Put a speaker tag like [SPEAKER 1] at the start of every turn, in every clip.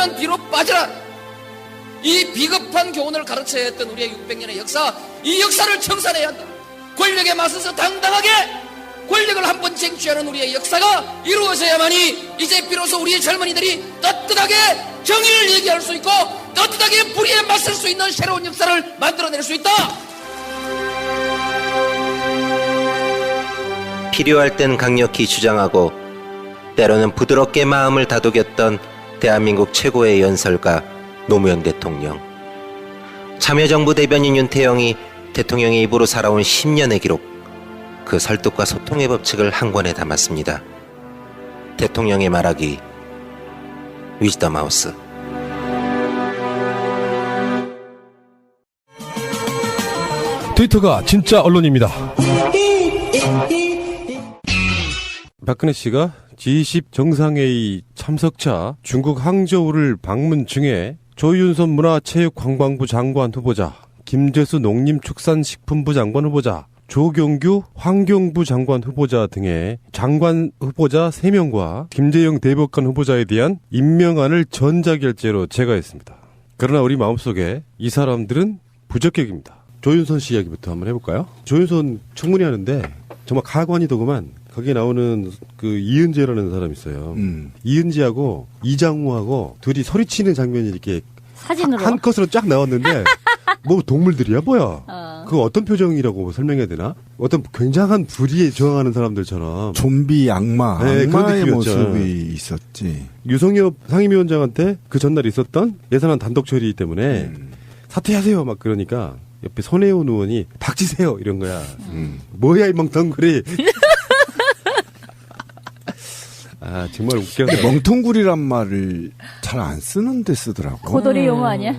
[SPEAKER 1] 너는 뒤로 빠져라. 이 비겁한 교훈을 가르쳐야 했던 우리의 600년의 역사, 이 역사를 청산해야 한다. 권력에 맞서서 당당하게 권력을 한번 쟁취하는 우리의 역사가 이루어져야만이 이제 비로소 우리의 젊은이들이 떳떳하게 정의를 얘기할 수 있고 떳떳하게 불의에 맞설 수 있는 새로운 역사를 만들어낼 수 있다.
[SPEAKER 2] 필요할 땐 강력히 주장하고 때로는 부드럽게 마음을 다독였던 대한민국 최고의 연설가 노무현 대통령. 참여정부 대변인 윤태영이 대통령의 입으로 살아온 10년의 기록, 그 설득과 소통의 법칙을 한 권에 담았습니다. 대통령의 말하기, 위즈덤 하우스.
[SPEAKER 3] 트위터가 진짜 언론입니다. 박근혜 씨가 G20 정상회의 참석차 중국 항저우를 방문 중에 조윤선 문화체육관광부 장관 후보자, 김재수 농림축산식품부 장관 후보자, 조경규 환경부 장관 후보자 등의 장관 후보자 3명과 김재영 대법관 후보자에 대한 임명안을 전자결제로 제거했습니다. 그러나 우리 마음속에 이 사람들은 부적격입니다. 조윤선 씨 이야기부터 한번 해볼까요? 조윤선 청문회 하는데 정말 가관이더구만. 거기에 나오는 그 이은재라는 사람이 있어요. 이은재하고 이장우하고 둘이 소리치는 장면이 이렇게
[SPEAKER 4] 사진으로
[SPEAKER 3] 한 컷으로 쫙 나왔는데 뭐 동물들이야 뭐야? 그 어떤 표정이라고 설명해야 되나? 어떤 굉장한 불의에 저항하는 사람들처럼
[SPEAKER 5] 좀비 악마,
[SPEAKER 3] 네,
[SPEAKER 5] 악마의 모습이 있었지.
[SPEAKER 3] 유성엽 상임위원장한테 그 전날 있었던 예산안 단독 처리 때문에 사퇴하세요 막 그러니까 옆에 손혜원 의원이 닥치세요 이런 거야. 뭐야 이 멍텅구리. 아 정말 웃겨.
[SPEAKER 5] 멍텅구리란 말을 잘 안 쓰는데 쓰더라고.
[SPEAKER 4] 고돌이 용어 아니야?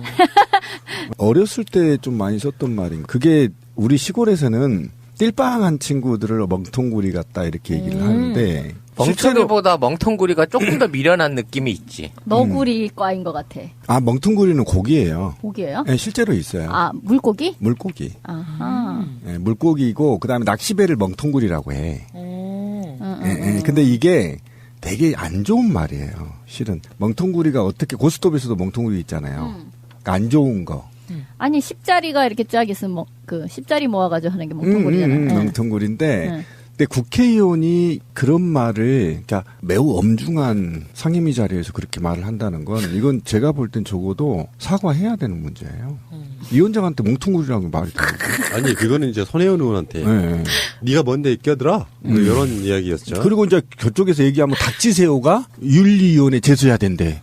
[SPEAKER 5] 어렸을 때 좀 많이 썼던 말인. 그게 우리 시골에서는 띨빵한 친구들을 멍텅구리 같다 이렇게 얘기를 하는데
[SPEAKER 6] 멍텅이보다 멍텅구리가 조금 더 미련한 느낌이 있지.
[SPEAKER 4] 너구리과인 것 같아.
[SPEAKER 5] 아 멍텅구리는 고기예요.
[SPEAKER 4] 고기예요?
[SPEAKER 5] 네, 실제로 있어요.
[SPEAKER 4] 아 물고기?
[SPEAKER 5] 물고기.
[SPEAKER 4] 아하.
[SPEAKER 5] 네, 물고기고 그다음에 낚시배를 멍텅구리라고 해. 네, 근데 이게 되게 안 좋은 말이에요. 실은 멍텅구리가 어떻게 고스톱에서도 멍텅구리 있잖아요. 그러니까 안 좋은 거.
[SPEAKER 4] 아니 10자리가 이렇게 쫙 있으면 뭐, 그 10자리 모아가지고 하는 게 멍텅구리잖아요. 네.
[SPEAKER 5] 멍텅구리인데 근데 국회의원이 그런 말을 그러니까 매우 엄중한 상임위 자리에서 그렇게 말을 한다는 건 이건 제가 볼 땐 적어도 사과해야 되는 문제예요. 위원장한테 멍텅구리라고 말이
[SPEAKER 3] 아니 그거는 이제 손혜원 의원한테
[SPEAKER 5] 네.
[SPEAKER 3] 네가 뭔데 끼어들어 이런 이야기였죠.
[SPEAKER 5] 그리고 이제 저쪽에서 얘기하면 닥치세요가 윤리위원회 제소해야 된대.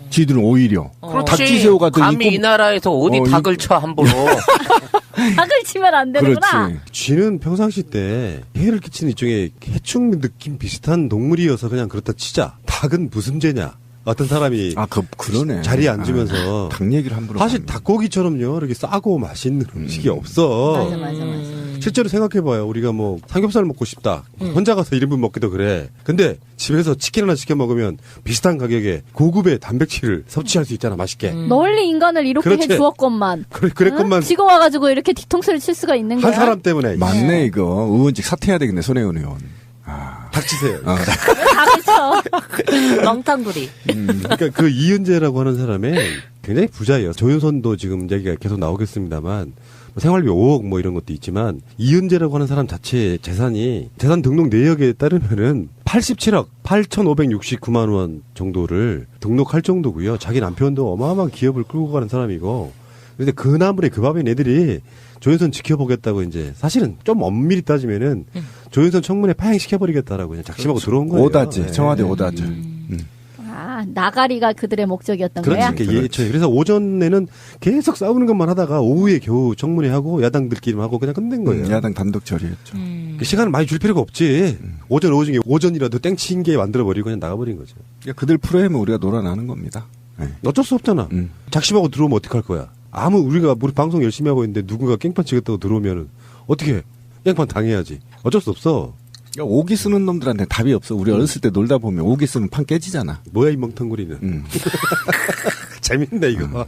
[SPEAKER 5] 지들은 오히려 닥치세요가 더
[SPEAKER 6] 감히 이 나라에서 어디 닭을 쳐 함부로.
[SPEAKER 4] 닭을 치면 안 되는구나.
[SPEAKER 5] 그렇지.
[SPEAKER 3] 쥐는 평상시 때 해를 끼치는 일종의 해충 느낌 비슷한 동물이어서 그냥 그렇다 치자. 닭은 무슨 죄냐? 어떤 사람이
[SPEAKER 5] 그러네.
[SPEAKER 3] 자리에 앉으면서
[SPEAKER 5] 닭 얘기를 함부로
[SPEAKER 3] 사실 닭고기처럼요 이렇게 싸고 맛있는 음식이 없어.
[SPEAKER 4] 맞아.
[SPEAKER 3] 실제로 생각해봐요. 우리가 뭐 삼겹살 먹고 싶다. 혼자 가서 1인분 먹기도 그래. 근데 집에서 치킨 하나 시켜 먹으면 비슷한 가격에 고급의 단백질을 섭취할 수 있잖아. 맛있게.
[SPEAKER 4] 널리 인간을 이렇게
[SPEAKER 3] 그렇지.
[SPEAKER 4] 해주었건만.
[SPEAKER 3] 그랬건만.
[SPEAKER 4] 지금 와가지고 이렇게 뒤통수를 칠 수가 있는 거야.
[SPEAKER 3] 한 사람 때문에.
[SPEAKER 5] 맞네 이거. 의원직 사퇴해야 되겠네 손혜원 의원.
[SPEAKER 3] 닥치세요.
[SPEAKER 4] 닭을 쳐.
[SPEAKER 7] 멍텅구리.
[SPEAKER 3] 그러니까 그 이은재라고 하는 사람이 굉장히 부자예요. 조윤선도 지금 얘기가 계속 나오겠습니다만 생활비 5억 뭐 이런 것도 있지만 이은재라고 하는 사람 자체의 재산이 재산 등록 내역에 따르면은 87억 8,569만 원 정도를 등록할 정도고요. 자기 남편도 어마어마한 기업을 끌고 가는 사람이고 그런데 그 나물에 그 밥인 애들이 조윤선 지켜보겠다고 이제 사실은 좀 엄밀히 따지면은 조윤선 청문회 파행시켜버리겠다라고 그냥 작심하고 들어온 거예요.
[SPEAKER 5] 오다지. 청와대 오다지.
[SPEAKER 4] 나가리가 그들의 목적이었던 거야?
[SPEAKER 3] 그렇지. 그래서 오전에는 계속 싸우는 것만 하다가 오후에 겨우 청문회 하고 야당들끼리 하고 그냥 끝낸 거예요.
[SPEAKER 5] 야당 단독 처리했죠.
[SPEAKER 3] 그 시간을 많이 줄 필요가 없지. 오전 오후 중에 오전이라도 땡친 게 만들어버리고 그냥 나가버린 거죠.
[SPEAKER 5] 그러니까 그들 프로그램은 우리가 놀아나는 겁니다. 네.
[SPEAKER 3] 어쩔 수 없잖아. 작심하고 들어오면 어떡할 거야. 우리 방송 열심히 하고 있는데 누군가 깽판 치겠다고 들어오면은 어떻게 해? 깽판 당해야지. 어쩔 수 없어.
[SPEAKER 5] 그러니까 오기 쓰는 놈들한테 답이 없어. 우리 어렸을 때 놀다 보면 오기 쓰면 판 깨지잖아.
[SPEAKER 3] 뭐야 이 멍텅구리는. 재밌네 이거.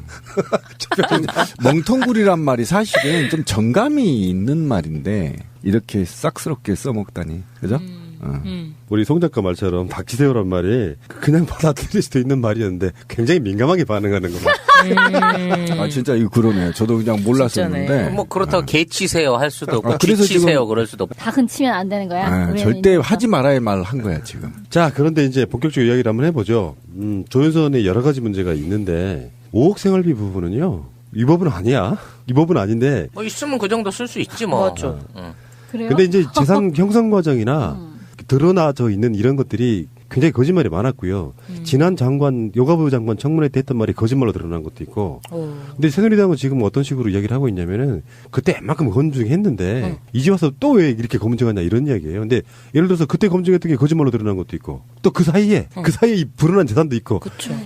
[SPEAKER 5] 멍텅구리란 말이 사실은 좀 정감이 있는 말인데 이렇게 싹스럽게 써먹다니. 그죠?
[SPEAKER 3] 우리 송 작가 말처럼 닥치세요란 말이 그냥 받아들일 수도 있는 말이었는데 굉장히 민감하게 반응하는 거 봐.
[SPEAKER 5] 진짜 이거 그러네요. 저도 그냥 몰랐었는데.
[SPEAKER 6] 뭐 그렇다고 개치세요 할 수도 없고
[SPEAKER 5] 그래서
[SPEAKER 6] 뒤치세요
[SPEAKER 5] 지금-
[SPEAKER 6] 그럴 수도 없고.
[SPEAKER 4] 다 근치면 안 되는 거야. 우리는
[SPEAKER 5] 절대
[SPEAKER 4] 이제
[SPEAKER 5] 하지 말아야 말 한 거야 지금.
[SPEAKER 3] 자, 그런데 이제 본격적으로 이야기를 한번 해보죠. 조윤선의 여러 가지 문제가 있는데 5억 생활비 부분은요. 이 법은 아니야. 이 법은 아닌데.
[SPEAKER 6] 뭐 있으면 그 정도 쓸 수 있지 뭐.
[SPEAKER 7] 맞죠.
[SPEAKER 4] 그래요?
[SPEAKER 3] 근데 이제 재산 형성 과정이나 드러나져 있는 이런 것들이 굉장히 거짓말이 많았고요. 지난 장관, 여가부 장관 청문회 때 했던 말이 거짓말로 드러난 것도 있고. 근데 새누리당은 지금 어떤 식으로 이야기를 하고 있냐면은 그때 웬만큼 검증했는데 이제 와서 또 왜 이렇게 검증하냐 이런 이야기예요. 근데 예를 들어서 그때 검증했던 게 거짓말로 드러난 것도 있고 또 그 사이에 이 불어난 재산도 있고.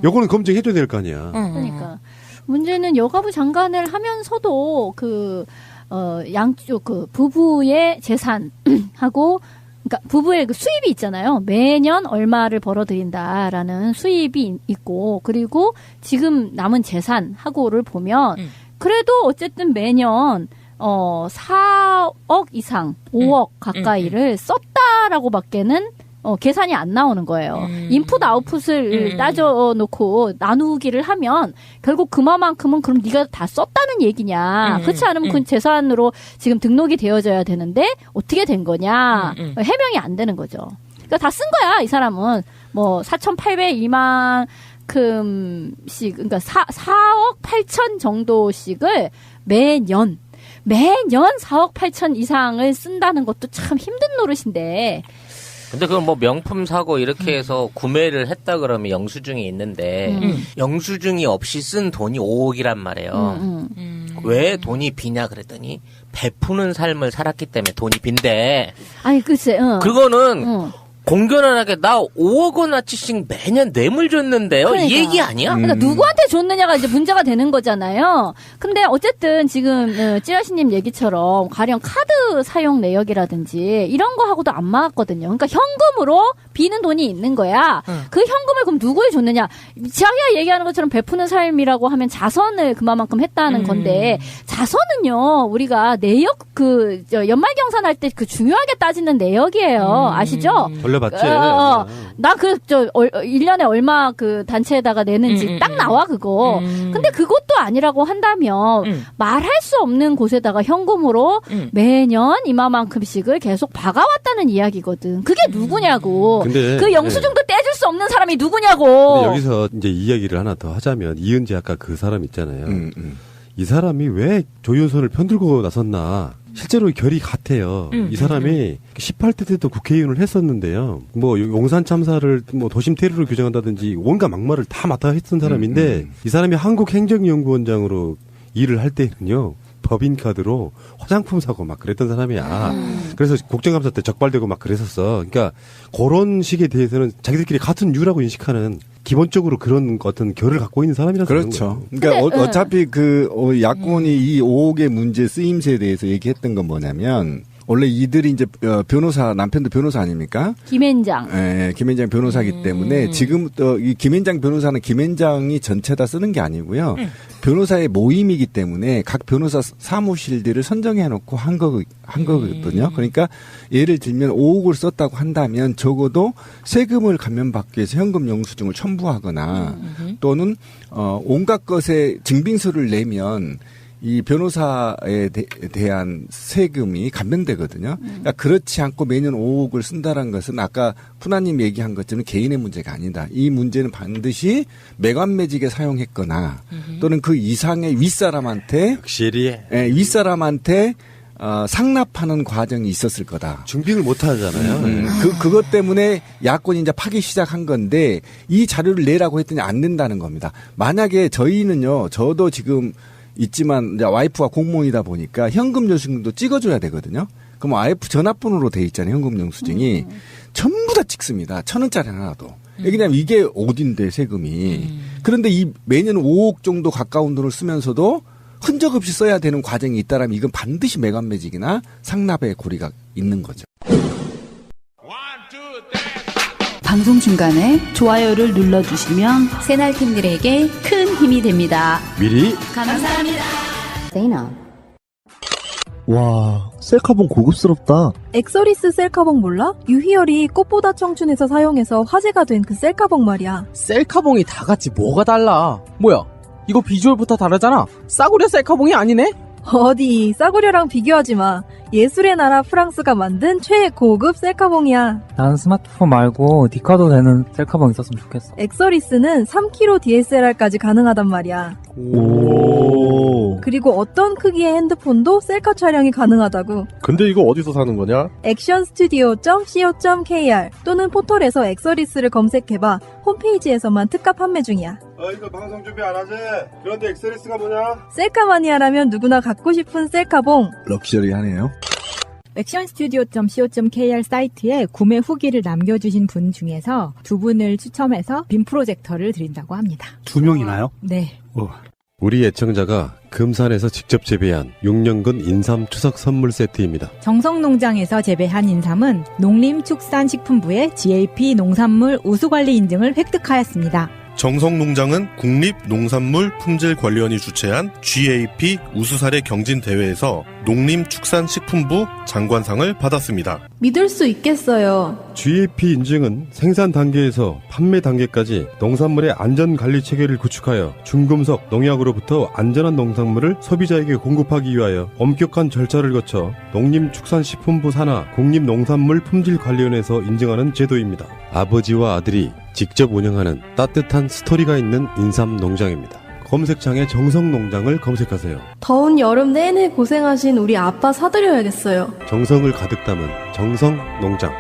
[SPEAKER 3] 요거는 검증해줘야 될 거 아니야.
[SPEAKER 4] 그러니까 문제는 여가부 장관을 하면서도 양쪽 부부의 재산하고 그러니까 부부의 그 수입이 있잖아요. 매년 얼마를 벌어들인다라는 수입이 있고 그리고 지금 남은 재산하고를 보면 그래도 어쨌든 매년 4억 이상 5억 가까이를 썼다라고밖에는 계산이 안 나오는 거예요. 인풋 아웃풋을 따져놓고 나누기를 하면 결국 그만큼은 그럼 네가 다 썼다는 얘기냐. 그렇지 않으면 그 재산으로 지금 등록이 되어져야 되는데 어떻게 된 거냐. 해명이 안 되는 거죠. 그러니까 다 쓴 거야. 이 사람은 뭐 4,802만큼씩 그러니까 4억 8천 정도씩을 매년 4억 8천 이상을 쓴다는 것도 참 힘든 노릇인데
[SPEAKER 6] 근데 그건 뭐 명품 사고 이렇게 해서 구매를 했다 그러면 영수증이 있는데 영수증이 없이 쓴 돈이 5억이란 말이에요. 왜 돈이 비냐 그랬더니 베푸는 삶을 살았기 때문에 돈이 빈대.
[SPEAKER 4] 아니 글쎄
[SPEAKER 6] 그거는 공견하게 나 5억 원어치씩 매년 뇌물 줬는데요.
[SPEAKER 4] 그러니까.
[SPEAKER 6] 이 얘기 아니야?
[SPEAKER 4] 그러니까 누구한테 줬느냐가 이제 문제가 되는 거잖아요. 근데 어쨌든 지금 찌라시님 얘기처럼 가령 카드 사용 내역이라든지 이런 거 하고도 안 막았거든요. 그러니까 현금으로 비는 돈이 있는 거야. 그 현금을 그럼 누구에 줬느냐? 자기가 얘기하는 것처럼 베푸는 삶이라고 하면 자선을 그만큼 했다는 건데 자선은요 우리가 내역 연말경산할 때 그 중요하게 따지는 내역이에요. 아시죠?
[SPEAKER 3] 돌려봤지.
[SPEAKER 4] 나 1년에 얼마 그 단체에다가 내는지 딱 나와, 그거. 근데 그것도 아니라고 한다면, 말할 수 없는 곳에다가 현금으로 매년 이마만큼씩을 계속 박아왔다는 이야기거든. 그게 누구냐고.
[SPEAKER 3] 근데,
[SPEAKER 4] 그 영수증도 떼줄 수 없는 사람이 누구냐고.
[SPEAKER 3] 근데 여기서 이제 이야기를 하나 더 하자면, 이은지 아까 그 사람 있잖아요. 이 사람이 왜 조윤선을 편들고 나섰나. 실제로 결이 같아요. 이 사람이 18대 때도 국회의원을 했었는데요. 뭐 용산 참사를 뭐 도심 테러로 규정한다든지 온갖 막말을 다 맡아 했던 사람인데 이 사람이 한국행정연구원장으로 일을 할 때는요. 법인카드로 화장품 사고 막 그랬던 사람이야. 그래서 국정감사 때 적발되고 막 그랬었어. 그러니까 그런 식에 대해서는 자기들끼리 같은 유라고 인식하는 기본적으로 그런 어떤 결을 갖고 있는 사람이라서
[SPEAKER 5] 그렇죠. 그러니까 어차피 야권이 이 5억의 문제 쓰임새에 대해서 얘기했던 건 뭐냐면 원래 이들이 이제 남편도 변호사 아닙니까?
[SPEAKER 4] 김앤장.
[SPEAKER 5] 예, 김앤장 변호사기 때문에 지금 이 김앤장 변호사는 김앤장이 전체 다 쓰는 게 아니고요. 변호사의 모임이기 때문에 각 변호사 사무실들을 선정해 놓고 한 거거든요. 그러니까 예를 들면 5억을 썼다고 한다면 적어도 세금을 감면받기 위해서 현금 영수증을 첨부하거나 또는 온갖 것에 증빙서를 내면 이 변호사에 대한 세금이 감면되거든요. 그러니까 그렇지 않고 매년 5억을 쓴다는 것은 아까 푸나님 얘기한 것처럼 개인의 문제가 아니다. 이 문제는 반드시 매관매직에 사용했거나 또는 그 이상의 윗사람한테
[SPEAKER 3] 확실히
[SPEAKER 5] 윗사람한테 상납하는 과정이 있었을 거다.
[SPEAKER 3] 증빙을 못 하잖아요.
[SPEAKER 5] 그것 때문에 야권이 이제 파기 시작한 건데 이 자료를 내라고 했더니 안 낸다는 겁니다. 만약에 저희는요, 저도 지금 있지만 이제 와이프가 공무원이다 보니까 현금 영수증도 찍어줘야 되거든요. 그럼 와이프 전화번호로 돼 있잖아요. 현금 영수증이 전부 다 찍습니다. 1,000원짜리 하나도. 왜냐면 이게 어딘데 세금이. 그런데 이 매년 5억 정도 가까운 돈을 쓰면서도 흔적 없이 써야 되는 과정이 있다라면 이건 반드시 매관매직이나 상납의 고리가 있는 거죠.
[SPEAKER 8] 방송 중간에 좋아요를 눌러주시면 새날팀들에게 큰 힘이 됩니다.
[SPEAKER 3] 미리
[SPEAKER 8] 감사합니다.
[SPEAKER 9] 와, 셀카봉 고급스럽다.
[SPEAKER 10] 엑서리스 셀카봉 몰라? 유희열이 꽃보다 청춘에서 사용해서 화제가 된 그 셀카봉 말이야.
[SPEAKER 11] 셀카봉이 다 같이 뭐가 달라? 뭐야? 이거 비주얼부터 다르잖아. 싸구려 셀카봉이 아니네?
[SPEAKER 10] 어디 싸구려랑 비교하지 마. 예술의 나라 프랑스가 만든 최고급 셀카봉이야.
[SPEAKER 12] 난 스마트폰 말고 디카도 되는 셀카봉 있었으면 좋겠어.
[SPEAKER 10] 엑서리스는 3kg DSLR까지 가능하단 말이야.
[SPEAKER 9] 오.
[SPEAKER 10] 그리고 어떤 크기의 핸드폰도 셀카 촬영이 가능하다고.
[SPEAKER 9] 근데 이거 어디서 사는 거냐?
[SPEAKER 10] 액션스튜디오.co.kr 또는 포털에서 엑서리스를 검색해봐. 홈페이지에서만 특가 판매 중이야.
[SPEAKER 9] 이거 방송 준비 안 하지? 그런데 엑서리스가 뭐냐?
[SPEAKER 10] 셀카 마니아라면 누구나 갖고 싶은 셀카봉.
[SPEAKER 5] 럭셔리하네요.
[SPEAKER 13] 액션스튜디오.co.kr 사이트에 구매 후기를 남겨주신 분 중에서 두 분을 추첨해서 빔 프로젝터를 드린다고 합니다.
[SPEAKER 14] 2명이나요?
[SPEAKER 13] 네.
[SPEAKER 3] 우리 애청자가 금산에서 직접 재배한 6년근 인삼 추석 선물 세트입니다.
[SPEAKER 13] 정성농장에서 재배한 인삼은 농림축산식품부의 GAP 농산물 우수관리 인증을 획득하였습니다.
[SPEAKER 15] 정성농장은 국립농산물품질관리원이 주최한 GAP 우수사례 경진대회에서 농림축산식품부 장관상을 받았습니다.
[SPEAKER 10] 믿을 수 있겠어요.
[SPEAKER 3] GAP 인증은 생산 단계에서 판매 단계까지 농산물의 안전관리 체계를 구축하여 중금속, 농약으로부터 안전한 농산물을 소비자에게 공급하기 위하여 엄격한 절차를 거쳐 농림축산식품부 산하 국립농산물품질관리원에서 인증하는 제도입니다. 아버지와 아들이 직접 운영하는 따뜻한 스토리가 있는 인삼 농장입니다. 검색창에 정성농장을 검색하세요.
[SPEAKER 10] 더운 여름 내내 고생하신 우리 아빠 사드려야겠어요.
[SPEAKER 3] 정성을 가득 담은 정성농장.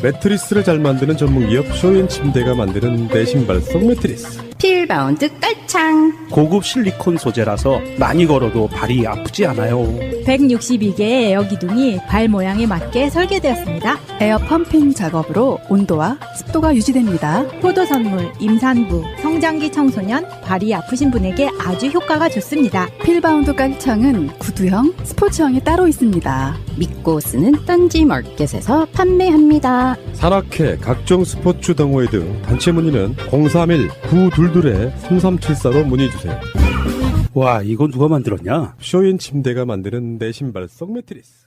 [SPEAKER 3] 매트리스를 잘 만드는 전문기업 쇼앤침대가 만드는 내 신발 속 매트리스.
[SPEAKER 8] 필바운드 깔창.
[SPEAKER 14] 고급 실리콘 소재라서 많이 걸어도 발이 아프지 않아요.
[SPEAKER 13] 162개의 에어 기둥이 발 모양에 맞게 설계되었습니다.
[SPEAKER 8] 에어 펌핑 작업으로 온도와 습도가 유지됩니다.
[SPEAKER 13] 포도 선물, 임산부, 성장기 청소년, 발이 아프신 분에게 아주 효과가 좋습니다.
[SPEAKER 8] 필바운드 깔창은 구두형, 스포츠형이 따로 있습니다. 믿고 쓰는 딴지 마켓에서 판매합니다.
[SPEAKER 3] 산악회, 각종 스포츠 동호회 등 단체 문의는 031-922-3374로 문의주세요.
[SPEAKER 14] 와, 이건 누가 만들었냐?
[SPEAKER 3] 쇼앤침대가 만드는 내 신발 속 매트리스.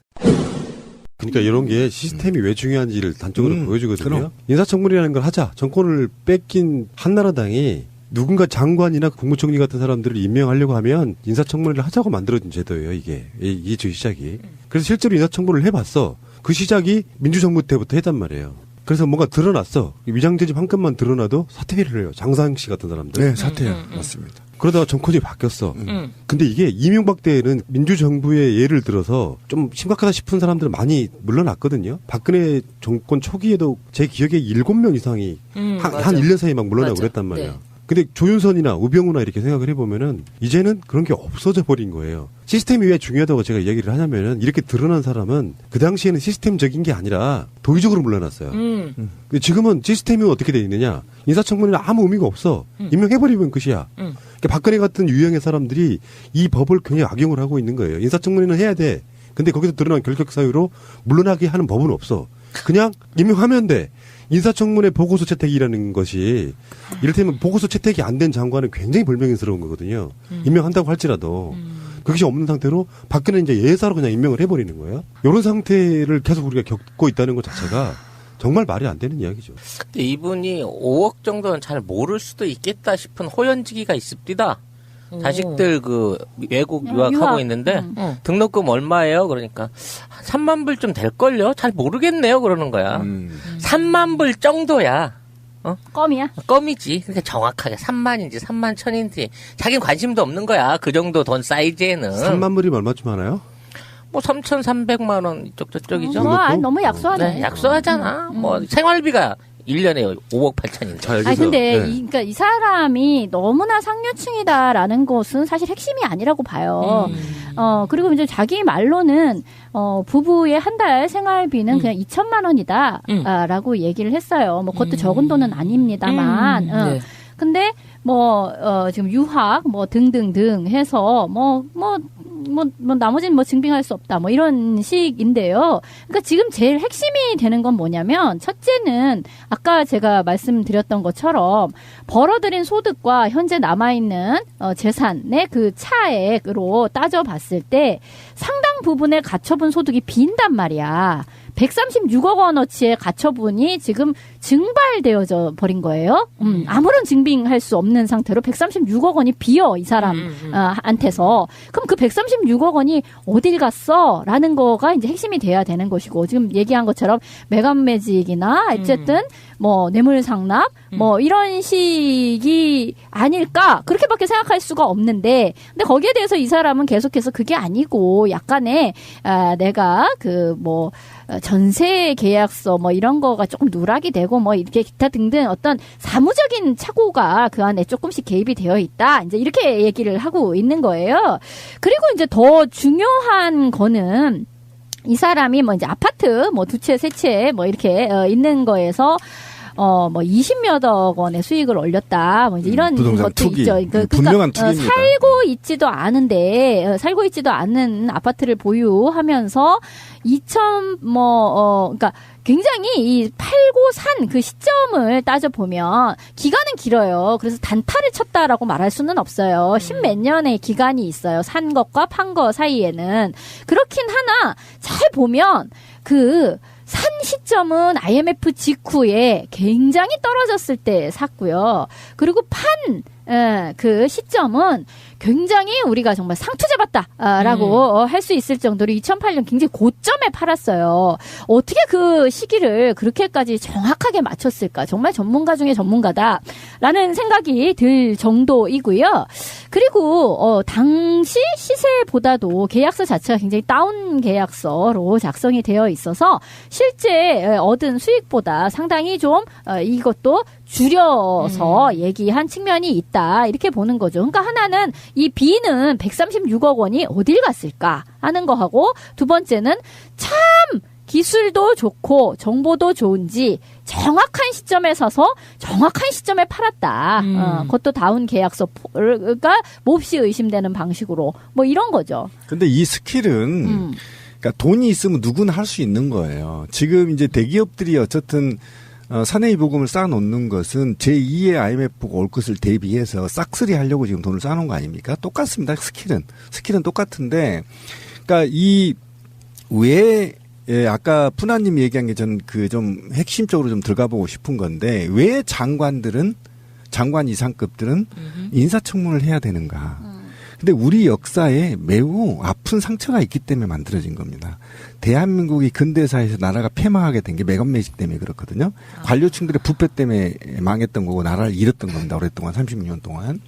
[SPEAKER 3] 그러니까 이런 게 시스템이 왜 중요한지를 단적으로 보여주거든요.
[SPEAKER 5] 그럼.
[SPEAKER 3] 인사청문회라는 걸 하자. 정권을 뺏긴 한나라당이 누군가 장관이나 국무총리 같은 사람들을 임명하려고 하면 인사청문회를 하자고 만들어진 제도예요. 이게 제 시작이. 그래서 실제로 인사청문회를 해봤어. 그 시작이 민주정부 때부터 했단 말이에요. 그래서 뭔가 드러났어. 위장죄집 한 건만 드러나도 사퇴를 해요. 장상씨 같은 사람들.
[SPEAKER 5] 네, 사퇴해요. 맞습니다.
[SPEAKER 3] 그러다가 정권이 바뀌었어. 근데 이게 이명박 때에는 민주정부의 예를 들어서 좀 심각하다 싶은 사람들은 많이 물러났거든요. 박근혜 정권 초기에도 제 기억에 7명 이상이 한 1년 사이에 막 물러나고 그랬단 말이야. 네. 근데 조윤선이나 우병우나 이렇게 생각을 해보면은 이제는 그런 게 없어져 버린 거예요. 시스템이 왜 중요하다고 제가 얘기를 하냐면은 이렇게 드러난 사람은 그 당시에는 시스템적인 게 아니라 도의적으로 물러났어요. 근데 지금은 시스템이 어떻게 돼 있느냐? 인사청문회는 아무 의미가 없어. 임명해버리면 끝이야. 그러니까 박근혜 같은 유형의 사람들이 이 법을 굉장히 악용을 하고 있는 거예요. 인사청문회는 해야 돼. 근데 거기서 드러난 결격 사유로 물러나게 하는 법은 없어. 그냥 임명하면 돼. 인사청문회 보고서 채택이라는 것이 이를테면 보고서 채택이 안 된 장관은 굉장히 불명예스러운 거거든요. 임명한다고 할지라도 그것이 없는 상태로 박근혜 이제 예사로 그냥 임명을 해버리는 거예요. 이런 상태를 계속 우리가 겪고 있다는 것 자체가 정말 말이 안 되는 이야기죠.
[SPEAKER 6] 근데 이분이 5억 정도는 잘 모를 수도 있겠다 싶은 호연지기가 있습니다. 자식들 그 외국 유학하고 있는데 등록금 얼마예요? 그러니까 3만 불 좀 될걸요? 잘 모르겠네요. 그러는 거야. 3만 불 정도야.
[SPEAKER 4] 껌이야?
[SPEAKER 6] 껌이지. 그러니까 정확하게 3만인지 3만 천인지 자기는 관심도 없는 거야. 그 정도 돈 사이즈에는.
[SPEAKER 3] 3만 불이면 얼마쯤 하나요?
[SPEAKER 6] 뭐 3,300만 원 이쪽 저쪽이죠.
[SPEAKER 4] 너무 약소하네.
[SPEAKER 6] 네, 약소하잖아. 뭐 생활비가 1년에 5억 8천인데.
[SPEAKER 4] 아니, 근데, 그러니까 이 사람이 너무나 상류층이다라는 것은 사실 핵심이 아니라고 봐요. 그리고 이제 자기 말로는, 부부의 한 달 생활비는 그냥 2천만 원이다, 라고 얘기를 했어요. 뭐, 그것도 적은 돈은 아닙니다만,
[SPEAKER 7] 네.
[SPEAKER 4] 근데, 지금 유학, 등등등 해서, 나머지는 증빙할 수 없다. 이런 식인데요. 그러니까 지금 제일 핵심이 되는 건 뭐냐면, 첫째는 아까 제가 말씀드렸던 것처럼 벌어들인 소득과 현재 남아있는 재산의 그 차액으로 따져봤을 때 상당 부분의 가처분 소득이 빈단 말이야. 136억 원어치의 가처분이 지금 증발되어져 버린 거예요. 아무런 증빙할 수 없는 상태로 136억 원이 비어, 이 사람한테서. 그럼 그 136억 원이 어딜 갔어? 라는 거가 이제 핵심이 돼야 되는 것이고, 지금 얘기한 것처럼 매각 매직이나 어쨌든 뇌물 상납 이런 식이 아닐까, 그렇게밖에 생각할 수가 없는데, 근데 거기에 대해서 이 사람은 계속해서 그게 아니고 약간의 내가 전세 계약서 이런 거가 조금 누락이 되고 이렇게 기타 등등 어떤 사무적인 착오가 그 안에 조금씩 개입이 되어 있다, 이제 이렇게 얘기를 하고 있는 거예요. 그리고 이제 더 중요한 거는 이 사람이 이제 아파트 두 채, 세 채 이렇게 있는 거에서 20몇억 원의 수익을 올렸다. 이제 이런 것도
[SPEAKER 5] 투기.
[SPEAKER 4] 있죠.
[SPEAKER 5] 분명한 투기입니다.
[SPEAKER 4] 살고 있지도 않은 아파트를 보유하면서 그러니까 굉장히 이 팔고 산 그 시점을 따져보면 기간은 길어요. 그래서 단타를 쳤다라고 말할 수는 없어요. 십몇 년의 기간이 있어요. 산 것과 판 거 사이에는. 그렇긴 하나 잘 보면 산 시점은 IMF 직후에 굉장히 떨어졌을 때 샀고요. 그리고 그 시점은 굉장히 우리가 정말 상투잡았다라고 할 수 있을 정도로 2008년 굉장히 고점에 팔았어요. 어떻게 그 시기를 그렇게까지 정확하게 맞췄을까? 정말 전문가 중에 전문가다라는 생각이 들 정도이고요. 그리고 당시 시세보다도 계약서 자체가 굉장히 다운 계약서로 작성이 되어 있어서 실제 얻은 수익보다 상당히 좀 이것도 줄여서 얘기한 측면이 있다, 이렇게 보는 거죠. 그러니까 하나는 이 B는 136억 원이 어딜 갔을까 하는 거하고, 두 번째는 참 기술도 좋고 정보도 좋은지 정확한 시점에 사서 정확한 시점에 팔았다. 그것도 다운 계약서가 몹시 의심되는 방식으로 이런 거죠.
[SPEAKER 5] 근데 이 스킬은 그러니까 돈이 있으면 누구나 할 수 있는 거예요. 지금 이제 대기업들이 어쨌든 사내의 보금을 쌓아놓는 것은 제2의 IMF가 올 것을 대비해서 싹쓸이 하려고 지금 돈을 쌓아놓은 거 아닙니까? 똑같습니다. 스킬은 똑같은데, 그러니까 아까 푸나님 얘기한 게 전 좀 핵심적으로 좀 들어가보고 싶은 건데, 왜 장관 이상급들은 인사청문을 해야 되는가? 근데 우리 역사에 매우 아픈 상처가 있기 때문에 만들어진 겁니다. 대한민국이 근대사에서 나라가 폐망하게 된 게 매각 매직 때문에 그렇거든요. 관료층들의 부패 때문에 망했던 거고 나라를 잃었던 겁니다. 오랫동안 36년 동안.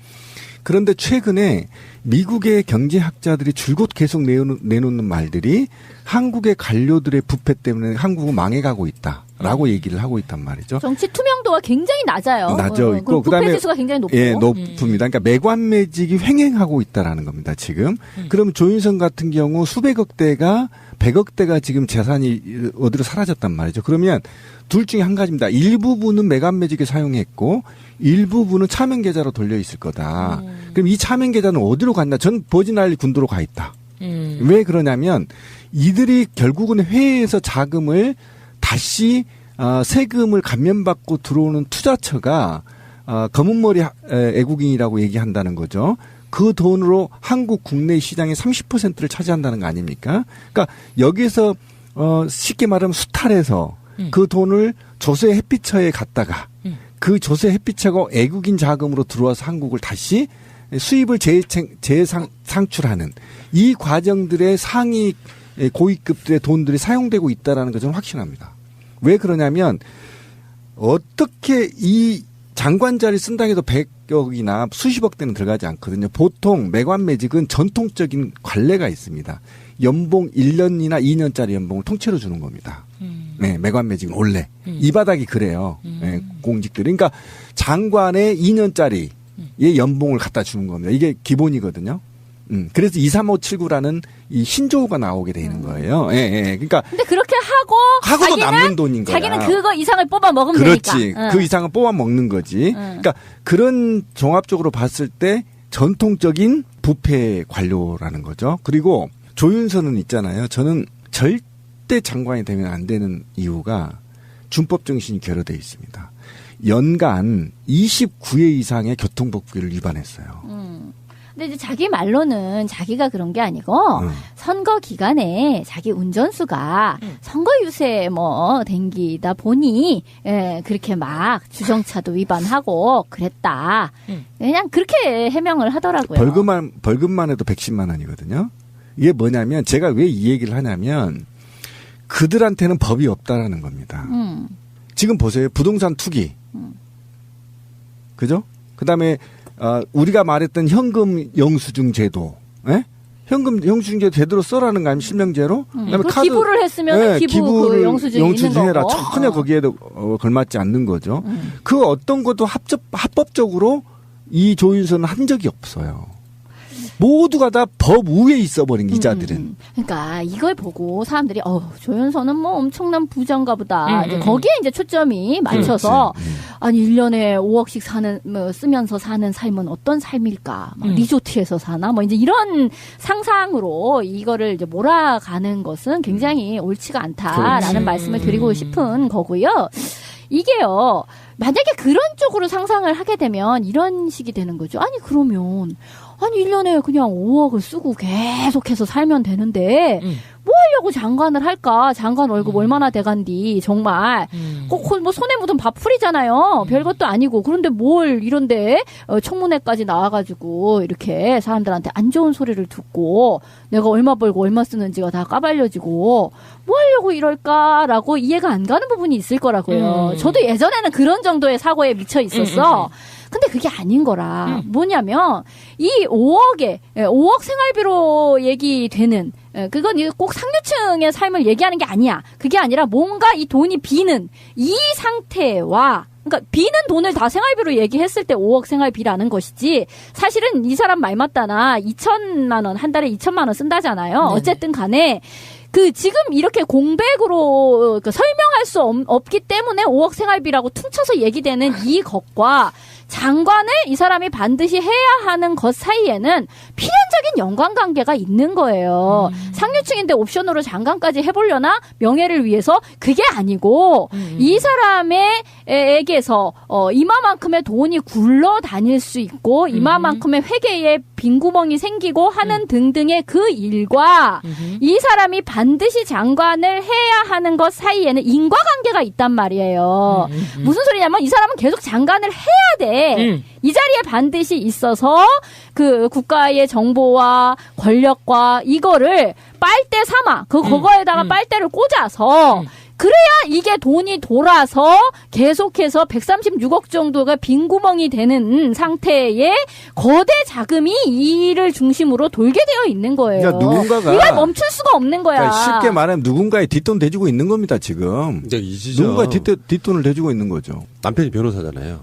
[SPEAKER 5] 그런데 최근에 미국의 경제학자들이 줄곧 계속 내놓는 말들이 한국의 관료들의 부패 때문에 한국은 망해가고 있다라고 얘기를 하고 있단 말이죠.
[SPEAKER 4] 정치 투명도가 굉장히 낮아요.
[SPEAKER 5] 있고
[SPEAKER 4] 부패 지수가 굉장히 높고.
[SPEAKER 5] 예, 높습니다. 그러니까 매관 매직이 횡행하고 있다라는 겁니다. 지금. 그럼 조윤선 같은 경우 수백억 대가 100억 대가 지금 재산이 어디로 사라졌단 말이죠. 그러면 둘 중에 한 가지입니다. 일부분은 매관 매직에 사용했고 일부분은 차명 계좌로 돌려 있을 거다. 그럼 이 차명 계좌는 어디로 갔나? 전 버진 알리 군도로 가 있다. 왜 그러냐면 이들이 결국은 회의에서 자금을 다시 세금을 감면받고 들어오는 투자처가 검은머리 애국인이라고 얘기한다는 거죠. 그 돈으로 한국 국내 시장의 30%를 차지한다는 거 아닙니까? 그러니까 여기서 쉽게 말하면 수탈해서 그 돈을 조세 햇빛처에 갔다가 그 조세 햇빛처가 애국인 자금으로 들어와서 한국을 다시 수입을 재상출하는 이 과정들의 상위 고위급들의 돈들이 사용되고 있다는 거 저는 확신합니다. 왜 그러냐면 어떻게 이 장관 자리 쓴다 해도 100억이나 수십억 대는 들어가지 않거든요. 보통 매관 매직은 전통적인 관례가 있습니다. 연봉 1년이나 2년짜리 연봉을 통째로 주는 겁니다. 네, 매관 매직은 원래. 이 바닥이 그래요. 네, 공직들이. 그러니까 장관의 2년짜리의 연봉을 갖다 주는 겁니다. 이게 기본이거든요. 그래서 23579라는 이 신조어가 나오게 되는 거예요. 예, 예. 그러니까.
[SPEAKER 4] 근데 그렇게
[SPEAKER 5] 하고도 남는 돈인 거야.
[SPEAKER 4] 자기는 그거 이상을 뽑아 먹으면
[SPEAKER 5] 그렇지.
[SPEAKER 4] 되니까.
[SPEAKER 5] 그 이상을 뽑아 먹는 거지. 그러니까 그런 종합적으로 봤을 때 전통적인 부패 관료라는 거죠. 그리고 조윤선은 있잖아요. 저는 절대 장관이 되면 안 되는 이유가 준법 정신이 결여되어 있습니다. 연간 29회 이상의 교통법규를 위반했어요.
[SPEAKER 4] 근데 이제 자기 말로는 자기가 그런 게 아니고 선거 기간에 자기 운전수가 선거 유세 뭐 댕기다 보니 그렇게 막 주정차도 위반하고 그랬다. 그냥 그렇게 해명을 하더라고요.
[SPEAKER 5] 벌금만 해도 110만 원이거든요. 이게 뭐냐면 제가 왜 이 얘기를 하냐면 그들한테는 법이 없다라는 겁니다. 지금 보세요. 부동산 투기. 그죠? 그다음에 우리가 말했던 현금 영수증 제도. 예? 현금 영수증 제도 제대로 써라는 거 아니면 실명제로? 그다음에
[SPEAKER 4] 그 기부를 했으면 기부 그 영수증이 있는
[SPEAKER 5] 해라.
[SPEAKER 4] 거고.
[SPEAKER 5] 전혀 거기에도 걸맞지 않는 거죠. 그 어떤 것도 합법적으로 이 조윤선은 한 적이 없어요. 모두가 다 법 위에 있어버린 기자들은.
[SPEAKER 4] 그러니까 이걸 보고 사람들이 조윤선은 뭐 엄청난 부자인가 보다. 이제 거기에 이제 초점이 맞춰서 아니 1년에 5억씩 쓰면서 사는 삶은 어떤 삶일까? 막 리조트에서 사나? 뭐 이제 이런 상상으로 이거를 이제 몰아가는 것은 굉장히 옳지가 않다라는 말씀을 드리고 싶은 거고요. 이게요. 만약에 그런 쪽으로 상상을 하게 되면 이런 식이 되는 거죠. 아니 그러면 1년에 그냥 5억을 쓰고 계속해서 살면 되는데 뭐 하려고 장관을 할까? 장관 월급 얼마나 돼간디 정말 꼭 뭐 손에 묻은 밥풀이잖아요. 별것도 아니고 그런데 뭘 이런데 청문회까지 나와가지고 이렇게 사람들한테 안 좋은 소리를 듣고 내가 얼마 벌고 얼마 쓰는지가 다 까발려지고 뭐 하려고 이럴까라고 이해가 안 가는 부분이 있을 거라고요. 저도 예전에는 그런 정도의 사고에 미쳐 있었어. 근데 그게 아닌 거라. 뭐냐면 이 5억 생활비로 얘기되는 그건 꼭 상류층의 삶을 얘기하는 게 아니야. 그게 아니라 뭔가 이 돈이 비는 이 상태와 그러니까 비는 돈을 다 생활비로 얘기했을 때 5억 생활비라는 것이지 사실은 이 사람 말 맞다나 2천만 원 한 달에 2천만 원 쓴다잖아요. 네네. 어쨌든 간에 지금 이렇게 공백으로 설명할 수 없기 때문에 5억 생활비라고 퉁쳐서 얘기되는 이 것과 장관을 이 사람이 반드시 해야 하는 것 사이에는 필연적인 연관관계가 있는 거예요. 상류층인데 옵션으로 장관까지 해보려나? 명예를 위해서? 그게 아니고 이 사람에게서 이마만큼의 돈이 굴러다닐 수 있고 이마만큼의 회계에 빈구멍이 생기고 하는 등등의 그 일과 이 사람이 반드시 장관을 해야 하는 것 사이에는 인과관계가 있단 말이에요. 무슨 소리냐면 이 사람은 계속 장관을 해야 돼. 이 자리에 반드시 있어서 그 국가의 정보와 권력과 이거를 빨대 삼아 그거에다가 빨대를 꽂아서 그래야 이게 돈이 돌아서 계속해서 136억 정도가 빈구멍이 되는 상태에 거대 자금이 이를 중심으로 돌게 되어 있는 거예요.
[SPEAKER 5] 그러니까 누군가가
[SPEAKER 4] 이걸 멈출 수가 없는 거야.
[SPEAKER 5] 그러니까 쉽게 말하면 누군가의 뒷돈 대주고 있는 겁니다. 지금. 누군가의 뒷돈을 대주고 있는 거죠.
[SPEAKER 3] 남편이 변호사잖아요.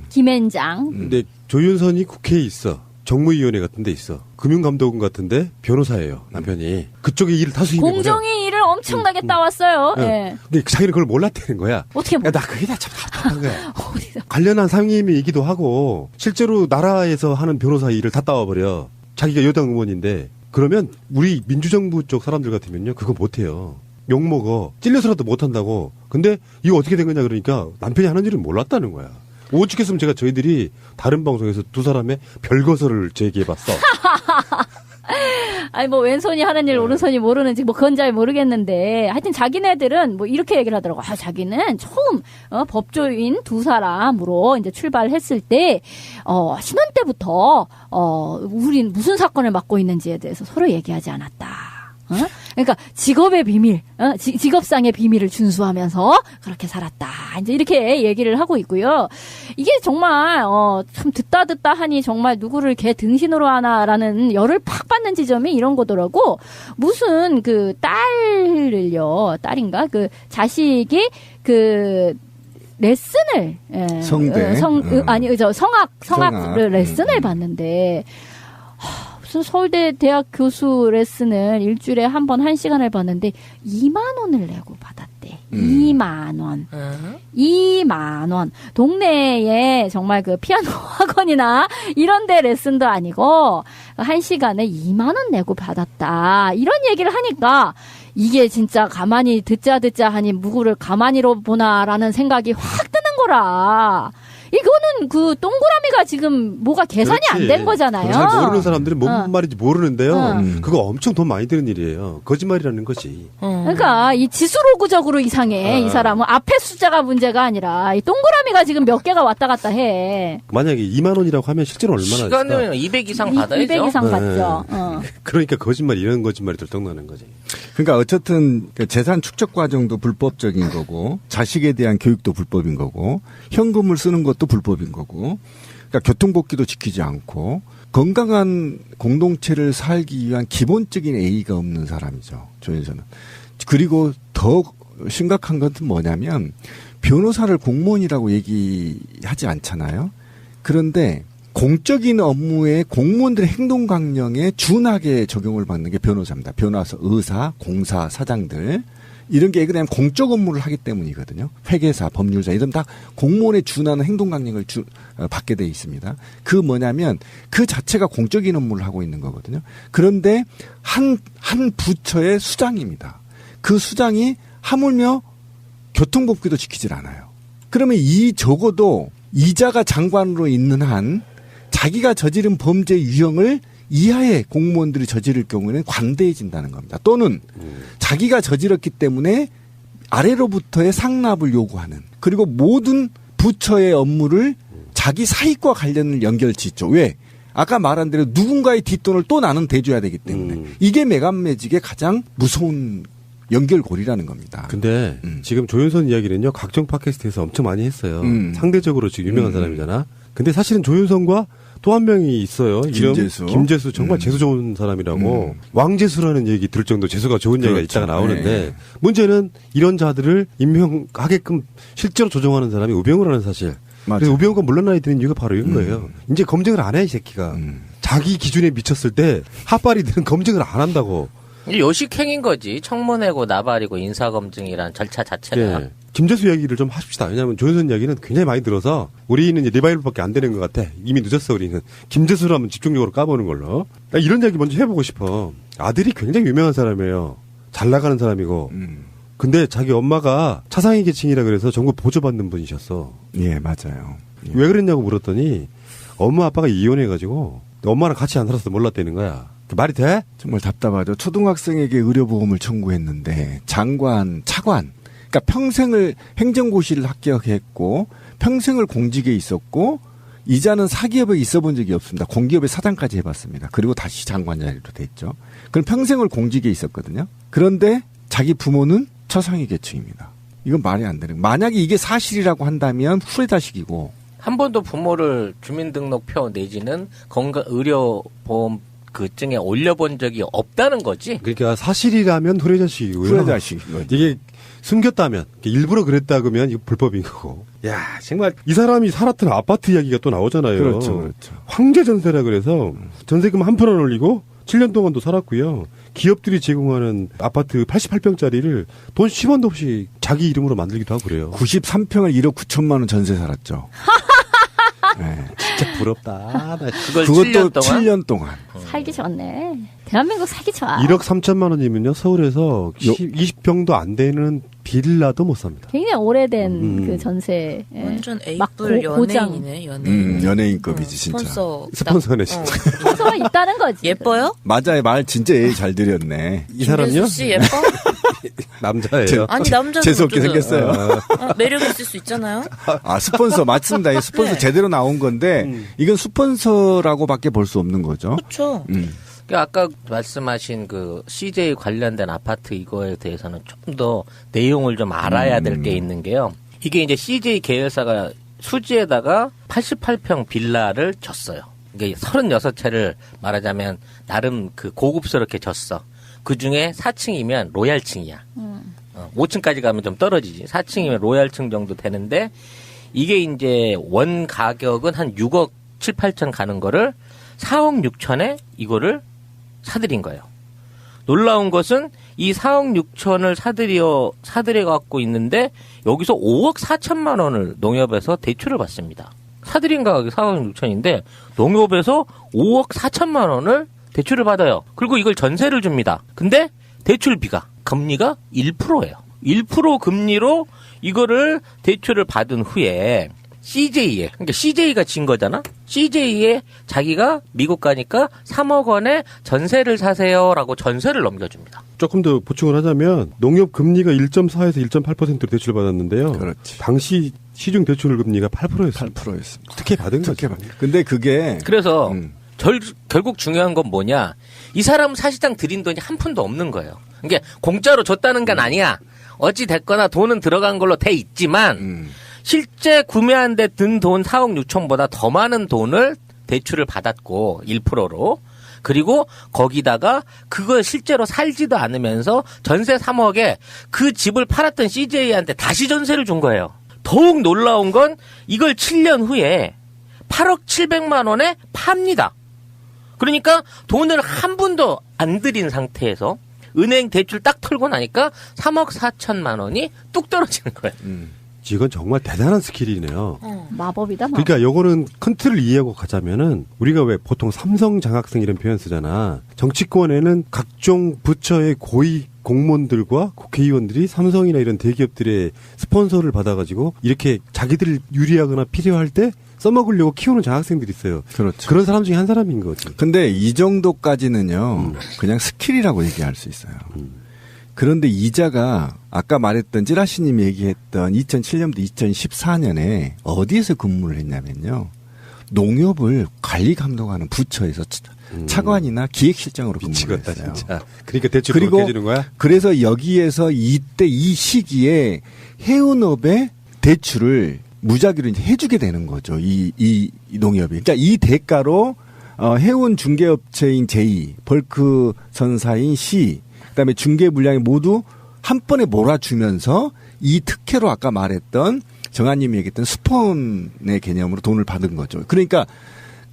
[SPEAKER 4] 김앤장.
[SPEAKER 3] 근데 조윤선이 국회에 있어. 정무위원회 같은 데 있어. 금융감독원 같은데 변호사예요. 남편이. 그쪽에 일을 다수 힘이
[SPEAKER 4] 공정위 일을 엄청나게 따왔어요. 예.
[SPEAKER 3] 근데 자기는 그걸 몰랐다는 거야.
[SPEAKER 4] 어떻게
[SPEAKER 3] 나 그게 다 참 답답한 거야. 관련한 상임위이기도 하고 실제로 나라에서 하는 변호사 일을 다 따와버려. 자기가 여당 의원인데 그러면 우리 민주정부 쪽 사람들 같으면요. 그거 못해요. 욕먹어. 찔려서라도 못한다고. 근데 이거 어떻게 된 거냐 그러니까 남편이 하는 일은 몰랐다는 거야. 오죽했으면 제가 저희들이 다른 방송에서 두 사람의 별거설을 제기해봤어.
[SPEAKER 4] 아니 뭐 왼손이 하는 일 오른손이 모르는지 뭐 그건 잘 모르겠는데 하여튼 자기네들은 뭐 이렇게 얘기를 하더라고. 자기는 처음 법조인 두 사람으로 이제 출발했을 때 신혼 때부터 우린 무슨 사건을 맡고 있는지에 대해서 서로 얘기하지 않았다. 그러니까 직업의 비밀, 직업상의 비밀을 준수하면서 그렇게 살았다. 이제 이렇게 얘기를 하고 있고요. 이게 정말 참 듣다 하니 정말 누구를 개 등신으로 하나라는 열을 팍 받는 지점이 이런 거더라고. 무슨 그 딸을요, 딸인가 그 자식이 그 레슨을
[SPEAKER 5] 성대
[SPEAKER 4] 성악 레슨을 받는데. 무슨 서울대 대학 교수 레슨을 일주일에 한 번 1시간을 받는데 2만 원을 내고 받았대. 2만 원. 2만 원. 동네에 정말 그 피아노 학원이나 이런 데 레슨도 아니고 1시간에 2만 원 내고 받았다. 이런 얘기를 하니까 이게 진짜 가만히 듣자 하니 무구를 가만히로 보나라는 생각이 확 드는 거라. 이거는 그 동그라미가 지금 뭐가 계산이 안 된 거잖아요.
[SPEAKER 3] 잘 모르는 사람들은 뭔 말인지 모르는데요. 그거 엄청 돈 많이 드는 일이에요. 거짓말이라는 거지.
[SPEAKER 4] 그러니까 이 지수로그적으로 이상해. 이 사람은 앞에 숫자가 문제가 아니라 이 동그라미가 지금 몇 개가 왔다 갔다 해.
[SPEAKER 3] 만약에 2만 원이라고 하면 실제로 얼마나
[SPEAKER 6] 시간은 200 이상 받아야죠.
[SPEAKER 4] 200 이상 받죠.
[SPEAKER 3] 그러니까 거짓말 이런 거짓말이 들통나는 거지.
[SPEAKER 5] 그러니까 어쨌든 재산 축적 과정도 불법적인 거고 자식에 대한 교육도 불법인 거고 현금을 쓰는 것도 불법인 거고 그러니까 교통복귀도 지키지 않고 건강한 공동체를 살기 위한 기본적인 예의가 없는 사람이죠. 조윤선은. 그리고 더 심각한 것은 뭐냐면 변호사를 공무원이라고 얘기하지 않잖아요. 그런데 공적인 업무에 공무원들의 행동 강령에 준하게 적용을 받는 게 변호사입니다. 변호사, 의사, 공사, 사장들. 이런 게 그냥 공적 업무를 하기 때문이거든요. 회계사, 법률자 이런 다 공무원에 준하는 행동 강령을 받게 돼 있습니다. 그 뭐냐면 그 자체가 공적인 업무를 하고 있는 거거든요. 그런데 한 부처의 수장입니다. 그 수장이 하물며 교통법규도 지키질 않아요. 그러면 이 적어도 이자가 장관으로 있는 한 자기가 저지른 범죄 유형을 이하의 공무원들이 저지를 경우에는 관대해진다는 겁니다. 또는 자기가 저질렀기 때문에 아래로부터의 상납을 요구하는 그리고 모든 부처의 업무를 자기 사익과 관련을 연결짓죠. 왜? 아까 말한 대로 누군가의 뒷돈을 또 나는 대줘야 되기 때문에 이게 매간매직의 가장 무서운 연결고리라는 겁니다.
[SPEAKER 3] 근데 지금 조윤선 이야기는요. 각종 팟캐스트에서 엄청 많이 했어요. 상대적으로 지금 유명한 사람이잖아. 근데 사실은 조윤선과 또 한 명이 있어요. 김재수 정말 재수 좋은 사람이라고 왕재수라는 얘기 들을 정도 재수가 좋은 얘기가 있다가 나오는데
[SPEAKER 5] 네.
[SPEAKER 3] 문제는 이런 자들을 임명하게끔 실제로 조정하는 사람이 우병우라는 사실.
[SPEAKER 5] 맞아요.
[SPEAKER 3] 그래서 우병우가 물러나야 되는 이유가 바로 이런 거예요. 이제 검증을 안 해 이 새끼가. 자기 기준에 미쳤을 때 핫바리들은 검증을 안 한다고.
[SPEAKER 6] 요식행인 거지. 청문회고 나발이고 인사검증이란 절차 자체가.
[SPEAKER 3] 네. 김재수 이야기를 좀 하십시다. 왜냐하면 조윤선 이야기는 굉장히 많이 들어서 우리는 이제 리바이벌밖에 안 되는 것 같아. 이미 늦었어 우리는. 김재수를 한번 집중적으로 까보는 걸로. 나 이런 이야기 먼저 해보고 싶어. 아들이 굉장히 유명한 사람이에요. 잘 나가는 사람이고. 근데 자기 엄마가 차상위 계층이라 그래서 전부 보조받는 분이셨어.
[SPEAKER 5] 예, 맞아요. 예.
[SPEAKER 3] 왜 그랬냐고 물었더니 엄마 아빠가 이혼해가지고 엄마랑 같이 안 살아서 몰랐다는 거야. 말이 돼?
[SPEAKER 5] 정말 답답하죠. 초등학생에게 의료보험을 청구했는데 장관, 차관, 그러니까 평생을 행정고시를 합격했고 평생을 공직에 있었고 이자는 사기업에 있어본 적이 없습니다. 공기업의 사장까지 해봤습니다. 그리고 다시 장관 자리로 됐죠. 그럼 평생을 공직에 있었거든요. 그런데 자기 부모는 처상위 계층입니다. 이건 말이 안 되는. 만약에 이게 사실이라고 한다면 후레자식이고.
[SPEAKER 6] 한 번도 부모를 주민등록표 내지는 의료보험 그 증에 올려본 적이 없다는 거지.
[SPEAKER 3] 그러니까 사실이라면 후레자식이고요.
[SPEAKER 5] 후레자식이거든요.
[SPEAKER 3] 이게 숨겼다면 일부러 그랬다 그러면 이거 불법인 거고. 야 정말 이 사람이 살았던 아파트 이야기가 또 나오잖아요.
[SPEAKER 5] 그렇죠.
[SPEAKER 3] 황제 전세라 그래서 전세금 1% 올리고 7년 동안도 살았고요. 기업들이 제공하는 아파트 88평짜리를 돈 10원도 없이 자기 이름으로 만들기도 하고 그래요.
[SPEAKER 5] 93평을 1억 9천만 원 전세 살았죠.
[SPEAKER 3] 네. 진짜 부럽다.
[SPEAKER 5] 그것도 7년 동안.
[SPEAKER 4] 살기 좋네. 대한민국 살기 좋아.
[SPEAKER 3] 1억 3천만 원이면요. 서울에서 20평도 안 되는 빌라도 못 삽니다.
[SPEAKER 4] 굉장히 오래된 그 전세.
[SPEAKER 7] 완전 A뿔 연예인이네.
[SPEAKER 5] 연예인급이지 진짜.
[SPEAKER 3] 스폰서네 진짜.
[SPEAKER 4] 스폰서가 있다는 거지.
[SPEAKER 7] 예뻐요?
[SPEAKER 5] 맞아요. 말 진짜 잘 들였네.
[SPEAKER 3] 이 사람요?
[SPEAKER 7] 김재수 씨 예뻐?
[SPEAKER 3] 남자예요.
[SPEAKER 7] 아니 남자도
[SPEAKER 5] 재수없게 생겼어요.
[SPEAKER 7] 매력 있을 수 있잖아요.
[SPEAKER 5] 아 스폰서 맞습니다. 이 스폰서
[SPEAKER 7] 네.
[SPEAKER 5] 제대로 나온 건데 이건 스폰서라고밖에 볼 수 없는 거죠.
[SPEAKER 7] 그렇죠.
[SPEAKER 6] 아까 말씀하신 그 CJ 관련된 아파트 이거에 대해서는 조금 더 내용을 좀 알아야 될 게 있는 게요. 이게 이제 CJ 계열사가 수지에다가 88평 빌라를 줬어요. 이게 36채를 말하자면 나름 그 고급스럽게 줬어. 그 중에 4층이면 로얄층이야. 5층까지 가면 좀 떨어지지. 4층이면 로얄층 정도 되는데 이게 이제 원 가격은 한 6억 7, 8천 가는 거를 4억 6천에 이거를 사들인 거예요. 놀라운 것은 이 4억 6천을 사들여 갖고 있는데 여기서 5억 4천만 원을 농협에서 대출을 받습니다. 사들인 가격이 4억 6천인데 농협에서 5억 4천만 원을 대출을 받아요. 그리고 이걸 전세를 줍니다. 근데 대출비가 금리가 1%예요. 1% 금리로 이거를 대출을 받은 후에 CJ에, 그러니까 CJ가 진 거잖아? CJ에 자기가 미국 가니까 3억 원에 전세를 사세요라고 전세를 넘겨줍니다.
[SPEAKER 3] 조금 더 보충을 하자면 농협 금리가 1.4에서 1.8%로 대출을 받았는데요.
[SPEAKER 5] 그렇지.
[SPEAKER 3] 당시 시중 대출 금리가 8%였습니다.
[SPEAKER 5] 8%였습니다.
[SPEAKER 3] 특혜 받은 거죠.
[SPEAKER 5] 근데 그게
[SPEAKER 6] 그래서 결국 중요한 건 뭐냐? 이 사람은 사실상 들인 돈이 한 푼도 없는 거예요. 그러니까 공짜로 줬다는 건 아니야. 어찌 됐거나 돈은 들어간 걸로 돼 있지만 실제 구매한 데 든 돈 4억 6천보다 더 많은 돈을 대출을 받았고 1%로 그리고 거기다가 그걸 실제로 살지도 않으면서 전세 3억에 그 집을 팔았던 CJ한테 다시 전세를 준 거예요. 더욱 놀라운 건 이걸 7년 후에 8억 7백만 원에 팝니다. 그러니까 돈을 한 푼도 안 들인 상태에서 은행 대출 딱 털고 나니까 3억 4천만 원이 뚝 떨어지는 거예요.
[SPEAKER 3] 이건 정말 대단한 스킬이네요.
[SPEAKER 4] 마법이다.
[SPEAKER 3] 그러니까 요거는 큰 틀을 이해하고 가자면은 우리가 왜 보통 삼성 장학생 이런 표현 쓰잖아. 정치권에는 각종 부처의 고위 공무원들과 국회의원들이 삼성이나 이런 대기업들의 스폰서를 받아가지고 이렇게 자기들 유리하거나 필요할 때 써먹으려고 키우는 장학생들이 있어요.
[SPEAKER 5] 그렇죠.
[SPEAKER 3] 그런 사람 중에 한 사람인 거지.
[SPEAKER 5] 근데 이 정도까지는요, 그냥 스킬이라고 얘기할 수 있어요. 그런데 이자가 아까 말했던 찌라시님이 얘기했던 2007년부터 2014년에 어디에서 근무를 했냐면요. 농협을 관리 감독하는 부처에서 차관이나 기획실장으로 근무를 했어요.
[SPEAKER 3] 진짜. 그러니까 대출을 그렇게 해주는 거야?
[SPEAKER 5] 그래서 여기에서 이때 이 시기에 해운업의 대출을 무작위로 이제 해주게 되는 거죠. 이 농협이. 그러니까 이 대가로 해운 중개업체인 제2, 벌크 선사인 C, 그다음에 중개 물량이 모두 한 번에 몰아주면서 이 특혜로 아까 말했던 정한님이 얘기했던 스폰의 개념으로 돈을 받은 거죠. 그러니까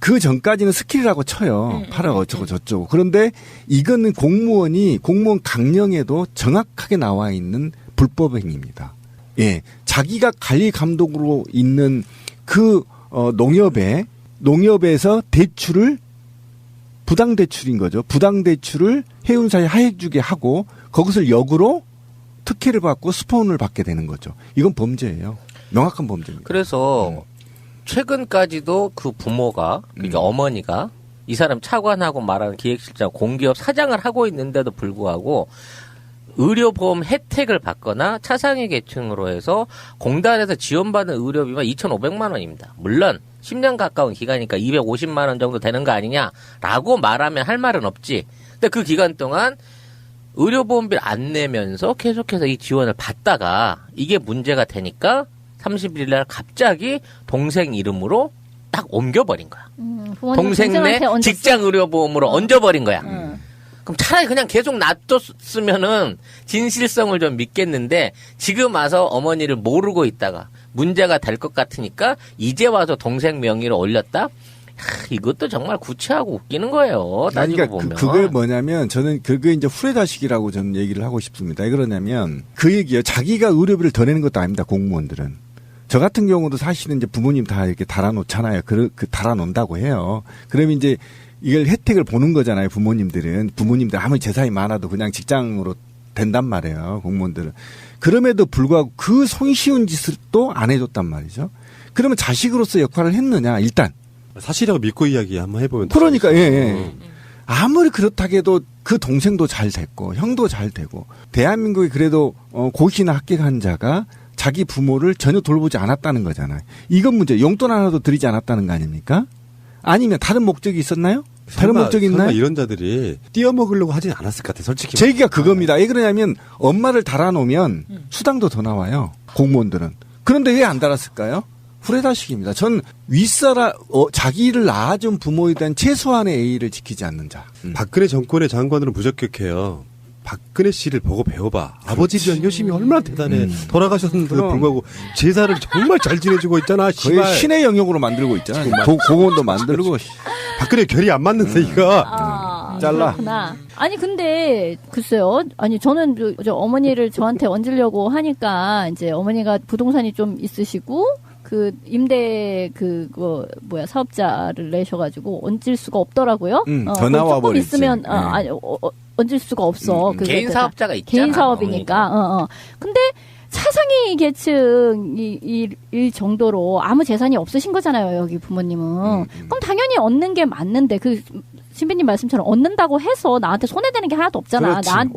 [SPEAKER 5] 그 전까지는 스킬이라고 쳐요. 팔아 어쩌고 저쩌고. 그런데 이거는 공무원 강령에도 정확하게 나와 있는 불법 행위입니다. 예, 자기가 관리 감독으로 있는 그 농협에서 대출을 부당 대출인 거죠. 부당 대출을 해운사에 하해주게 하고 거기서 역으로 특혜를 받고 스폰을 받게 되는 거죠. 이건 범죄예요. 명확한 범죄입니다.
[SPEAKER 6] 그래서 최근까지도 그 부모가 그러니까 어머니가 이 사람 차관하고 말하는 기획실장 공기업 사장을 하고 있는데도 불구하고 의료보험 혜택을 받거나 차상위 계층으로 해서 공단에서 지원받은 의료비만 2,500만 원입니다. 물론 10년 가까운 기간이니까 250만 원 정도 되는 거 아니냐라고 말하면 할 말은 없지. 근데 그 기간 동안 의료보험비를 안 내면서 계속해서 이 지원을 받다가 이게 문제가 되니까 30일 날 갑자기 동생 이름으로 딱 옮겨버린 거야. 동생네 직장 의료보험으로 얹어버린 거야. 그럼 차라리 그냥 계속 놔뒀으면은 진실성을 좀 믿겠는데 지금 와서 어머니를 모르고 있다가 문제가 될 것 같으니까 이제 와서 동생 명의로 올렸다? 이것도 정말 구체하고 웃기는 거예요. 따지고 보면.
[SPEAKER 5] 그게 뭐냐면 저는 그게 이제 후레다식이라고 저는 얘기를 하고 싶습니다. 왜 그러냐면 그 얘기예요. 자기가 의료비를 더 내는 것도 아닙니다. 공무원들은. 저 같은 경우도 사실은 이제 부모님 다 이렇게 달아놓잖아요. 달아놓는다고 해요. 그러면 이제 이걸 혜택을 보는 거잖아요. 부모님들 아무리 재산이 많아도 그냥 직장으로 된단 말이에요. 공무원들은. 그럼에도 불구하고 그 손쉬운 짓을 또 안 해줬단 말이죠. 그러면 자식으로서 역할을 했느냐 일단.
[SPEAKER 3] 사실이라고 믿고 이야기 한번 해보면.
[SPEAKER 5] 그러니까 예. 아무리 그렇다고 해도 그 동생도 잘 됐고 형도 잘 되고 대한민국에 그래도 고시나 합격한 자가 자기 부모를 전혀 돌보지 않았다는 거잖아요. 이건 문제. 용돈 하나도 드리지 않았다는 거 아닙니까? 아니면 다른 목적이 있었나요? 다른 목적이 있나요?
[SPEAKER 3] 설마 이런 자들이 띄어먹으려고 하진 않았을 것 같아요. 솔직히.
[SPEAKER 5] 제 얘기가 그겁니다. 왜 그러냐면 엄마를 달아놓으면 수당도 더 나와요. 공무원들은. 그런데 왜 안 달았을까요? 후레다식입니다. 전 자기를 낳아준 부모에 대한 최소한의 예의를 지키지 않는 자.
[SPEAKER 3] 박근혜 정권의 장관으로는 부적격해요. 박근혜 씨를 보고 배워봐. 아버지에 대한 효심이 얼마나 대단해. 돌아가셨는데도 불구하고 제사를 정말 잘 지내주고 있잖아.
[SPEAKER 5] 거의
[SPEAKER 3] 씨발.
[SPEAKER 5] 신의 영역으로 만들고 있잖아. 공원도 만들고.
[SPEAKER 3] 박근혜 결이 안 맞는데 이거.
[SPEAKER 5] 잘라.
[SPEAKER 4] 그렇구나. 아니 근데 글쎄요. 아니 저는 저 어머니를 저한테 얹으려고 하니까 이제 어머니가 부동산이 좀 있으시고 그 임대 그거 뭐야 사업자를 내셔가지고 얹을 수가 없더라고요.
[SPEAKER 5] 더 나와
[SPEAKER 4] 조금
[SPEAKER 5] 버리지.
[SPEAKER 4] 있으면 아니 얹을 수가 없어.
[SPEAKER 6] 개인 사업자가 있잖아.
[SPEAKER 4] 개인 사업이니까. 근데 차상위 계층 일 정도로 아무 재산이 없으신 거잖아요, 여기 부모님은. 그럼 당연히 얻는 게 맞는데 그 신비님 말씀처럼 얻는다고 해서 나한테 손해되는 게 하나도 없잖아. 나한테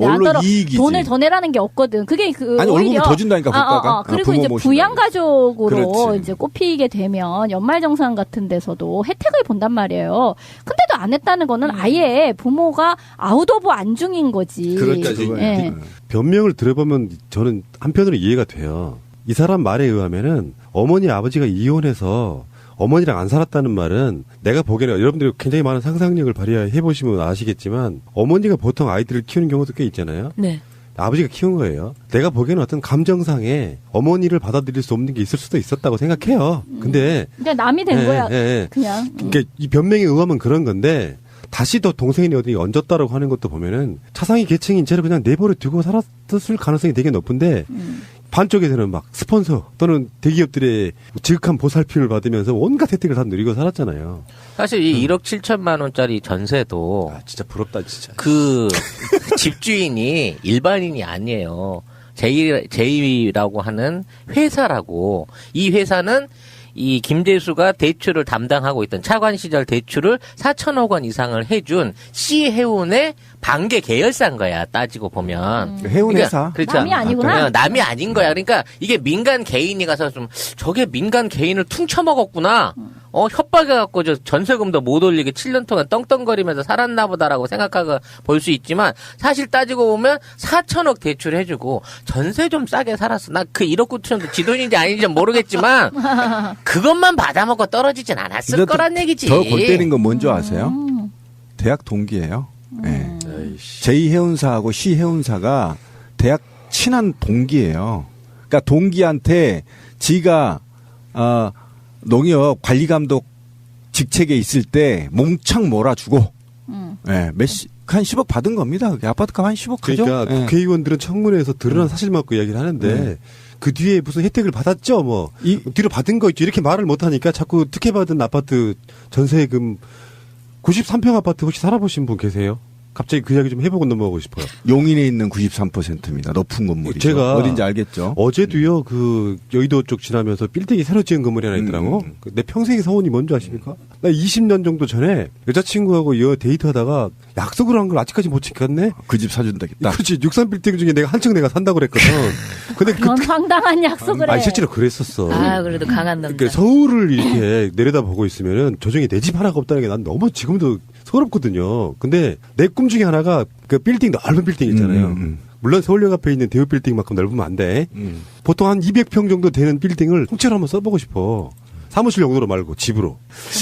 [SPEAKER 4] 돈을 더 내라는 게 없거든. 그게 그
[SPEAKER 5] 아니
[SPEAKER 4] 오히려
[SPEAKER 5] 월급을 더 준다니까 국가가.
[SPEAKER 4] 그리고 이제 부양 가족으로 이제 꼽히게 되면 연말정산 같은 데서도 혜택을 본단 말이에요. 근데도 안 했다는 거는 아예 부모가 아웃 오브 안중인 거지.
[SPEAKER 5] 그렇죠.
[SPEAKER 4] 예.
[SPEAKER 3] 변명을 들어보면 저는 한편으로 이해가 돼요. 이 사람 말에 의하면은 어머니 아버지가 이혼해서 어머니랑 안 살았다는 말은 내가 보기에는 여러분들이 굉장히 많은 상상력을 발휘해 보시면 아시겠지만 어머니가 보통 아이들을 키우는 경우도 꽤 있잖아요.
[SPEAKER 7] 네.
[SPEAKER 3] 아버지가 키운 거예요. 내가 보기에는 어떤 감정상에 어머니를 받아들일 수 없는 게 있을 수도 있었다고 생각해요. 근데
[SPEAKER 4] 그냥 남이 된 거야. 그냥.
[SPEAKER 3] 그러니까 이 변명에 의하면 그런 건데 다시 더 동생이 어디 얹었다라고 하는 것도 보면은 차상위 계층인 쟤를 그냥 내버려 두고 살았을 가능성이 되게 높은데 반쪽에서는 막 스폰서 또는 대기업들의 지극한 보살핌을 받으면서 온갖 혜택을 다 누리고 살았잖아요.
[SPEAKER 6] 사실 이 1억 7천만 원짜리 전세도
[SPEAKER 3] 진짜 부럽다 진짜.
[SPEAKER 6] 그 집주인이 일반인이 아니에요. 제이라고 하는 회사라고. 이 회사는 이 김재수가 대출을 담당하고 있던 차관 시절 대출을 4천억 원 이상을 해준 C해운의 반개 계열사인 거야. 따지고 보면.
[SPEAKER 5] 해운회사.
[SPEAKER 6] 그러니까,
[SPEAKER 4] 남이 아니구나.
[SPEAKER 6] 남이 아닌 거야. 그러니까 이게 민간 개인이 가서 좀 저게 민간 개인을 퉁쳐먹었구나. 협박해갖고 저 전세금도 못 올리게 7년 동안 떵떵거리면서 살았나 보다라고 생각하고 볼 수 있지만 사실 따지고 보면 4천억 대출해주고 전세 좀 싸게 살았어. 나 그 1억 9천도 지 돈인지 아닌지 모르겠지만 그것만 받아먹고 떨어지진 않았을 거란 얘기지.
[SPEAKER 5] 더 골 때린 건 뭔지 아세요? 대학 동기예요. 네. J해운사하고 C해운사가 대학 친한 동기예요. 그러니까 동기한테 지가 농협 관리감독 직책에 있을 때 몽창 몰아주고, 한 10억 받은 겁니다. 아파트값 한 10억 하죠.
[SPEAKER 3] 그러니까 국회의원들은 청문회에서 드러난 사실 맞고 이야기를 하는데 그 뒤에 무슨 혜택을 받았죠, 뭐. 뒤로 받은 거 있죠. 이렇게 말을 못하니까 자꾸 특혜받은 아파트 전세금 93평 아파트 혹시 살아보신 분 계세요? 갑자기 그 이야기 좀 해보고 넘어가고 싶어요.
[SPEAKER 5] 용인에 있는 93%입니다. 높은 건물이죠.
[SPEAKER 3] 제가
[SPEAKER 5] 어딘지 알겠죠?
[SPEAKER 3] 어제도요, 그 여의도 쪽 지나면서 빌딩이 새로 지은 건물이 하나 있더라고. 내 평생의 서운이 뭔지 아십니까? 나 20년 정도 전에 여자친구하고 데이트하다가 약속을 한 걸 아직까지 못 지켰네?
[SPEAKER 5] 그 집 사준다겠다.
[SPEAKER 3] 그렇지. 63빌딩 중에 내가 한층 내가 산다고 그랬거든. 근데
[SPEAKER 4] 그런 황당한 약속을 해.
[SPEAKER 3] 아니, 실제로 그랬었어.
[SPEAKER 7] 그래도 강한 남자.
[SPEAKER 3] 그러니까 서울을 이렇게 내려다보고 있으면은 저중에 내 집 하나가 없다는 게 난 너무 지금도 서럽거든요. 근데 내 꿈 중에 하나가 그 빌딩, 넓은 빌딩 있잖아요. 물론 서울역 앞에 있는 대우 빌딩만큼 넓으면 안 돼. 보통 한 200평 정도 되는 빌딩을 통째로 한번 써보고 싶어. 사무실 용도로 말고 집으로.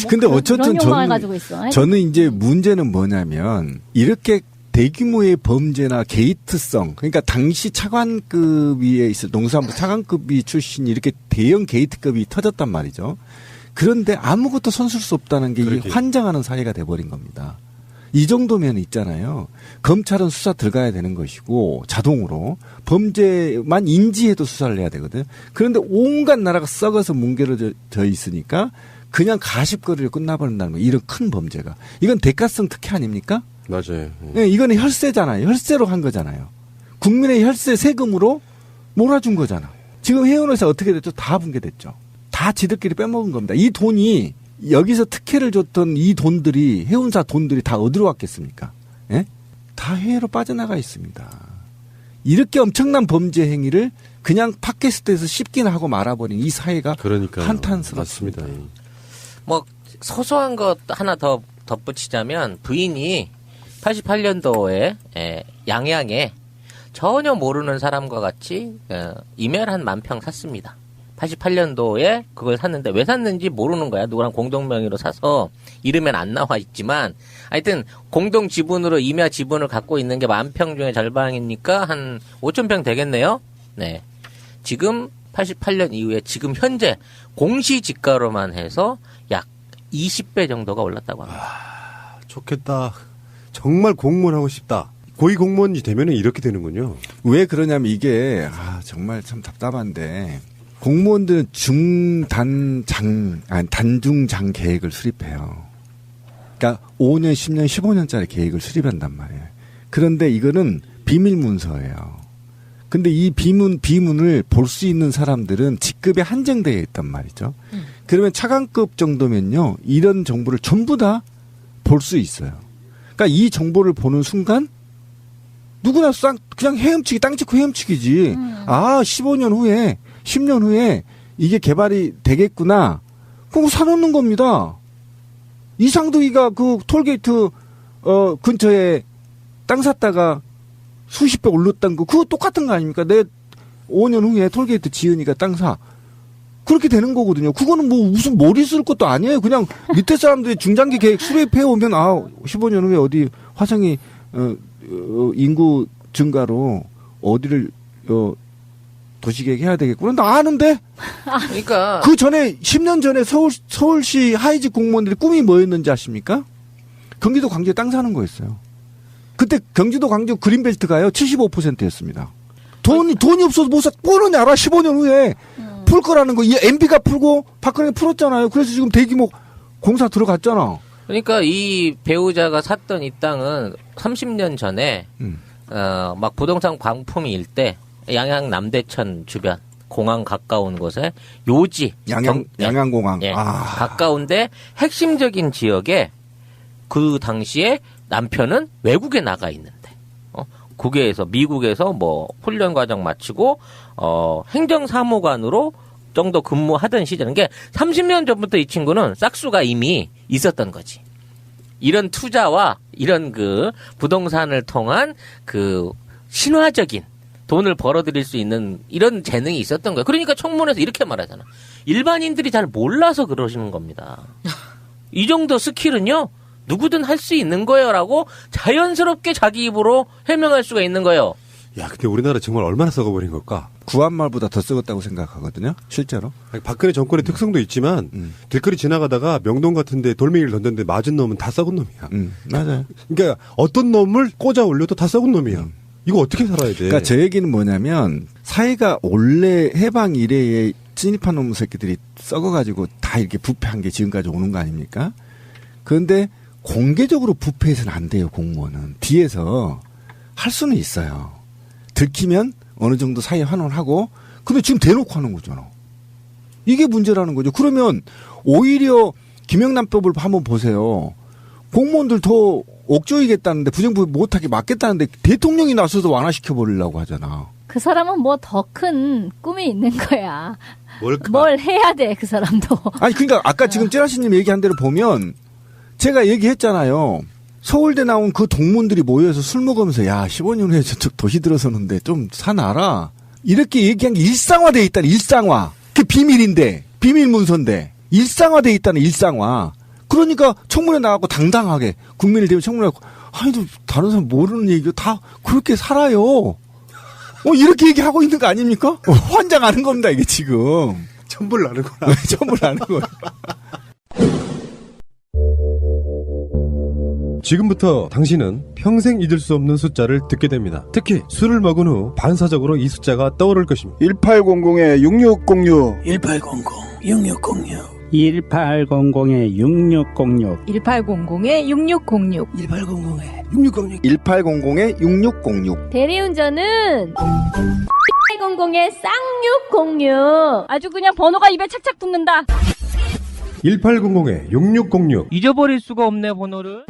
[SPEAKER 5] 근데 어쨌든 저는 이제 문제는 뭐냐면 이렇게 대규모의 범죄나 게이트성, 그러니까 당시 차관급 위에 있을 농수산부 차관급이 출신이 이렇게 대형 게이트급이 터졌단 말이죠. 그런데 아무것도 손쓸 수 없다는 게 이게 환장하는 사회가 돼버린 겁니다. 이 정도면 있잖아요. 검찰은 수사 들어가야 되는 것이고 자동으로 범죄만 인지해도 수사를 해야 되거든. 그런데 온갖 나라가 썩어서 뭉개져 있으니까 그냥 가십거리로 끝나버린다는 거예요. 이런 큰 범죄가. 이건 대가성 특혜 아닙니까?
[SPEAKER 3] 맞아요.
[SPEAKER 5] 네, 이거는 혈세잖아요. 혈세로 한 거잖아요. 국민의 혈세 세금으로 몰아준 거잖아. 지금 해운회사 어떻게 됐죠? 다 붕괴됐죠. 다 지들끼리 빼먹은 겁니다. 이 돈이 여기서 특혜를 줬던 이 돈들이 해운사 돈들이 다 어디로 갔겠습니까? 예? 다 해외로 빠져나가 있습니다. 이렇게 엄청난 범죄 행위를 그냥 팟캐스트에서 쉽게 하고 말아버린 이 사회가 한탄스럽습니다.
[SPEAKER 6] 뭐 소소한 것 하나 더 덧붙이자면 부인이 88년도에 양양에 전혀 모르는 사람과 같이 임야를 한 10,000평 샀습니다. 88년도에 그걸 샀는데 왜 샀는지 모르는 거야. 누구랑 공동명의로 사서 이름엔 안 나와 있지만 하여튼 공동 지분으로 임야 지분을 갖고 있는 게 10,000평 중에 절반이니까 한 5,000평 되겠네요. 네. 지금 88년 이후에 지금 현재 공시지가로만 해서 약 20배 정도가 올랐다고 합니다.
[SPEAKER 3] 좋겠다. 정말 공무원 하고 싶다. 고위 공무원이 되면 이렇게 되는군요.
[SPEAKER 5] 왜 그러냐면 이게 정말 참 답답한데 공무원들은 단중장 계획을 수립해요. 그러니까 5년, 10년, 15년짜리 계획을 수립한단 말이에요. 그런데 이거는 비밀 문서예요. 근데 이 비문을 볼 수 있는 사람들은 직급에 한정되어 있단 말이죠. 그러면 차관급 정도면요, 이런 정보를 전부 다 볼 수 있어요. 그러니까 이 정보를 보는 순간 누구나 그냥 헤엄치기, 땅 짚고 헤엄치기지. 15년 후에, 10년 후에 이게 개발이 되겠구나. 그거 사놓는 겁니다. 이상득이가 그 톨게이트 근처에 땅 샀다가 수십 배 올랐던 거, 그거 똑같은 거 아닙니까? 내 5년 후에 톨게이트 지으니까 땅 사. 그렇게 되는 거거든요. 그거는 뭐 무슨 머리 쓸 것도 아니에요. 그냥 밑에 사람들이 중장기 계획 수립해 오면 15년 후에 어디 화성이 인구 증가로 어디를 도시계획 해야 되겠구나. 나 아는데.
[SPEAKER 6] 그러니까
[SPEAKER 5] 그 전에 10년 전에 서울시 하이직 공무원들이 꿈이 뭐였는지 아십니까? 경기도 광주에 땅 사는 거였어요. 그때 경기도 광주 그린벨트가요 75%였습니다. 돈이 없어서 못 사. 뻔히 알아. 15년 후에 풀 거라는 거. 이 MB가 풀고 박근혜 풀었잖아요. 그래서 지금 대규모 공사 들어갔잖아.
[SPEAKER 6] 그러니까 이 배우자가 샀던 이 땅은 30년 전에 막 부동산 광풍이 일 때 양양 남대천 주변 공항 가까운 곳에 요지
[SPEAKER 5] 양양공항
[SPEAKER 6] 가까운데 핵심적인 지역에 그 당시에 남편은 외국에 나가 있는데 국외에서 미국에서 뭐 훈련 과정 마치고 행정사무관으로 정도 근무하던 시절. 그러니까 30년 전부터 이 친구는 싹수가 이미 있었던 거지. 이런 투자와 이런 그 부동산을 통한 그 신화적인 돈을 벌어들일 수 있는 이런 재능이 있었던 거예요. 그러니까 청문회에서 이렇게 말하잖아. 일반인들이 잘 몰라서 그러시는 겁니다. 이 정도 스킬은요, 누구든 할 수 있는 거예요라고 자연스럽게 자기 입으로 해명할 수가 있는 거예요.
[SPEAKER 3] 야, 근데 우리나라 정말 얼마나 썩어버린 걸까?
[SPEAKER 5] 구한말보다 더 썩었다고 생각하거든요. 실제로.
[SPEAKER 3] 아니, 박근혜 정권의 특성도 있지만 길거리 지나가다가 명동 같은 데 돌멩이를 던졌는데 맞은 놈은 다 썩은 놈이야.
[SPEAKER 5] 맞아요.
[SPEAKER 3] 그러니까 어떤 놈을 꽂아 올려도 다 썩은 놈이야. 이거 어떻게 살아야 돼?
[SPEAKER 5] 그러니까 제 얘기는 뭐냐면 사회가 원래 해방 이래에 진입한 놈 새끼들이 썩어가지고 다 이렇게 부패한 게 지금까지 오는 거 아닙니까? 그런데 공개적으로 부패해서는 안 돼요. 공무원은. 뒤에서 할 수는 있어요. 들키면 어느 정도 사회 환원하고, 근데 지금 대놓고 하는 거잖아. 이게 문제라는 거죠. 그러면 오히려 김영란법을 한번 보세요. 공무원들 더 억조이겠다는데 부정부패 못하게 막겠다는데 대통령이 나서서 완화시켜버리려고 하잖아.
[SPEAKER 4] 그 사람은 뭐 더 큰 꿈이 있는 거야. 뭘 해야 돼, 그 사람도.
[SPEAKER 5] 아니, 그러니까 아까 지금 찌라시님 얘기한 대로 보면 제가 얘기했잖아요. 서울대 나온 그 동문들이 모여서 술 먹으면서 야 15년 후에 저쪽 도시 들어서는데 좀 사놔라. 이렇게 얘기한 게 일상화되어 있다는 일상화. 그게 비밀인데 비밀 문서인데 일상화되어 있다는 일상화. 그러니까 청문회 나가고 당당하게 국민을 대면 청문회 나가고 아니 다른 사람 모르는 얘기가 다 그렇게 살아요. 이렇게 얘기하고 있는 거 아닙니까? 환장하는 겁니다 이게 지금.
[SPEAKER 3] 천불 나는구나.
[SPEAKER 5] 천불 나는 거예요.
[SPEAKER 3] 지금부터 당신은 평생 잊을 수 없는 숫자를 듣게 됩니다. 특히 술을 먹은 후 반사적으로 이 숫자가 떠오를 것입니다.
[SPEAKER 9] 1800-6606
[SPEAKER 14] 1800-6606 1800-6606
[SPEAKER 10] 1800-6606
[SPEAKER 14] 1800-6606
[SPEAKER 5] 1800-6606
[SPEAKER 4] 대리운전은 1800의 쌍606. 아주 그냥 번호가 입에 착착 붙는다.
[SPEAKER 3] 1800-6606
[SPEAKER 11] 잊어버릴 수가 없네 번호를.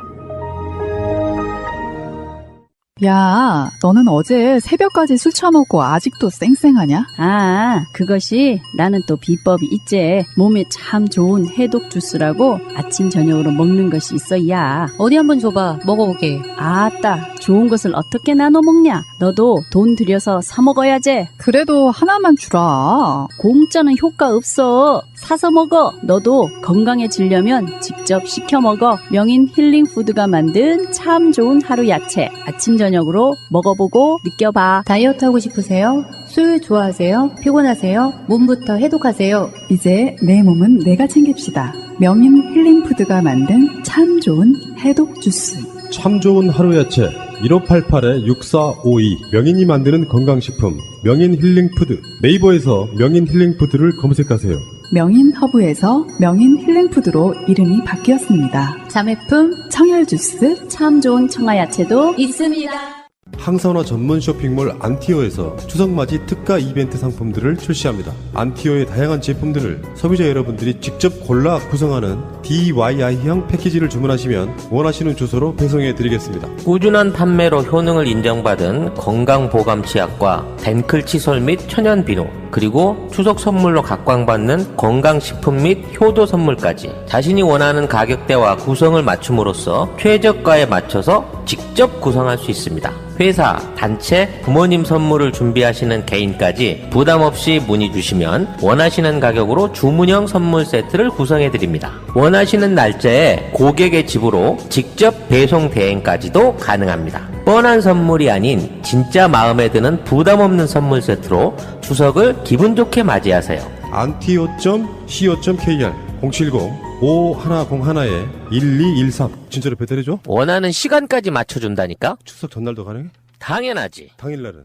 [SPEAKER 8] 야, 너는 어제 새벽까지 술 처먹고 아직도 쌩쌩하냐?
[SPEAKER 16] 아, 그것이 나는 또 비법이 있지. 몸에 참 좋은 해독 주스라고 아침 저녁으로 먹는 것이 있어. 야,
[SPEAKER 17] 어디 한번 줘봐. 먹어보게.
[SPEAKER 16] 아따, 좋은 것을 어떻게 나눠 먹냐? 너도 돈 들여서 사 먹어야지.
[SPEAKER 8] 그래도 하나만 주라.
[SPEAKER 16] 공짜는 효과 없어. 사서 먹어. 너도 건강해지려면 직접 시켜 먹어. 명인 힐링푸드가 만든 참 좋은 하루 야채. 아침 저녁으로 먹어보고 느껴봐.
[SPEAKER 17] 다이어트 하고 싶으세요? 술 좋아하세요? 피곤하세요? 몸부터 해독하세요.
[SPEAKER 8] 이제 내 몸은 내가 챙깁시다. 명인 힐링푸드가 만든 참 좋은 해독 주스.
[SPEAKER 3] 참 좋은 하루 야채 1588-6452 명인이 만드는 건강식품 명인 힐링푸드 네이버에서 명인 힐링푸드를 검색하세요.
[SPEAKER 8] 명인 허브에서 명인 힐링푸드로 이름이 바뀌었습니다.
[SPEAKER 16] 자매품
[SPEAKER 8] 청열주스
[SPEAKER 16] 참 좋은 청아야채도 있습니다.
[SPEAKER 3] 항산화 전문 쇼핑몰 안티오에서 추석맞이 특가 이벤트 상품들을 출시합니다. 안티오의 다양한 제품들을 소비자 여러분들이 직접 골라 구성하는 DIY형 패키지를 주문하시면 원하시는 주소로 배송해드리겠습니다.
[SPEAKER 6] 꾸준한 판매로 효능을 인정받은 건강보감치약과 덴클 칫솔 및 천연비누, 그리고 추석 선물로 각광받는 건강식품 및 효도 선물까지 자신이 원하는 가격대와 구성을 맞춤으로써 최저가에 맞춰서 직접 구성할 수 있습니다. 회사, 단체, 부모님 선물을 준비하시는 개인까지 부담 없이 문의 주시면 원하시는 가격으로 주문형 선물 세트를 구성해드립니다. 원하시는 날짜에 고객의 집으로 직접 배송 대행까지도 가능합니다. 뻔한 선물이 아닌 진짜 마음에 드는 부담 없는 선물 세트로 추석을 기분 좋게 맞이하세요.
[SPEAKER 3] antio.co.kr 070-5101-1213 진짜로 배달해줘?
[SPEAKER 6] 원하는 시간까지 맞춰준다니까?
[SPEAKER 3] 추석 전날도 가능해?
[SPEAKER 6] 당연하지.
[SPEAKER 3] 당일날은?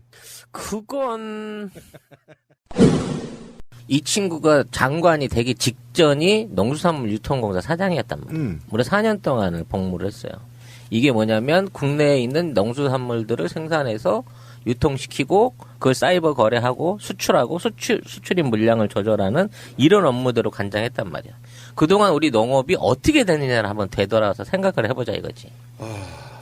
[SPEAKER 6] 그건... 이 친구가 장관이 되기 직전이 농수산물 유통공사 사장이었단 말이에요. 무려 4년 동안을 복무를 했어요. 이게 뭐냐면 국내에 있는 농수산물들을 생산해서 유통시키고 그걸 사이버 거래하고 수출하고 수출입 물량을 조절하는 이런 업무대로 관장했단 말이야. 그동안 우리 농업이 어떻게 되느냐를 한번 되돌아서 생각을 해보자 이거지.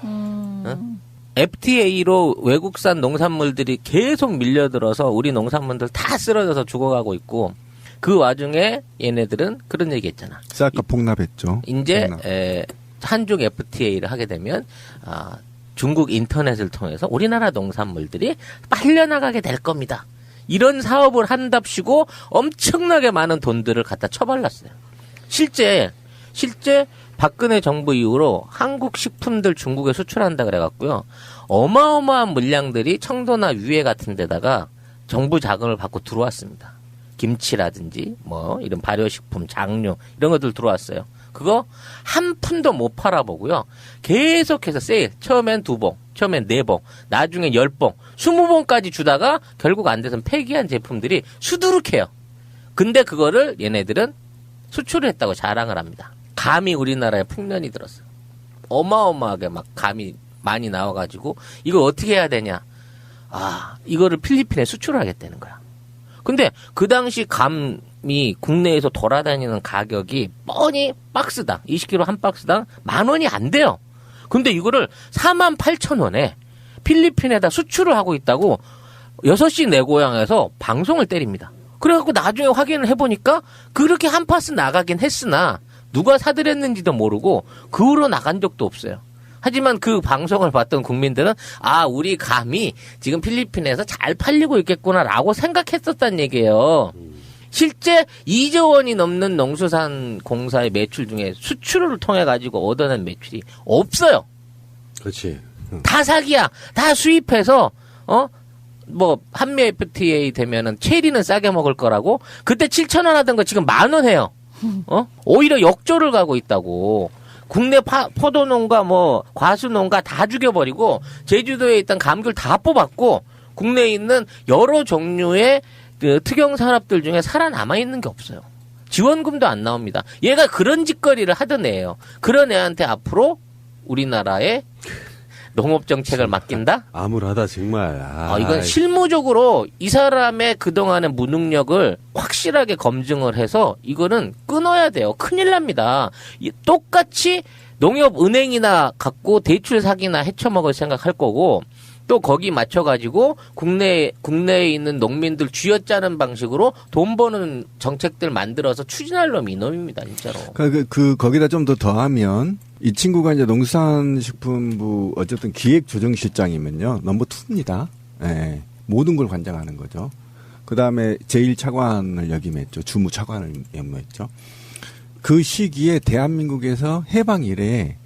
[SPEAKER 6] 응? FTA로 외국산 농산물들이 계속 밀려들어서 우리 농산물들 다 쓰러져서 죽어가고 있고 그 와중에 얘네들은 그런 얘기 했잖아.
[SPEAKER 5] 쌀값 폭락했죠.
[SPEAKER 6] 이제 한중 FTA를 하게 되면 중국 인터넷을 통해서 우리나라 농산물들이 빨려나가게 될 겁니다. 이런 사업을 한답시고 엄청나게 많은 돈들을 갖다 쳐발랐어요. 실제 박근혜 정부 이후로 한국 식품들 중국에 수출한다 그래갖고요. 어마어마한 물량들이 청도나 유해 같은 데다가 정부 자금을 받고 들어왔습니다. 김치라든지 뭐 이런 발효식품, 장류 이런 것들 들어왔어요. 그거 한 푼도 못 팔아보고요. 계속해서 세일. 처음엔 2봉, 처음엔 4봉, 나중에 10봉, 20봉까지 주다가 결국 안 돼서 폐기한 제품들이 수두룩해요. 근데 그거를 얘네들은 수출을 했다고 자랑을 합니다. 감이 우리나라에 풍년이 들었어요. 어마어마하게 막 감이 많이 나와가지고 이걸 어떻게 해야 되냐. 이거를 필리핀에 수출을 하겠다는 거야. 근데 그 당시 감이 국내에서 돌아다니는 가격이 뻔히 박스당 20kg 한 박스당 10,000원이 안 돼요. 근데 이거를 48,000원에 필리핀에다 수출을 하고 있다고 6시 내 고향에서 방송을 때립니다. 그래갖고 나중에 확인을 해보니까 그렇게 한 파스 나가긴 했으나 누가 사들였는지도 모르고 그 후로 나간 적도 없어요. 하지만 그 방송을 봤던 국민들은 우리 감이 지금 필리핀에서 잘 팔리고 있겠구나라고 생각했었단 얘기예요. 실제 2조 원이 넘는 농수산공사의 매출 중에 수출을 통해 가지고 얻어낸 매출이 없어요.
[SPEAKER 3] 그렇지.
[SPEAKER 6] 다 사기야. 다 수입해서 뭐 한미 FTA 되면은 체리는 싸게 먹을 거라고 그때 7,000원 하던 거 지금 10,000원 해요. 오히려 역조를 가고 있다고. 국내 포도농가 뭐 과수농가 다 죽여버리고 제주도에 있던 감귤 다 뽑았고 국내에 있는 여러 종류의 그 특영 산업들 중에 살아남아 있는 게 없어요. 지원금도 안 나옵니다. 얘가 그런 짓거리를 하던 애예요. 그런 애한테 앞으로 우리나라의 농업 정책을 맡긴다?
[SPEAKER 3] 암울하다 정말.
[SPEAKER 6] 이건 실무적으로 이 사람의 그동안의 무능력을 확실하게 검증을 해서 이거는 끊어야 돼요. 큰일 납니다. 똑같이 농협은행이나 갖고 대출 사기나 헤쳐먹을 생각할 거고 또 거기 맞춰가지고 국내에 있는 농민들 쥐어짜는 방식으로 돈 버는 정책들 만들어서 추진할 놈이 이놈입니다, 진짜로.
[SPEAKER 5] 거기다 좀 더 더하면 이 친구가 이제 농수산식품부 어쨌든 기획조정실장이면요 넘버 2입니다. 예, 모든 걸 관장하는 거죠. 그 다음에 제1차관을 역임했죠. 주무차관을 역임했죠. 그 시기에 대한민국에서 해방 이래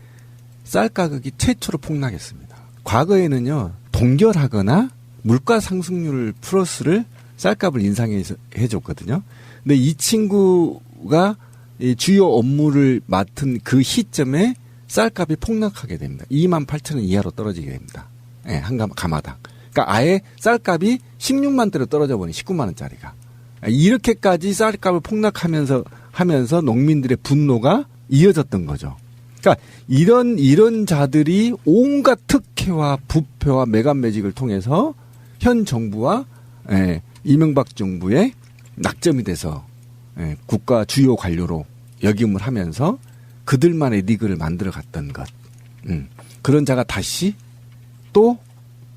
[SPEAKER 5] 쌀 가격이 최초로 폭락했습니다. 과거에는요 동결하거나 물가 상승률 플러스를 쌀값을 인상해줬거든요. 근데 이 친구가 이 주요 업무를 맡은 그 시점에 쌀값이 폭락하게 됩니다. 28,000원 이하로 떨어지게 됩니다. 예, 한 가마당. 그러니까 아예 쌀값이 16만 대로 떨어져 버린 19만 원짜리가. 이렇게까지 쌀값을 폭락하면서 농민들의 분노가 이어졌던 거죠. 그러니까 이런 자들이 온갖 특혜와 부패와 매간매직을 통해서 현 정부와 이명박 정부의 낙점이 돼서 국가 주요 관료로 역임을 하면서 그들만의 리그를 만들어갔던 것. 그런 자가 다시 또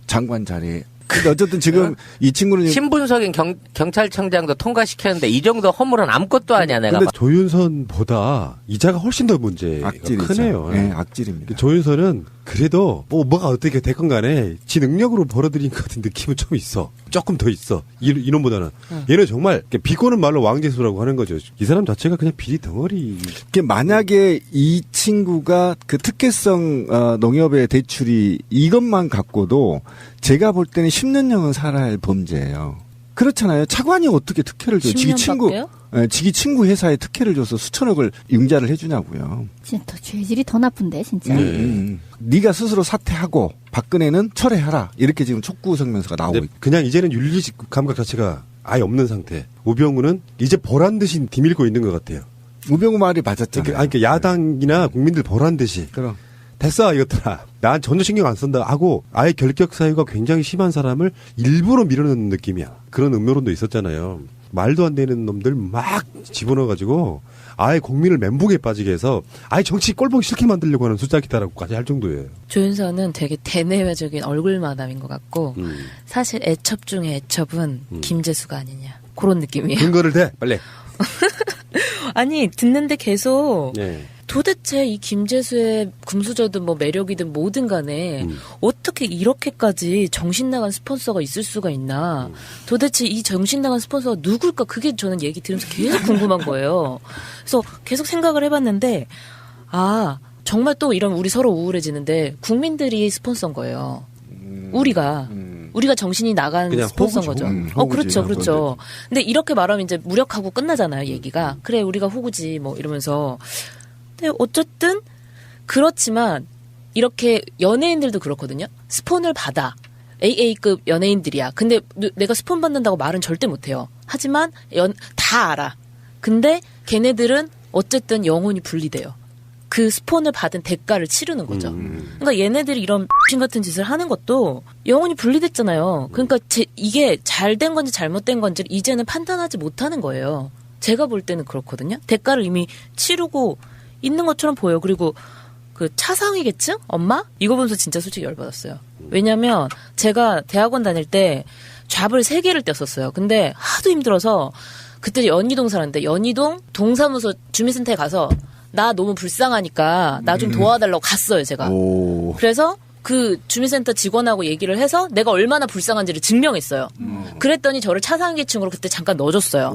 [SPEAKER 5] 장관 자리에. 근데 어쨌든 지금 이 친구는
[SPEAKER 6] 신분석인 경찰청장도 통과시켰는데 이 정도 허물은 아무것도 아니야 내가.
[SPEAKER 3] 근데 조윤선보다 이자가 훨씬 더 문제가 크네요.
[SPEAKER 5] 네, 악질입니다.
[SPEAKER 3] 조윤선은 그래도 뭐가 어떻게 됐건 간에 지 능력으로 벌어들인 것 같은 느낌은 좀 있어. 조금 더 있어. 이놈보다는. 얘는 정말 비꼬는 말로 왕재수라고 하는 거죠. 이 사람 자체가 그냥 비리 덩어리.
[SPEAKER 5] 만약에 이 친구가 그 특혜성 농협의 대출이 이것만 갖고도 제가 볼 때는 10년형은 살아야 할 범죄예요. 그렇잖아요. 차관이 어떻게 특혜를 줘요? 지기 친구 회사에 특혜를 줘서 수천억을 융자를 해주냐고요.
[SPEAKER 4] 진짜 더 죄질이 더 나쁜데 진짜.
[SPEAKER 5] 네가 스스로 사퇴하고 박근혜는 철회하라. 이렇게 지금 촉구 성명서가 나오고 있고.
[SPEAKER 3] 그냥 이제는 윤리 감각 자체가 아예 없는 상태. 우병우는 이제 보란 듯이 뒤밀고 있는 것 같아요.
[SPEAKER 5] 우병우 말이 맞았잖아요.
[SPEAKER 3] 그러니까 야당이나 국민들 보란 듯이.
[SPEAKER 5] 그럼.
[SPEAKER 3] 됐어 이것들아. 난 전혀 신경 안 쓴다 하고 아예 결격 사유가 굉장히 심한 사람을 일부러 밀어넣는 느낌이야. 그런 음모론도 있었잖아요. 말도 안 되는 놈들 막 집어넣어가지고 아예 국민을 멘붕에 빠지게 해서 아예 정치 꼴보기 싫게 만들려고 하는 숫자기다라고까지 할 정도예요.
[SPEAKER 7] 조윤선은 되게 대내외적인 얼굴 마담인 것 같고 사실 애첩 중에 애첩은 김재수가 아니냐 그런 느낌이에요.
[SPEAKER 3] 근거를 대 빨리.
[SPEAKER 7] 아니 듣는데 계속 도대체 이 김재수의 금수저든 뭐 매력이든 뭐든 간에 어떻게 이렇게까지 정신 나간 스폰서가 있을 수가 있나. 도대체 이 정신 나간 스폰서가 누굴까. 그게 저는 얘기 들으면서 계속 궁금한 거예요. 그래서 계속 생각을 해봤는데 정말 또 이런 우리 서로 우울해지는데 국민들이 스폰서인 거예요. 우리가 정신이 나간 스폰서인 거죠. 그렇죠. 근데 이렇게 말하면 이제 무력하고 끝나잖아요, 얘기가. 그래, 우리가 호구지, 뭐 이러면서. 근데 어쨌든 그렇지만 이렇게 연예인들도 그렇거든요. 스폰을 받아. AA급 연예인들이야. 근데 내가 스폰 받는다고 말은 절대 못해요. 하지만 다 알아. 근데 걔네들은 어쨌든 영혼이 분리돼요. 그 스폰을 받은 대가를 치르는 거죠. 그러니까 얘네들이 이런 X 같은 짓을 하는 것도 영혼이 분리됐잖아요. 그러니까 이게 잘된 건지 잘못된 건지 이제는 판단하지 못하는 거예요. 제가 볼 때는 그렇거든요. 대가를 이미 치르고 있는 것처럼 보여요. 그리고 그 차상위계층? 엄마? 이거 보면서 진짜 솔직히 열받았어요. 왜냐면 제가 대학원 다닐 때 잡을 3개를 떼었었어요. 근데 하도 힘들어서 그때 연희동 살았는데 연희동 동사무소 주민센터에 가서 나 너무 불쌍하니까 나 좀 도와달라고 갔어요, 제가. 그래서 그 주민센터 직원하고 얘기를 해서 내가 얼마나 불쌍한지를 증명했어요. 그랬더니 저를 차상위계층으로 그때 잠깐 넣어줬어요.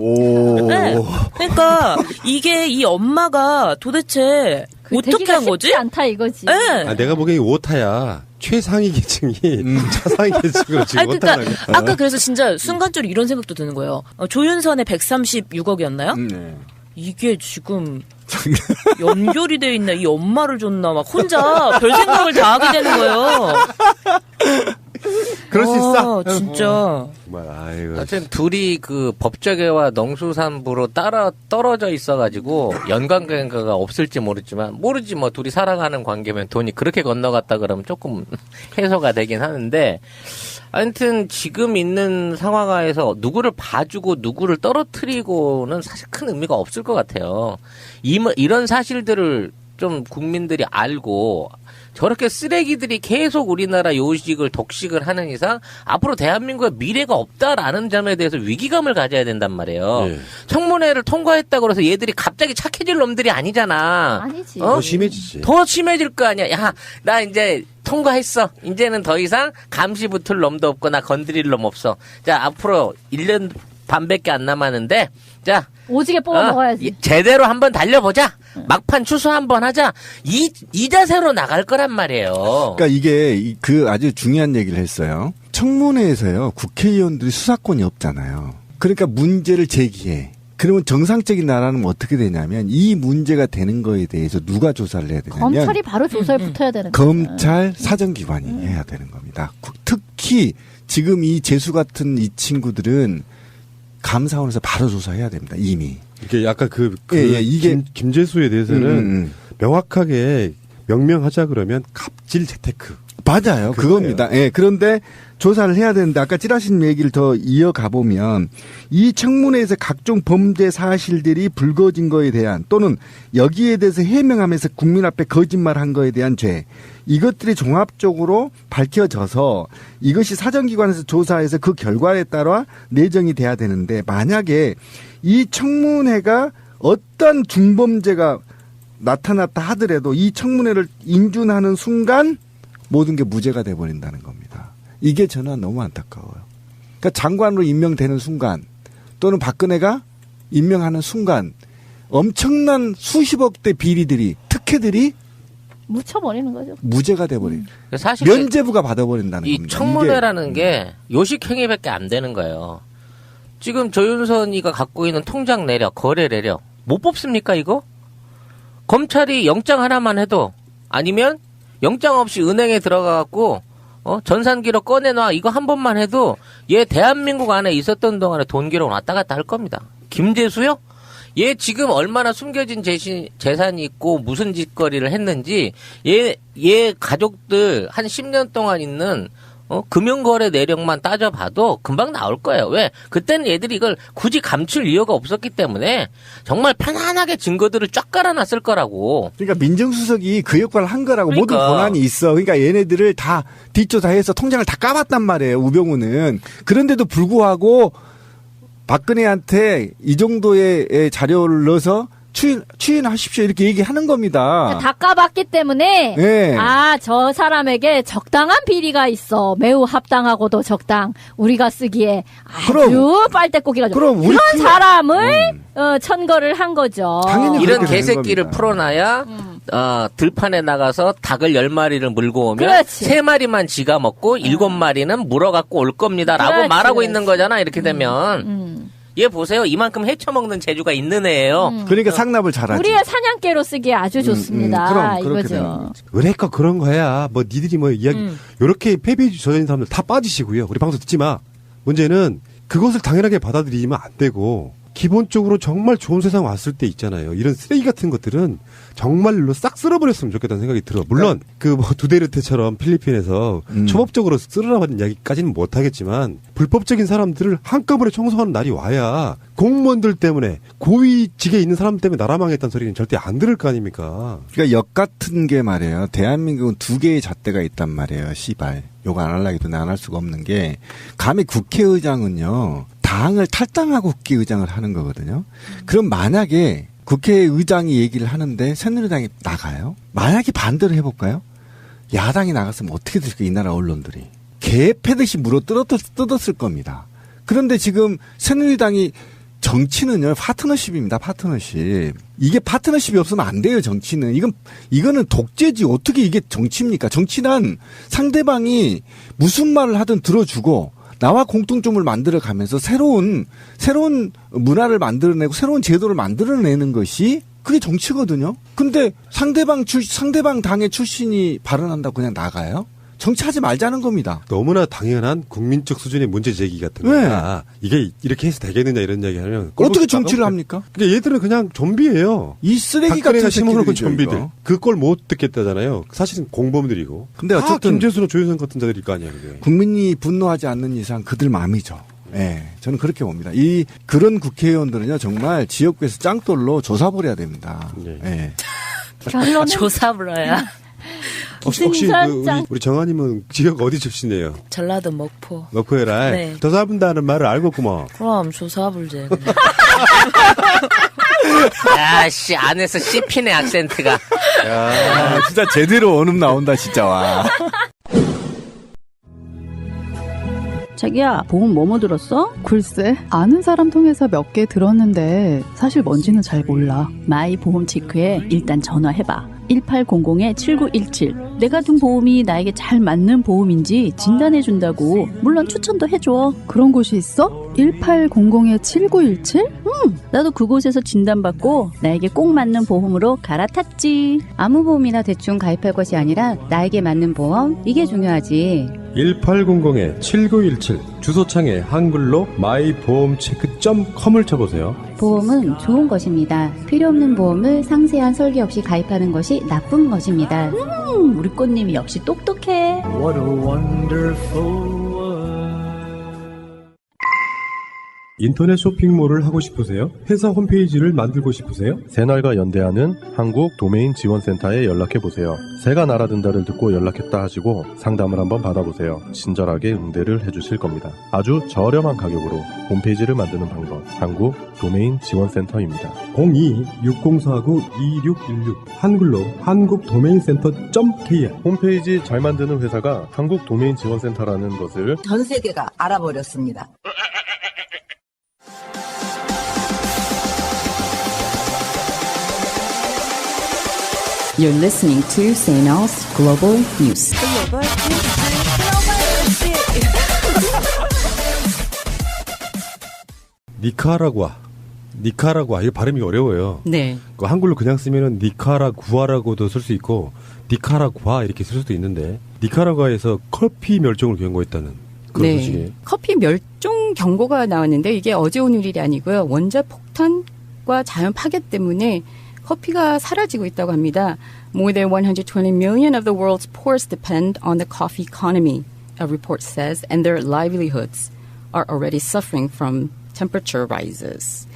[SPEAKER 7] 네. 그러니까 이게 이 엄마가 도대체 어떻게 한 거지?
[SPEAKER 4] 쉽지 않다 이거지.
[SPEAKER 7] 네.
[SPEAKER 3] 내가 보기엔 오타야. 최상위 계층이 차상위 계층으로 지금 오타를 하겠다.
[SPEAKER 7] 아까 그래서 진짜 순간적으로 이런 생각도 드는 거예요. 조윤선의 136억이었나요?
[SPEAKER 5] 네.
[SPEAKER 7] 이게 지금 연결이 돼 있나? 이 엄마를 줬나? 막 혼자 별 생각을 다 하게 되는 거예요.
[SPEAKER 3] 그럴 수 있어.
[SPEAKER 7] 진짜.
[SPEAKER 6] 하여튼 둘이 그 법조계와 농수산부로 떨어져 있어가지고 연관관계가 없을지 모르지 뭐 둘이 사랑하는 관계면 돈이 그렇게 건너갔다 그러면 조금 해소가 되긴 하는데 하여튼 지금 있는 상황하에서 누구를 봐주고 누구를 떨어뜨리고는 사실 큰 의미가 없을 것 같아요. 이런 사실들을 좀 국민들이 알고 저렇게 쓰레기들이 계속 우리나라 요식을 독식을 하는 이상 앞으로 대한민국의 미래가 없다라는 점에 대해서 위기감을 가져야 된단 말이에요. 네. 청문회를 통과했다고 해서 얘들이 갑자기 착해질 놈들이 아니잖아.
[SPEAKER 4] 아니지.
[SPEAKER 3] 더 심해지지.
[SPEAKER 6] 더 심해질 거 아니야. 야, 나 이제 통과했어. 이제는 더 이상 감시 붙을 놈도 없고 나 건드릴 놈 없어. 자, 앞으로 1년 반밖에 안 남았는데 자,
[SPEAKER 4] 오지게 뽑아 먹어야지.
[SPEAKER 6] 제대로 한번 달려보자. 막판 추수 한번 하자. 이 자세로 나갈 거란 말이에요.
[SPEAKER 5] 그러니까 이게 아주 중요한 얘기를 했어요. 청문회에서요, 국회의원들이 수사권이 없잖아요. 그러니까 문제를 제기해. 그러면 정상적인 나라는 어떻게 되냐면 이 문제가 되는 거에 대해서 누가 조사를 해야 되냐면
[SPEAKER 4] 검찰이 바로 조사에 붙어야 되는 거예요.
[SPEAKER 5] 검찰 사정기관이 해야 되는 겁니다. 특히 지금 이 재수 같은 이 친구들은 감사원에서 바로 조사해야 됩니다. 이미.
[SPEAKER 3] 이게 약간
[SPEAKER 5] 이게
[SPEAKER 3] 김재수에 대해서는 명확하게 명명하자 그러면 갑질 재테크.
[SPEAKER 5] 맞아요. 그겁니다. 예. 그런데 조사를 해야 되는데 아까 찌라신 얘기를 더 이어가 보면 이 청문회에서 각종 범죄 사실들이 불거진 거에 대한 또는 여기에 대해서 해명하면서 국민 앞에 거짓말한 거에 대한 죄 이것들이 종합적으로 밝혀져서 이것이 사정기관에서 조사해서 그 결과에 따라 내정이 돼야 되는데 만약에 이 청문회가 어떤 중범죄가 나타났다 하더라도 이 청문회를 인준하는 순간 모든 게 무죄가 돼버린다는 겁니다. 이게 저는 너무 안타까워요. 그러니까 장관으로 임명되는 순간 또는 박근혜가 임명하는 순간 엄청난 수십억대 비리들이 특혜들이
[SPEAKER 4] 묻혀버리는 거죠.
[SPEAKER 5] 무죄가 돼버린.
[SPEAKER 6] 사실
[SPEAKER 5] 면죄부가 받아버린다는
[SPEAKER 6] 이
[SPEAKER 5] 겁니다.
[SPEAKER 6] 청문회라는 게 요식행위밖에 안 되는 거예요. 지금 조윤선이가 갖고 있는 통장 내력, 거래 내력 못 뽑습니까 이거? 검찰이 영장 하나만 해도 아니면 영장 없이 은행에 들어가갖고 전산기록 꺼내놔 이거 한 번만 해도 얘 대한민국 안에 있었던 동안에 돈 기록 왔다 갔다 할 겁니다. 김재수요? 얘 지금 얼마나 숨겨진 재산이 있고 무슨 짓거리를 했는지 얘 가족들 한 10년 동안 있는 금융거래 내력만 따져봐도 금방 나올 거예요. 왜? 그때는 얘들이 이걸 굳이 감출 이유가 없었기 때문에 정말 편안하게 증거들을 쫙 깔아놨을 거라고.
[SPEAKER 5] 그러니까 민정수석이 그 역할을 한 거라고
[SPEAKER 6] 그러니까.
[SPEAKER 5] 모든 권한이 있어. 그러니까 얘네들을 다 뒷조사해서 통장을 다 까봤단 말이에요. 우병우는. 그런데도 불구하고 박근혜한테 이 정도의 자료를 넣어서 추인하십시오 이렇게 얘기하는 겁니다.
[SPEAKER 4] 다 까봤기 때문에
[SPEAKER 5] 네.
[SPEAKER 4] 저 사람에게 적당한 비리가 있어. 매우 합당하고도 적당. 우리가 쓰기에 아주 빨대꼬기가 좋아. 그런 사람을 천거를 한 거죠.
[SPEAKER 6] 이런 개새끼를 풀어놔야 들판에 나가서 닭을 10마리를 물고 오면
[SPEAKER 4] 그렇지.
[SPEAKER 6] 3마리만 지가 먹고 7마리는 물어갖고 올 겁니다라고
[SPEAKER 4] 그렇지,
[SPEAKER 6] 말하고 있는 거잖아. 이렇게 되면 얘 보세요. 이만큼 헤쳐먹는 재주가 있는 애예요.
[SPEAKER 5] 그러니까 상납을 잘하지.
[SPEAKER 4] 우리의 사냥개로 쓰기에 아주 좋습니다. 이거죠.
[SPEAKER 3] 의뢰가 그런 거야. 뭐 니들이 뭐 이야기 요렇게 패배주 저지른 사람들 다 빠지시고요. 우리 방송 듣지 마. 문제는 그것을 당연하게 받아들이면 안 되고 기본적으로 정말 좋은 세상 왔을 때 있잖아요. 이런 쓰레기 같은 것들은 정말로 싹 쓸어버렸으면 좋겠다는 생각이 들어. 물론 그 뭐 두데르테처럼 필리핀에서 초법적으로 쓸어라는 이야기까지는 못하겠지만 불법적인 사람들을 한꺼번에 청소하는 날이 와야 공무원들 때문에 고위직에 있는 사람 때문에 나라 망했다는 소리는 절대 안 들을 거 아닙니까?
[SPEAKER 5] 그러니까 역 같은 게 말이에요. 대한민국은 2개의 잣대가 있단 말이에요. 씨발. 요거 안 하려고 해도 안 할 수가 없는 게 감히 국회의장은요. 당을 탈당하고 국회의장을 하는 거거든요. 그럼 만약에 국회의장이 얘기를 하는데 새누리당이 나가요? 만약에 반대로 해볼까요? 야당이 나갔으면 어떻게 될까 이 나라 언론들이. 개 패듯이 물어 뜯었을 겁니다. 그런데 지금 새누리당이 정치는요 파트너십입니다. 파트너십. 이게 파트너십이 없으면 안 돼요. 정치는. 이거는 독재지. 어떻게 이게 정치입니까? 정치란 상대방이 무슨 말을 하든 들어주고 나와 공통점을 만들어가면서 새로운 문화를 만들어내고 새로운 제도를 만들어내는 것이 그게 정치거든요. 근데 상대방 당의 출신이 발언한다고 그냥 나가요? 정치하지 말자는 겁니다.
[SPEAKER 3] 너무나 당연한 국민적 수준의 문제 제기 같은 거야. 이게 이렇게 해서 되겠느냐 이런 이야기 하면
[SPEAKER 5] 어떻게 정치를 합니까?
[SPEAKER 3] 근데 얘들은 그냥 좀비예요.
[SPEAKER 5] 이 쓰레기 같은
[SPEAKER 3] 심어놓은 좀비들. 그 꼴 못 듣겠다잖아요. 사실은 공범들이고.
[SPEAKER 5] 근데 어쨌든
[SPEAKER 3] 김재수나 조윤선 같은 자들일 거 아니야. 그게.
[SPEAKER 5] 국민이 분노하지 않는 이상 그들 마음이죠. 예, 저는 그렇게 봅니다. 그런 국회의원들은요 정말 지역구에서 짱돌로 조사버려야 됩니다. 예.
[SPEAKER 7] 조사버려야.
[SPEAKER 3] 혹시 우리 정아님은 지역 어디 출신이에요?
[SPEAKER 7] 전라도 먹포.
[SPEAKER 3] 먹포에라.
[SPEAKER 7] 네.
[SPEAKER 3] 조사분다는 말을 알겠구먼.
[SPEAKER 7] 그럼 조사불제.
[SPEAKER 6] 야씨 안에서 씹히네 악센트가.
[SPEAKER 5] 야 진짜 제대로 원음 나온다 진짜 와.
[SPEAKER 16] 자기야, 보험 뭐뭐 들었어?
[SPEAKER 8] 글쎄, 아는 사람 통해서 몇 개 들었는데 사실 뭔지는 잘 몰라.
[SPEAKER 16] 마이 보험 체크에 일단 전화해봐. 1800-7917. 내가 든 보험이 나에게 잘 맞는 보험인지 진단해준다고. 물론 추천도 해줘.
[SPEAKER 8] 그런 곳이 있어? 1800-7917?
[SPEAKER 16] 나도 그곳에서 진단받고 나에게 꼭 맞는 보험으로 갈아탔지.
[SPEAKER 17] 아무 보험이나 대충 가입할 것이 아니라 나에게 맞는 보험, 이게 중요하지.
[SPEAKER 3] 1800-7917 주소창에 한글로 my보험체크.com을 쳐보세요.
[SPEAKER 17] 보험은 좋은 것입니다. 필요 없는 보험을 상세한 설계 없이 가입하는 것이 나쁜 것입니다.
[SPEAKER 16] 우리 꽃님이 역시 똑똑해.
[SPEAKER 18] What a wonderful
[SPEAKER 3] 인터넷 쇼핑몰을 하고 싶으세요? 회사 홈페이지를 만들고 싶으세요?
[SPEAKER 15] 새날과 연대하는 한국 도메인 지원센터에 연락해보세요. 새가 날아든다를 듣고 연락했다 하시고 상담을 한번 받아보세요. 친절하게 응대를 해주실 겁니다. 아주 저렴한 가격으로 홈페이지를 만드는 방법, 한국 도메인 지원센터입니다.
[SPEAKER 3] 02-6049-2616 한글로 한국도메인센터.kr.
[SPEAKER 15] 홈페이지 잘 만드는 회사가 한국 도메인 지원센터라는 것을
[SPEAKER 19] 전 세계가 알아버렸습니다.
[SPEAKER 8] You're listening to CNO's Global News.
[SPEAKER 3] 니카라구아, 이거 발음이 어려워요.
[SPEAKER 7] 네.
[SPEAKER 3] 그 한글로 그냥 쓰면은 니카라구아라고도 쓸 수 있고 니카라구아 이렇게 쓸 수도 있는데 니카라구아에서 커피 멸종을 경고했다는 그런 소식이에요.
[SPEAKER 20] 커피 멸종 경고가 나왔는데 이게 어제 오늘 일이 아니고요. 원자 폭탄과 자연 파괴 때문에 커피가 사라지고 있다고 합니다. More than 120 million of the world's poorest depend on the coffee economy, a report says, and their livelihoods are already suffering from temperature rises.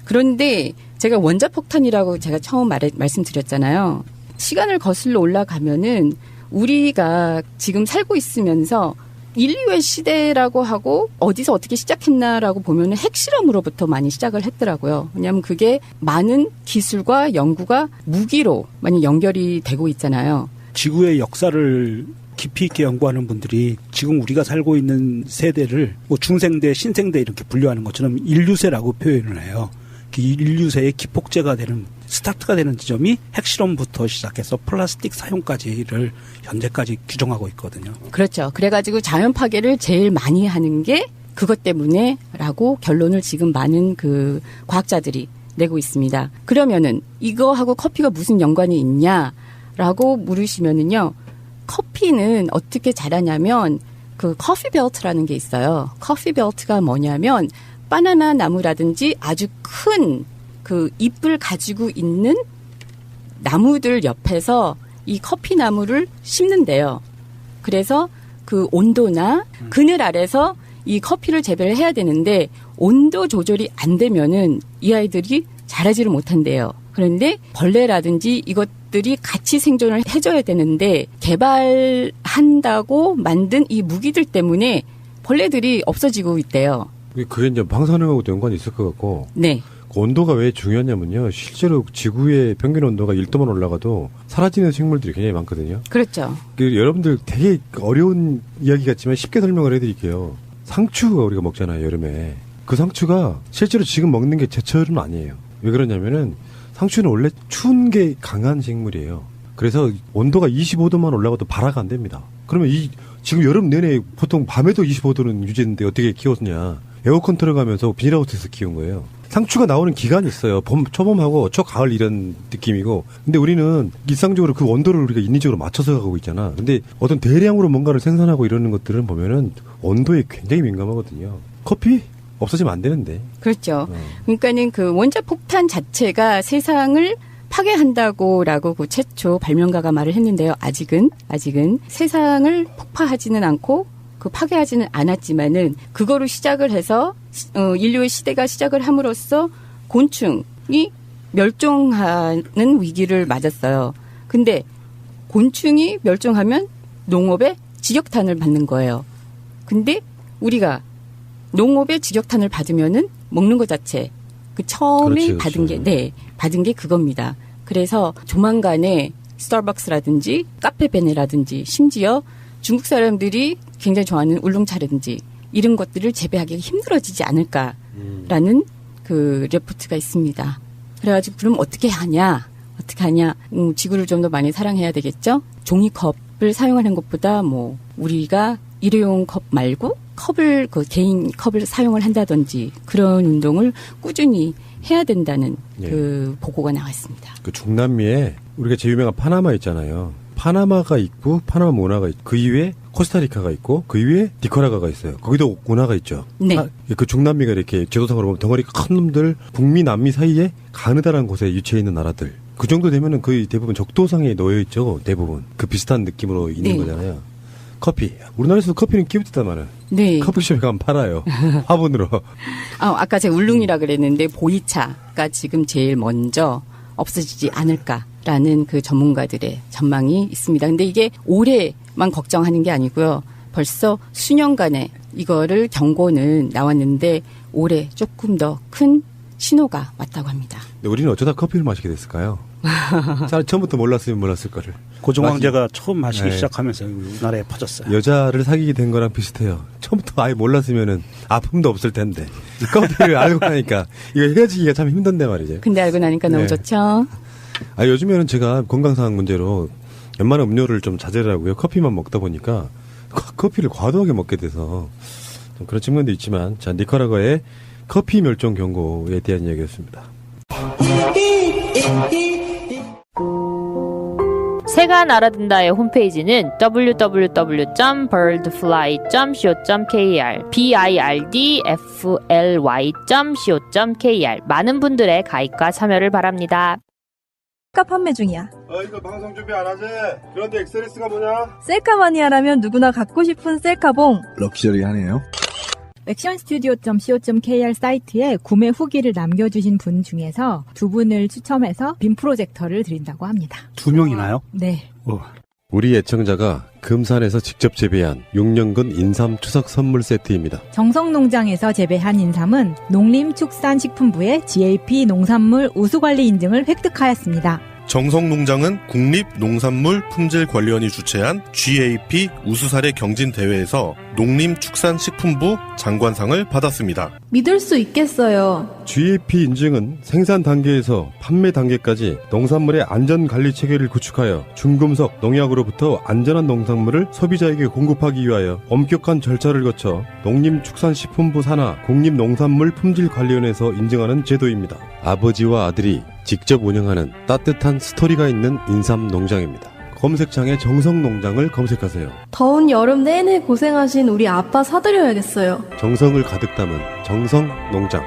[SPEAKER 20] 그런데 제가 원자폭탄이라고 제가 처음 말씀드렸잖아요. 시간을 거슬러 올라가면은 우리가 지금 살고 있으면서 인류의 시대라고 하고 어디서 어떻게 시작했나라고 보면은 핵실험으로부터 많이 시작을 했더라고요. 왜냐하면 그게 많은 기술과 연구가 무기로 많이 연결이 되고 있잖아요.
[SPEAKER 14] 지구의 역사를 깊이 있게 연구하는 분들이 지금 우리가 살고 있는 세대를 뭐 중생대, 신생대 이렇게 분류하는 것처럼 인류세라고 표현을 해요. 그 인류세의 기폭제가 되는 스타트가 되는 지점이 핵실험부터 시작해서 플라스틱 사용까지를 현재까지 규정하고 있거든요.
[SPEAKER 20] 그렇죠. 그래가지고 자연 파괴를 제일 많이 하는 게 그것 때문에라고 결론을 지금 많은 그 과학자들이 내고 있습니다. 그러면은 이거하고 커피가 무슨 연관이 있냐라고 물으시면은요. 커피는 어떻게 자라냐면 그 커피 벨트라는 게 있어요. 커피 벨트가 뭐냐면 바나나 나무라든지 아주 큰 그 잎을 가지고 있는 나무들 옆에서 이 커피 나무를 심는데요. 그래서 그 온도나 그늘 아래서 이 커피를 재배를 해야 되는데 온도 조절이 안 되면은 이 아이들이 자라지를 못한대요. 그런데 벌레라든지 이것들이 같이 생존을 해줘야 되는데 개발한다고 만든 이 무기들 때문에 벌레들이 없어지고 있대요.
[SPEAKER 3] 그게 이제 방사능하고도 연관이 있을 것 같고.
[SPEAKER 20] 네.
[SPEAKER 3] 그 온도가 왜 중요하냐면요. 실제로 지구의 평균 온도가 1도만 올라가도 사라지는 생물들이 굉장히 많거든요.
[SPEAKER 20] 그렇죠.
[SPEAKER 3] 여러분들 되게 어려운 이야기 같지만 쉽게 설명을 해드릴게요. 상추가 우리가 먹잖아요, 여름에. 그 상추가 실제로 지금 먹는 게 제철은 아니에요. 왜 그러냐면은 상추는 원래 추운 게 강한 식물이에요. 그래서 온도가 25도만 올라가도 발화가 안 됩니다. 그러면 지금 여름 내내 보통 밤에도 25도는 유지했는데 어떻게 키웠냐. 에어컨 틀어가면서 비닐하우스에서 키운 거예요. 상추가 나오는 기간이 있어요. 봄, 초봄하고 초가을 이런 느낌이고. 근데 우리는 일상적으로 그 온도를 우리가 인위적으로 맞춰서 가고 있잖아. 근데 어떤 대량으로 뭔가를 생산하고 이러는 것들은 보면은 온도에 굉장히 민감하거든요. 커피? 없어지면 안 되는데.
[SPEAKER 20] 그렇죠. 그러니까는 그 원자 폭탄 자체가 세상을 파괴한다고라고 그 최초 발명가가 말을 했는데요. 아직은 세상을 폭파하지는 않고 그 파괴하지는 않았지만은 그거로 시작을 해서 인류의 시대가 시작을 함으로써 곤충이 멸종하는 위기를 맞았어요. 근데 곤충이 멸종하면 농업에 직격탄을 받는 거예요. 근데 우리가 농업에 직격탄을 받으면은 먹는 것 자체 그 처음에 받은 게 그겁니다. 그래서 조만간에 스타벅스라든지 카페베네라든지 심지어 중국 사람들이 굉장히 좋아하는 울릉차라든지 이런 것들을 재배하기가 힘들어지지 않을까라는 그 리포트가 있습니다. 그래가지고 그럼 어떻게 하냐? 어떻게 하냐? 지구를 좀 더 많이 사랑해야 되겠죠? 종이컵을 사용하는 것보다 뭐 우리가 일회용 컵 말고 컵을 개인 컵을 사용을 한다든지 그런 운동을 꾸준히 해야 된다는 그 보고가 나왔습니다.
[SPEAKER 3] 그 중남미에 우리가 제일 유명한 파나마 있잖아요. 파나마가 있고 파나마 문화가 있고 그 이외에 코스타리카가 있고 그 이외에 니카라과가 있어요. 거기도 문화가 있죠.
[SPEAKER 20] 네.
[SPEAKER 3] 그 중남미가 이렇게 지도상으로 보면 덩어리 큰 놈들 북미 남미 사이에 가느다라는 곳에 위치해 있는 나라들. 그 정도 되면은 거의 대부분 적도상에 놓여 있죠. 대부분 그 비슷한 느낌으로 있는 거잖아요. 커피. 우리나라에서도 커피는 끼우듯다마는.
[SPEAKER 20] 네.
[SPEAKER 3] 커피숍에 가면 팔아요. 화분으로.
[SPEAKER 20] 아까 제가 울릉이라 그랬는데 보이차가 지금 제일 먼저 없어지지 않을까라는 그 전문가들의 전망이 있습니다. 근데 이게 올해만 걱정하는 게 아니고요. 벌써 수년간에 이거를 경고는 나왔는데 올해 조금 더 큰 신호가 왔다고 합니다.
[SPEAKER 3] 근데 우리는 어쩌다 커피를 마시게 됐을까요? 처음부터 몰랐으면 몰랐을 거를.
[SPEAKER 14] 고종 황제가 처음 마시기 시작하면서 우리나라에 퍼졌어요.
[SPEAKER 3] 여자를 사귀게 된 거랑 비슷해요. 처음부터 아예 몰랐으면은 아픔도 없을 텐데 커피를 알고 나니까 이거 헤어지기가 참 힘든데 말이죠.
[SPEAKER 20] 근데 알고 나니까 너무 좋죠.
[SPEAKER 3] 요즘에는 제가 건강상 문제로 웬만한 음료를 좀 자제를 하고요. 커피만 먹다 보니까 커피를 과도하게 먹게 돼서 좀 그런 측면도 있지만 자 니카라과의 커피 멸종 경고에 대한 이야기였습니다.
[SPEAKER 21] 새가 날아든다의 홈페이지는 www.birdfly.co.kr birdfly.co.kr 많은 분들의 가입과 참여를 바랍니다.
[SPEAKER 10] 셀카 판매 중이야.
[SPEAKER 15] 이거 방송 준비 안 하지? 그런데 엑스레스가 뭐냐?
[SPEAKER 10] 셀카 마니아라면 누구나 갖고 싶은 셀카봉.
[SPEAKER 5] 럭셔리하네요.
[SPEAKER 13] 액션스튜디오.co.kr 사이트에 구매 후기를 남겨주신 분 중에서 2분을 추첨해서 빔 프로젝터를 드린다고 합니다.
[SPEAKER 14] 2명이나요?
[SPEAKER 13] 네.
[SPEAKER 3] 우리 애청자가 금산에서 직접 재배한 6년근 인삼 추석 선물 세트입니다.
[SPEAKER 13] 정성농장에서 재배한 인삼은 농림축산식품부의 GAP 농산물 우수관리 인증을 획득하였습니다.
[SPEAKER 15] 정성농장은 국립농산물품질관리원이 주최한 GAP 우수사례 경진대회에서 농림축산식품부 장관상을 받았습니다.
[SPEAKER 10] 믿을 수 있겠어요.
[SPEAKER 3] GAP 인증은 생산 단계에서 판매 단계까지 농산물의 안전관리 체계를 구축하여 중금속, 농약으로부터 안전한 농산물을 소비자에게 공급하기 위하여 엄격한 절차를 거쳐 농림축산식품부 산하 국립농산물품질관리원에서 인증하는 제도입니다. 아버지와 아들이 직접 운영하는 따뜻한 스토리가 있는 인삼 농장입니다. 검색창에 정성농장을 검색하세요.
[SPEAKER 10] 더운 여름 내내 고생하신 우리 아빠 사드려야겠어요.
[SPEAKER 3] 정성을 가득 담은 정성농장.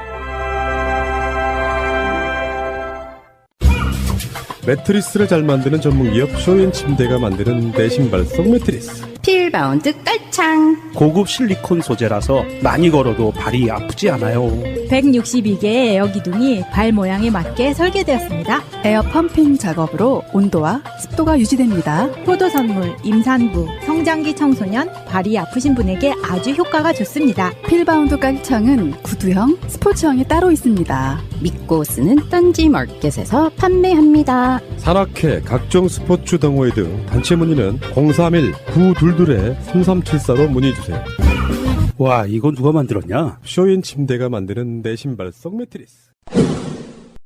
[SPEAKER 3] 매트리스를 잘 만드는 전문기업 쇼앤침대가 만드는 내 신발 속 매트리스.
[SPEAKER 20] 필바운드 깔창.
[SPEAKER 14] 고급 실리콘 소재라서 많이 걸어도 발이 아프지 않아요.
[SPEAKER 13] 162개의 에어 기둥이 발 모양에 맞게 설계되었습니다.
[SPEAKER 8] 에어 펌핑 작업으로 온도와 습도가 유지됩니다.
[SPEAKER 13] 효도 선물, 임산부, 성장기 청소년, 발이 아프신 분에게 아주 효과가 좋습니다.
[SPEAKER 8] 필바운드 깔창은 구두형, 스포츠형이 따로 있습니다.
[SPEAKER 16] 믿고 쓰는 딴지마켓에서 판매합니다.
[SPEAKER 3] 산악회, 각종 스포츠 동호회 등 단체 문의는 031-922-3374로 문의주세요.
[SPEAKER 14] 와, 이건 누가 만들었냐?
[SPEAKER 3] 쇼앤침대가 만드는 내 신발 속 매트리스.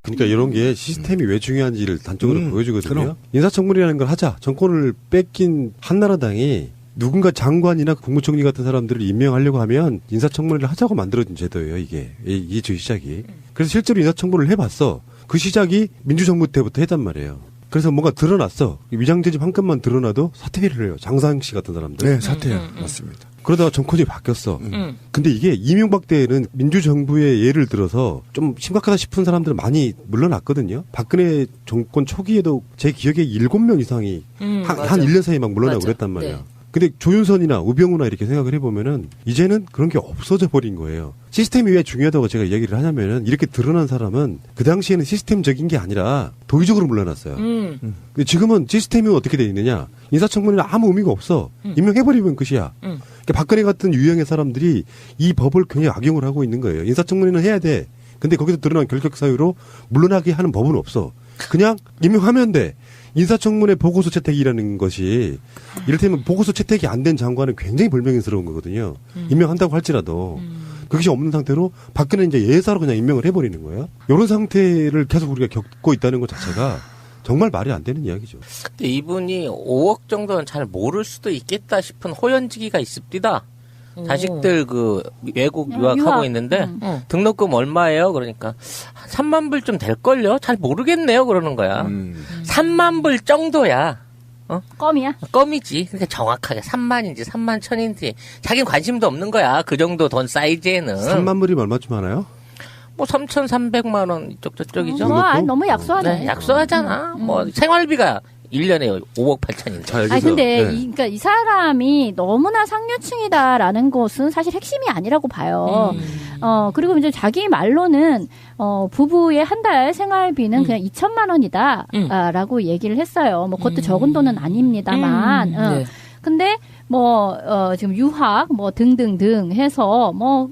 [SPEAKER 3] 그러니까 이런 게 시스템이 왜 중요한지를 단적으로 보여주거든요.
[SPEAKER 5] 그럼.
[SPEAKER 3] 인사청문회라는 걸 하자. 정권을 뺏긴 한나라당이 누군가 장관이나 국무총리 같은 사람들을 임명하려고 하면 인사청문회를 하자고 만들어진 제도예요. 이게 저 시작이. 그래서 실제로 인사청문회를 해봤어. 그 시작이 민주정부 때부터 했단 말이에요. 그래서 뭔가 드러났어. 위장재집 한 건만 드러나도 사퇴를 해요. 장사영 씨 같은 사람들.
[SPEAKER 5] 네, 사퇴요. 맞습니다.
[SPEAKER 3] 그러다가 정권이 바뀌었어. 근데 이게 이명박 때에는 민주정부의 예를 들어서 좀 심각하다 싶은 사람들 많이 물러났거든요. 박근혜 정권 초기에도 제 기억에 7명 이상이 한 1년 사이에 막 물러나고 그랬단 말이야. 네. 근데 조윤선이나 우병우나 이렇게 생각을 해보면은 이제는 그런 게 없어져 버린 거예요. 시스템이 왜 중요하다고 제가 이야기를 하냐면은 이렇게 드러난 사람은 그 당시에는 시스템적인 게 아니라 도의적으로 물러났어요. 근데 지금은 시스템이 어떻게 돼 있느냐? 인사청문회는 아무 의미가 없어. 임명해버리면 끝이야. 그러니까 박근혜 같은 유형의 사람들이 이 법을 굉장히 악용을 하고 있는 거예요. 인사청문회는 해야 돼. 근데 거기서 드러난 결격 사유로 물러나게 하는 법은 없어. 그냥 임명하면 돼. 인사청문회 보고서 채택이라는 것이 이를테면 보고서 채택이 안 된 장관은 굉장히 불명예스러운 거거든요. 임명한다고 할지라도. 그것이 없는 상태로 박근혜 이제 예사로 그냥 임명을 해버리는 거예요. 이런 상태를 계속 우리가 겪고 있다는 것 자체가 정말 말이 안 되는 이야기죠.
[SPEAKER 6] 근데 이분이 5억 정도는 잘 모를 수도 있겠다 싶은 호연지기가 있습니다. 자식들 그 외국 유학하고 있는데 등록금 얼마예요? 그러니까 3만 불 좀 될걸요? 잘 모르겠네요. 그러는 거야. 3만 불 정도야.
[SPEAKER 4] 껌이야?
[SPEAKER 6] 껌이지. 그러니까 정확하게 3만인지 3만 천인지 자기는 관심도 없는 거야. 그 정도 돈 사이즈에는.
[SPEAKER 3] 3만 불이 얼마쯤 하나요?
[SPEAKER 6] 뭐 3,300만 원 이쪽 저쪽이죠.
[SPEAKER 4] 너무 약소하네.
[SPEAKER 6] 네, 약소하잖아. 뭐 생활비가 1년에 5억 8천인데.
[SPEAKER 4] 아니 근데 그러니까 이 사람이 너무나 상류층이다라는 것은 사실 핵심이 아니라고 봐요. 그리고 이제 자기 말로는 부부의 한 달 생활비는 그냥 2천만 원이다라고 얘기를 했어요. 뭐 그것도 적은 돈은 아닙니다만.
[SPEAKER 7] 네.
[SPEAKER 4] 근데 지금 유학 뭐 등등등 해서 뭐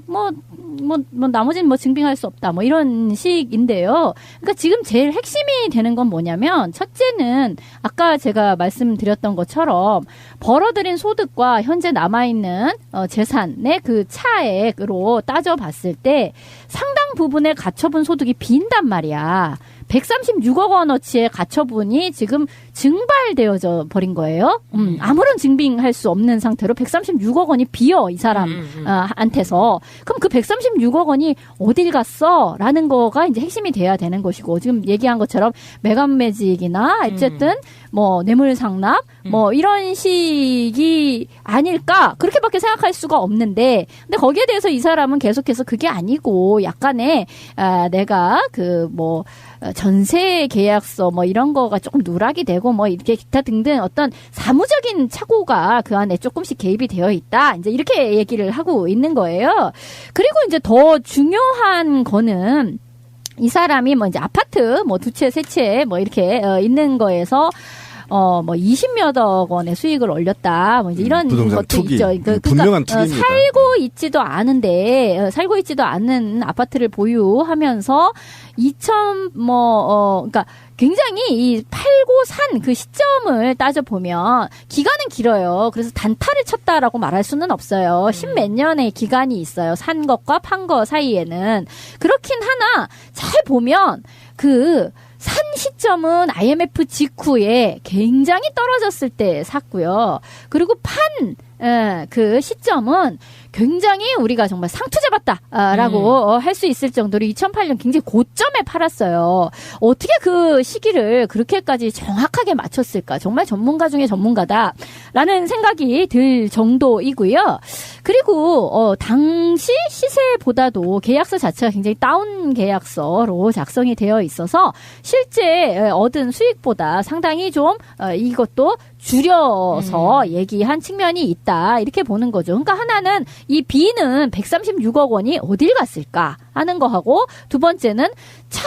[SPEAKER 4] 나머지는 뭐 증빙할 수 없다 뭐 이런 식인데요. 그러니까 지금 제일 핵심이 되는 건 뭐냐면 첫째는 아까 제가 말씀드렸던 것처럼 벌어들인 소득과 현재 남아있는 재산의 그 차액으로 따져봤을 때 상당 부분의 가처분 소득이 빈단 말이야. 136억 원어치의 가처분이 지금 증발되어져 버린 거예요. 아무런 증빙할 수 없는 상태로 136억 원이 비어 이 사람한테서. 그럼 그 136억 원이 어딜 갔어? 라는 거가 이제 핵심이 돼야 되는 것이고 지금 얘기한 것처럼 매간 매직이나 어쨌든 뭐 뇌물 상납 뭐 이런 식이 아닐까 그렇게밖에 생각할 수가 없는데 근데 거기에 대해서 이 사람은 계속해서 그게 아니고 약간의 내가 그 뭐 전세 계약서 뭐 이런 거가 조금 누락이 되고 뭐 이렇게 기타 등등 어떤 사무적인 착오가 그 안에 조금씩 개입이 되어 있다. 이제 이렇게 얘기를 하고 있는 거예요. 그리고 이제 더 중요한 거는 이 사람이 뭐 이제 아파트 뭐 2채, 3채 뭐 이렇게 있는 거에서 뭐 20몇억 원의 수익을 올렸다. 뭐 이제 이런 것도 투기. 있죠.
[SPEAKER 5] 분명한 투기입니다.
[SPEAKER 4] 살고 있지도 않은 아파트를 보유하면서 그러니까 굉장히 이 팔고 산 그 시점을 따져보면 기간은 길어요. 그래서 단타를 쳤다라고 말할 수는 없어요. 10몇 년의 기간이 있어요. 산 것과 판 거 사이에는. 그렇긴 하나 잘 보면 산 시점은 IMF 직후에 굉장히 떨어졌을 때 샀고요. 그리고 그 시점은 굉장히 우리가 정말 상투잡았다라고 할 수 있을 정도로 2008년 굉장히 고점에 팔았어요. 어떻게 그 시기를 그렇게까지 정확하게 맞췄을까? 정말 전문가 중에 전문가다라는 생각이 들 정도이고요. 그리고 당시 시세보다도 계약서 자체가 굉장히 다운 계약서로 작성이 되어 있어서 실제 얻은 수익보다 상당히 좀 이것도 줄여서 얘기한 측면이 있다. 이렇게 보는 거죠. 그러니까 하나는 이 B는 136억 원이 어딜 갔을까 하는 거하고 두 번째는 참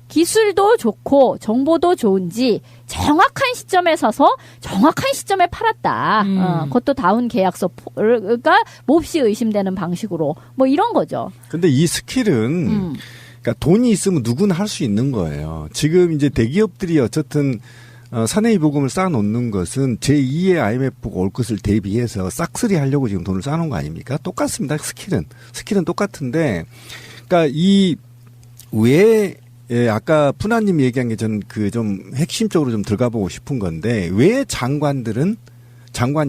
[SPEAKER 4] 기술도 좋고 정보도 좋은지 정확한 시점에 사서 정확한 시점에 팔았다. 그것도 다운 계약서가 몹시 의심되는 방식으로 뭐 이런 거죠.
[SPEAKER 5] 근데 이 스킬은 그러니까 돈이 있으면 누구나 할 수 있는 거예요. 지금 이제 대기업들이 어쨌든 사내이 보금을 쌓아놓는 것은 제2의 IMF가 올 것을 대비해서 싹쓸이 하려고 지금 돈을 쌓아놓은 거 아닙니까? 똑같습니다. 스킬은 똑같은데, 그러니까 아까 푸나님 얘기한 게 저는 좀 핵심적으로 좀 들어가보고 싶은 건데, 왜 장관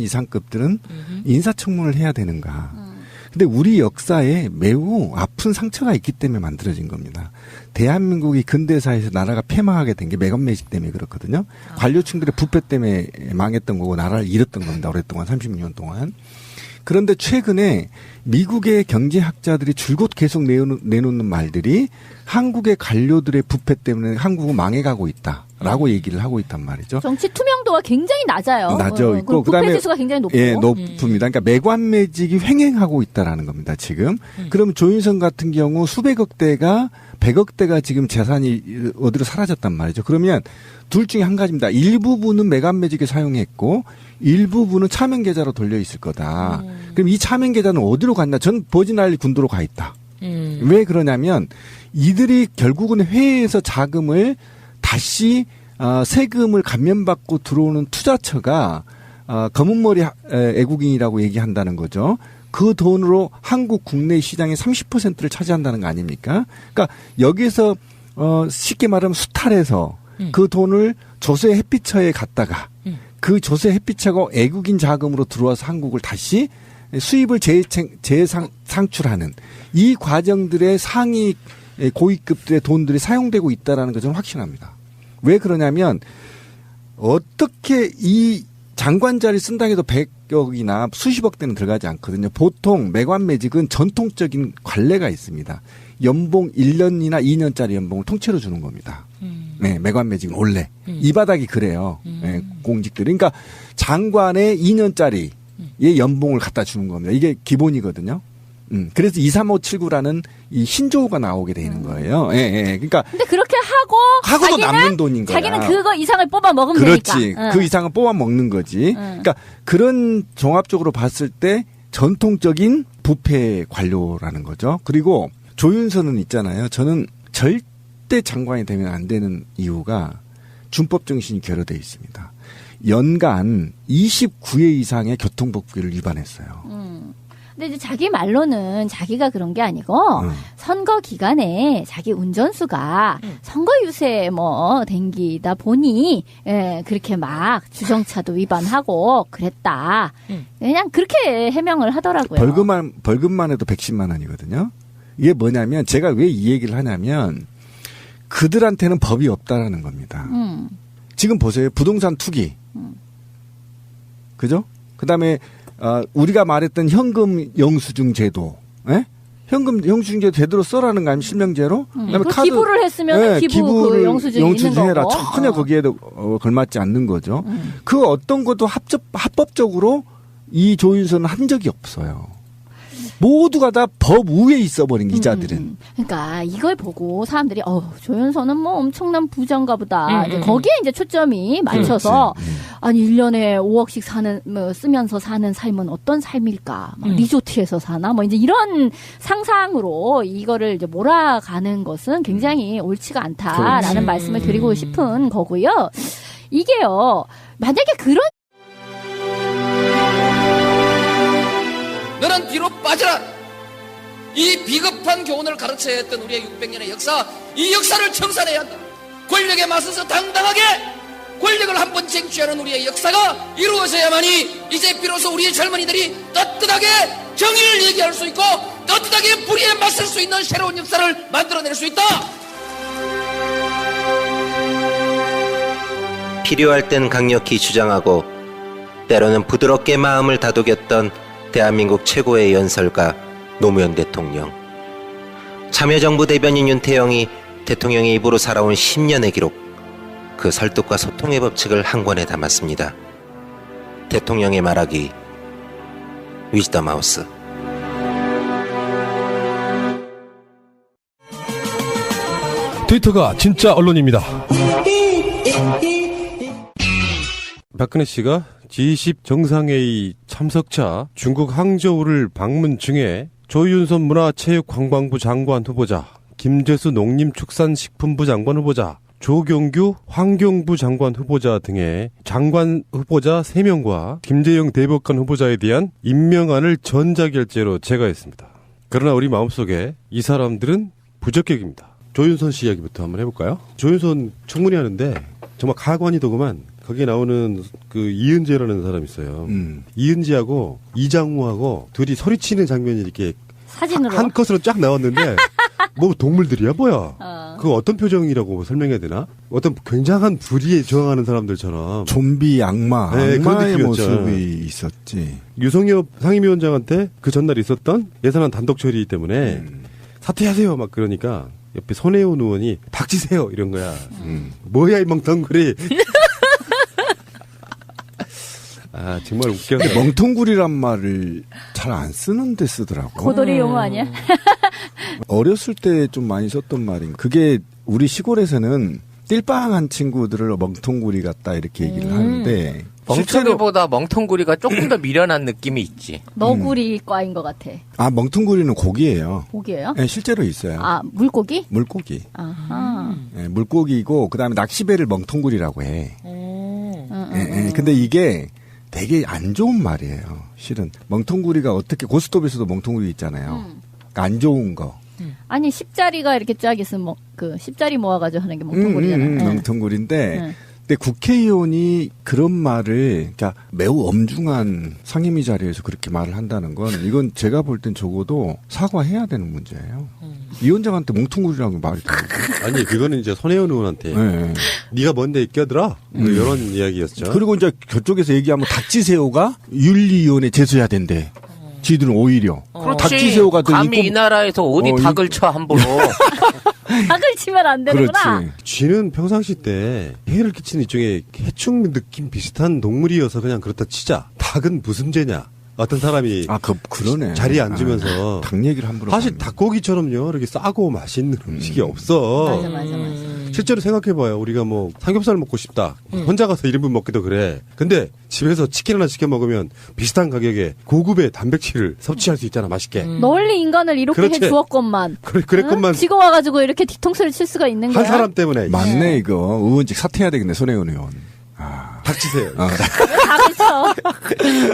[SPEAKER 5] 이상급들은 인사청문을 해야 되는가? 근데 우리 역사에 매우 아픈 상처가 있기 때문에 만들어진 겁니다. 대한민국이 근대사에서 나라가 폐망하게 된 게 매건 매직 때문에 그렇거든요. 관료층들의 부패 때문에 망했던 거고 나라를 잃었던 겁니다. 오랫동안 36년 동안. 그런데 최근에 미국의 경제학자들이 줄곧 계속 내놓는 말들이 한국의 관료들의 부패 때문에 한국은 망해가고 있다라고 얘기를 하고 있단 말이죠.
[SPEAKER 4] 정치 투명도가 굉장히 낮아요.
[SPEAKER 5] 낮아 있고
[SPEAKER 4] 부패 지수가 굉장히 높고.
[SPEAKER 5] 예, 높습니다. 그러니까 매관매직이 횡행하고 있다라는 겁니다. 지금. 그럼 조윤선 같은 경우 수백억 대가 100억 대가 지금 재산이 어디로 사라졌단 말이죠. 그러면 둘 중에 한 가지입니다. 일부분은 매관매직에 사용했고 일부분은 차명계좌로 돌려 있을 거다. 그럼 이 차명계좌는 어디로 갔나? 전 버진아일랜드 군도로 가 있다. 왜 그러냐면 이들이 결국은 회의에서 자금을 다시 세금을 감면받고 들어오는 투자처가 검은머리 애국인이라고 얘기한다는 거죠. 그 돈으로 한국 국내 시장의 30%를 차지한다는 거 아닙니까? 그러니까 여기서 쉽게 말하면 수탈해서 그 돈을 조세 햇빛처에 갔다가 그 조세 햇빛처가 애국인 자금으로 들어와서 한국을 다시 수입을 재상출하는 이 과정들의 상위 고위급들의 돈들이 사용되고 있다는 것을 확신합니다. 왜 그러냐면 어떻게 이 장관 자리 쓴다고 해도 100억이나 수십억 대는 들어가지 않거든요. 보통 매관매직은 전통적인 관례가 있습니다. 연봉 1년이나 2년짜리 연봉을 통째로 주는 겁니다. 네, 매관매직은 원래. 이 바닥이 그래요. 네, 공직들이. 그러니까 장관의 2년짜리의 연봉을 갖다 주는 겁니다. 이게 기본이거든요. 그래서 23579라는 이 신조어가 나오게 되는 거예요. 예, 예. 그러니까.
[SPEAKER 4] 근데 그렇게
[SPEAKER 5] 하고도 남는 돈인 거야.
[SPEAKER 4] 자기는 그거 이상을 뽑아 먹으면
[SPEAKER 5] 그렇지.
[SPEAKER 4] 되니까.
[SPEAKER 5] 그 이상을 뽑아 먹는 거지. 그러니까 그런 종합적으로 봤을 때 전통적인 부패 관료라는 거죠. 그리고 조윤선은 있잖아요. 저는 절대 장관이 되면 안 되는 이유가 준법 정신이 결여되어 있습니다. 연간 29회 이상의 교통법규를 위반했어요.
[SPEAKER 4] 근데 이제 자기 말로는 자기가 그런 게 아니고 선거 기간에 자기 운전수가 선거 유세 뭐 댕기다 보니 그렇게 막 주정차도 위반하고 그랬다. 그냥 그렇게 해명을 하더라고요.
[SPEAKER 5] 벌금만 해도 110만 원이거든요. 이게 뭐냐면 제가 왜 이 얘기를 하냐면 그들한테는 법이 없다라는 겁니다. 지금 보세요. 부동산 투기. 그죠? 그다음에 우리가 말했던 현금 영수증 제도, 현금 영수증 제도 제대로 써라는 거 아니면 실명제로? 그다음에
[SPEAKER 4] 카드 기부를 했으면 기부를
[SPEAKER 5] 영수증이 있는
[SPEAKER 4] 거고.
[SPEAKER 5] 전혀 거기에도 걸맞지 않는 거죠. 그 어떤 것도 합법적으로 이 조윤선은 한 적이 없어요. 모두가 다 법 위에 있어버린 기자들은.
[SPEAKER 4] 그러니까 이걸 보고 사람들이 조윤선은 뭐 엄청난 부자인가 보다. 이제 거기에 이제 초점이 맞춰서 아니 1년에 5억씩 쓰면서 사는 삶은 어떤 삶일까? 막 리조트에서 사나? 뭐 이제 이런 상상으로 이거를 이제 몰아가는 것은 굉장히 옳지가 않다라는 말씀을 드리고 싶은 거고요. 이게요. 만약에 그런
[SPEAKER 1] 너는 뒤로 빠져라. 이 비겁한 교훈을 가르쳐야 했던 우리의 600년의 역사, 이 역사를 청산해야 한다. 권력에 맞서서 당당하게 권력을 한번 쟁취하는 우리의 역사가 이루어져야만이 이제 비로소 우리의 젊은이들이 떳떳하게 정의를 얘기할 수 있고 떳떳하게 불의에 맞설 수 있는 새로운 역사를 만들어낼 수 있다.
[SPEAKER 2] 필요할 땐 강력히 주장하고 때로는 부드럽게 마음을 다독였던 대한민국 최고의 연설가 노무현 대통령. 참여정부 대변인 윤태영이 대통령의 입으로 살아온 10년의 기록, 그 설득과 소통의 법칙을 한 권에 담았습니다. 대통령의 말하기, 위즈덤 하우스.
[SPEAKER 3] 트위터가 진짜 언론입니다. 박근혜 씨가 G20 정상회의 참석차 중국 항저우를 방문 중에 조윤선 문화체육관광부 장관 후보자, 김재수 농림축산식품부 장관 후보자, 조경규 환경부 장관 후보자 등의 장관 후보자 3명과 김재영 대법관 후보자에 대한 임명안을 전자결제로 제거했습니다. 그러나 우리 마음속에 이 사람들은 부적격입니다. 조윤선 씨 이야기부터 한번 해볼까요? 조윤선 청문회 하는데 정말 가관이더구만. 거기에 나오는 그 이은재라는 사람이 있어요. 이은재하고 이장우하고 둘이 소리치는 장면이 이렇게
[SPEAKER 4] 사진으로
[SPEAKER 3] 한 컷으로 쫙 나왔는데 뭐 동물들이야 뭐야? 그 어떤 표정이라고 설명해야 되나? 어떤 굉장한 불의에 저항하는 사람들처럼
[SPEAKER 5] 좀비 악마, 악마의 모습이 있었지.
[SPEAKER 3] 유성엽 상임위원장한테 그 전날 있었던 예산안 단독 처리 때문에 사퇴하세요 막 그러니까 옆에 손혜원 의원이 닥치세요 이런 거야. 뭐야 이 멍텅구리. 아 정말 웃겨.
[SPEAKER 5] 멍텅구리란 말을 잘 안 쓰는데 쓰더라고.
[SPEAKER 4] 고돌이 용어 아니야?
[SPEAKER 5] 어렸을 때 좀 많이 썼던 말인. 그게 우리 시골에서는 띨빵한 친구들을 멍텅구리 같다 이렇게 얘기를 하는데
[SPEAKER 6] 멍텅이보다 멍텅구리가 조금 더 미련한 느낌이 있지.
[SPEAKER 4] 너구리과인 것 같아.
[SPEAKER 5] 아 멍텅구리는 고기예요.
[SPEAKER 4] 고기예요?
[SPEAKER 5] 네, 실제로 있어요.
[SPEAKER 4] 아 물고기?
[SPEAKER 5] 물고기.
[SPEAKER 4] 아하.
[SPEAKER 5] 네, 물고기고 그다음에 낚시배를 멍텅구리라고 해. 네, 근데 이게 되게 안 좋은 말이에요. 실은 멍텅구리가 어떻게 고스톱에서도 멍텅구리 있잖아요. 그러니까 안 좋은 거.
[SPEAKER 4] 아니 10자리가 이렇게 쫙 있으면 뭐 그 10자리 모아가지고 하는 게 멍텅구리잖아요.
[SPEAKER 5] 멍텅구리인데 근데 국회의원이 그런 말을 그러니까 매우 엄중한 상임위 자리에서 그렇게 말을 한다는 건 이건 제가 볼 땐 적어도 사과해야 되는 문제예요. 위원장한테 멍텅구리라고 말이
[SPEAKER 3] 아니 그거는 이제 손혜원 의원한테 네가 뭔데 끼어들어 뭐 이런 이야기였죠.
[SPEAKER 5] 그리고 이제 저쪽에서 얘기하면 닥치세요가 윤리위원회 제소해야 된대. 지들은 오히려 닥치세요가
[SPEAKER 6] 감히 이 나라에서 어디 닭을 쳐 함부로.
[SPEAKER 4] 닭을 치면 안 되는구나.
[SPEAKER 3] 그렇지. 쥐는 평상시 때 해를 끼치는 일종의 해충 느낌 비슷한 동물이어서 그냥 그렇다 치자. 닭은 무슨 죄냐? 어떤 사람이
[SPEAKER 5] 그러네.
[SPEAKER 3] 자리에 앉으면서
[SPEAKER 5] 닭 얘기를 함부로
[SPEAKER 3] 사실 닭고기처럼요 이렇게 싸고 맛있는 음식이 없어.
[SPEAKER 4] 맞아.
[SPEAKER 3] 실제로 생각해봐요. 우리가 뭐 삼겹살 먹고 싶다. 혼자 가서 1인분 먹기도 그래. 근데 집에서 치킨 하나 시켜 먹으면 비슷한 가격에 고급의 단백질을 섭취할 수 있잖아. 맛있게.
[SPEAKER 4] 널리 인간을 이렇게
[SPEAKER 3] 그렇지.
[SPEAKER 4] 해주었건만.
[SPEAKER 3] 그랬건만.
[SPEAKER 4] 지금 와가지고 이렇게 뒤통수를 칠 수가 있는 거야.
[SPEAKER 3] 한 사람 때문에.
[SPEAKER 5] 맞네 이거. 의원직 사퇴해야 되겠네 손혜원 의원.
[SPEAKER 3] 닥치세요.
[SPEAKER 4] 닭을 쳐.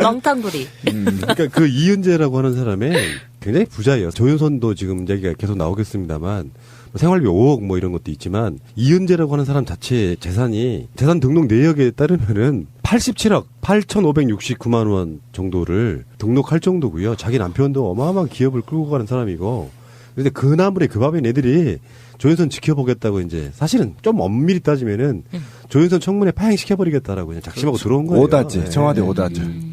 [SPEAKER 7] 멍텅구리.
[SPEAKER 3] 그러니까 그 이은재라고 하는 사람의 굉장히 부자예요. 조윤선도 지금 얘기가 계속 나오겠습니다만 생활비 5억 뭐 이런 것도 있지만 이은재라고 하는 사람 자체의 재산이 재산 등록 내역에 따르면은 87억 8,569만 원 정도를 등록할 정도고요. 자기 남편도 어마어마한 기업을 끌고 가는 사람이고. 그런데 그 나물에 그 밥인 애들이 조윤선 지켜보겠다고 이제 사실은 좀 엄밀히 따지면은 조윤선 청문회 파행시켜버리겠다라고 그냥 작심하고 들어온 거예요.
[SPEAKER 5] 오다지. 청와대 오다지.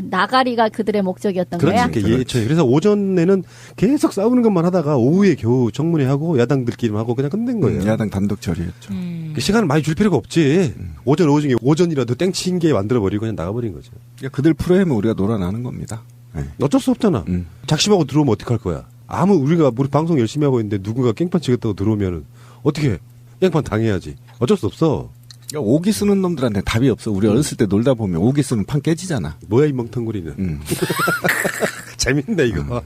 [SPEAKER 4] 나가리가 그들의 목적이었던 거야?
[SPEAKER 3] 그렇지. 그래서 오전에는 계속 싸우는 것만 하다가 오후에 겨우 청문회하고 야당들끼리만 하고 그냥 끝낸 거예요.
[SPEAKER 5] 야당 단독 처리했죠.
[SPEAKER 3] 그 시간을 많이 줄 필요가 없지. 오전 오후 중에 오전이라도 땡친 게 만들어버리고 그냥 나가버린 거죠.
[SPEAKER 5] 그러니까 그들 프로그램은 우리가 놀아나는 겁니다. 네.
[SPEAKER 3] 어쩔 수 없잖아. 작심하고 들어오면 어떡할 거야. 우리 방송 열심히 하고 있는데 누군가 깽판 치겠다고 들어오면은 어떻게 깽판 당해야지. 어쩔 수 없어.
[SPEAKER 5] 오기 쓰는 놈들한테 답이 없어. 우리 어렸을 때 놀다 보면 오기 쓰면 판 깨지잖아.
[SPEAKER 3] 뭐야 이 멍텅구리는. 재밌네 이거.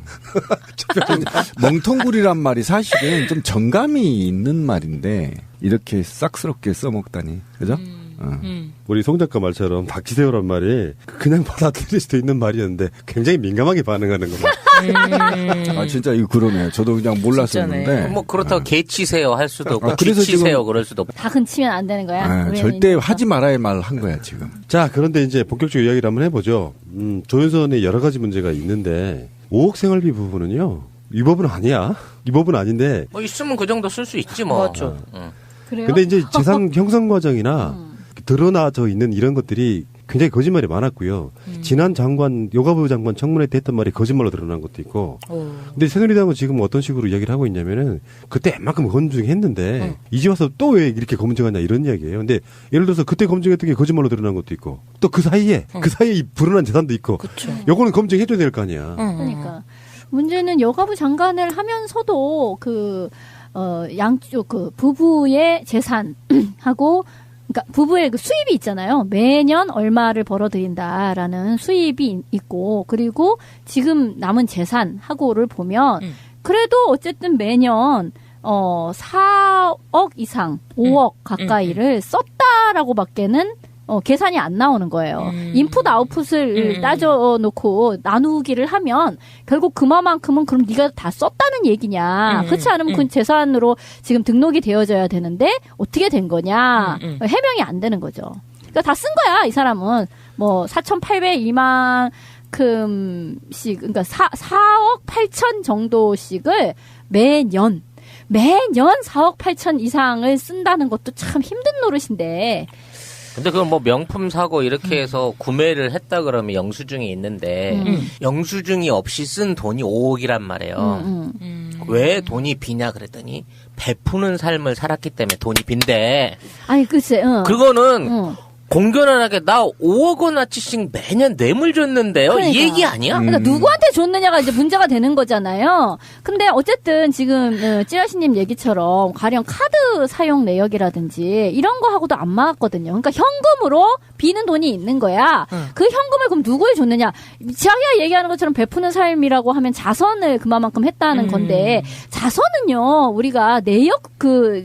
[SPEAKER 5] 멍텅구리란 말이 사실은 좀 정감이 있는 말인데 이렇게 싹스럽게 써먹다니. 그죠?
[SPEAKER 3] 우리 송 작가 말처럼 닥치세요란 말이 그냥 받아들일 수도 있는 말이었는데 굉장히 민감하게 반응하는 거.
[SPEAKER 5] 진짜 이거 그러네. 저도 그냥 몰랐었는데.
[SPEAKER 6] 뭐 그렇다고 개 치세요 할 수도 없고 쥐 치세요 그럴 수도 없고.
[SPEAKER 4] 닭은 치면 안 되는 거야.
[SPEAKER 5] 절대 하지 말아야 말 한 거야 지금.
[SPEAKER 3] 자 그런데 이제 본격적으로 이야기를 한번 해보죠. 조윤선의 여러 가지 문제가 있는데 5억 생활비 부분은요. 이 법은 아니야. 이 법은 아닌데.
[SPEAKER 6] 뭐 있으면 그 정도 쓸 수 있지 뭐.
[SPEAKER 7] 맞죠.
[SPEAKER 4] 그래요?
[SPEAKER 3] 근데 이제 재산 형성 과정이나 드러나져 있는 이런 것들이 굉장히 거짓말이 많았고요. 지난 여가부 장관 청문회 때 했던 말이 거짓말로 드러난 것도 있고. 근데 새누리당은 지금 어떤 식으로 이야기를 하고 있냐면은 그때 웬만큼 검증했는데 이제 와서 또 왜 이렇게 검증하냐 이런 이야기예요. 근데 예를 들어서 그때 검증했던 게 거짓말로 드러난 것도 있고 또 그 사이에 이 불어난 재산도 있고. 요거는 검증해줘야 될 거 아니야.
[SPEAKER 4] 그러니까 문제는 여가부 장관을 하면서도 양쪽 부부의 재산하고 그러니까 부부의 그 수입이 있잖아요. 매년 얼마를 벌어들인다라는 수입이 있고 그리고 지금 남은 재산하고를 보면 그래도 어쨌든 매년 4억 이상 5억 가까이를 썼다라고밖에는 계산이 안 나오는 거예요. 인풋 아웃풋을 따져놓고 나누기를 하면 결국 그만큼은 그럼 네가 다 썼다는 얘기냐. 그렇지 않으면 그 재산으로 지금 등록이 되어져야 되는데 어떻게 된 거냐. 해명이 안 되는 거죠. 그러니까 다 쓴 거야. 이 사람은 뭐 4,800이만큼씩 그러니까 4억 8천 정도씩을 매년 4억 8천 이상을 쓴다는 것도 참 힘든 노릇인데
[SPEAKER 6] 근데 그건 뭐 명품 사고 이렇게 해서 구매를 했다 그러면 영수증이 있는데 영수증이 없이 쓴 돈이 5억이란 말이에요. 왜 돈이 비냐 그랬더니 베푸는 삶을 살았기 때문에 돈이 빈대.
[SPEAKER 4] 아니 글쎄.
[SPEAKER 6] 그거는 공견하게 나 5억 원어치씩 매년 뇌물 줬는데요.
[SPEAKER 4] 그러니까.
[SPEAKER 6] 이 얘기 아니야?
[SPEAKER 4] 그러니까 누구한테 줬느냐가 이제 문제가 되는 거잖아요. 근데 어쨌든 지금 찌라시님 얘기처럼 가령 카드 사용 내역이라든지 이런 거하고도 안 맞거든요. 그러니까 현금으로 비는 돈이 있는 거야. 그 현금을 그럼 누구에 줬느냐? 자기가 얘기하는 것처럼 베푸는 삶이라고 하면 자선을 그만큼 했다는 건데 자선은요 우리가 내역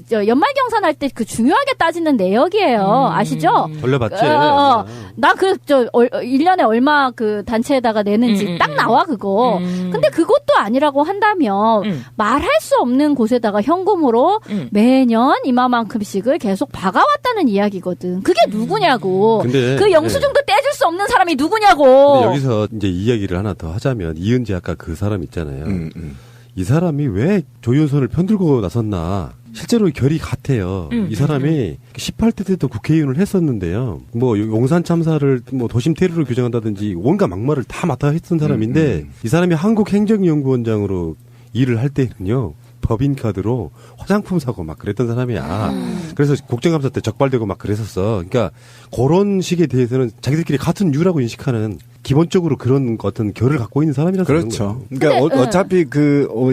[SPEAKER 4] 연말경산할 때 그 중요하게 따지는 내역이에요. 아시죠?
[SPEAKER 3] 맞지.
[SPEAKER 4] 나 1년에 얼마 그 단체에다가 내는지 딱 나와, 그거. 근데 그것도 아니라고 한다면, 말할 수 없는 곳에다가 현금으로 매년 이마만큼씩을 계속 박아왔다는 이야기거든. 그게 누구냐고.
[SPEAKER 3] 근데,
[SPEAKER 4] 그 영수증도 떼줄 수 없는 사람이 누구냐고.
[SPEAKER 3] 근데 여기서 이제 이야기를 하나 더 하자면, 이은지 아까 그 사람 있잖아요. 이 사람이 왜 조윤선을 편들고 나섰나. 실제로 결이 같아요. 이 사람이 18대 때도 국회의원을 했었는데요. 뭐 용산 참사를 뭐 도심 테러를 규정한다든지 온갖 막말을 다 맡아 했던 사람인데 이 사람이 한국행정연구원장으로 일을 할 때는요. 법인카드로 화장품 사고 막 그랬던 사람이야. 그래서 국정감사 때 적발되고 막 그랬었어. 그러니까 그런 식에 대해서는 자기들끼리 같은 유라고 인식하는 기본적으로 그런 어떤 결을 갖고 있는 사람이라서
[SPEAKER 5] 그렇죠. 그러니까 어차피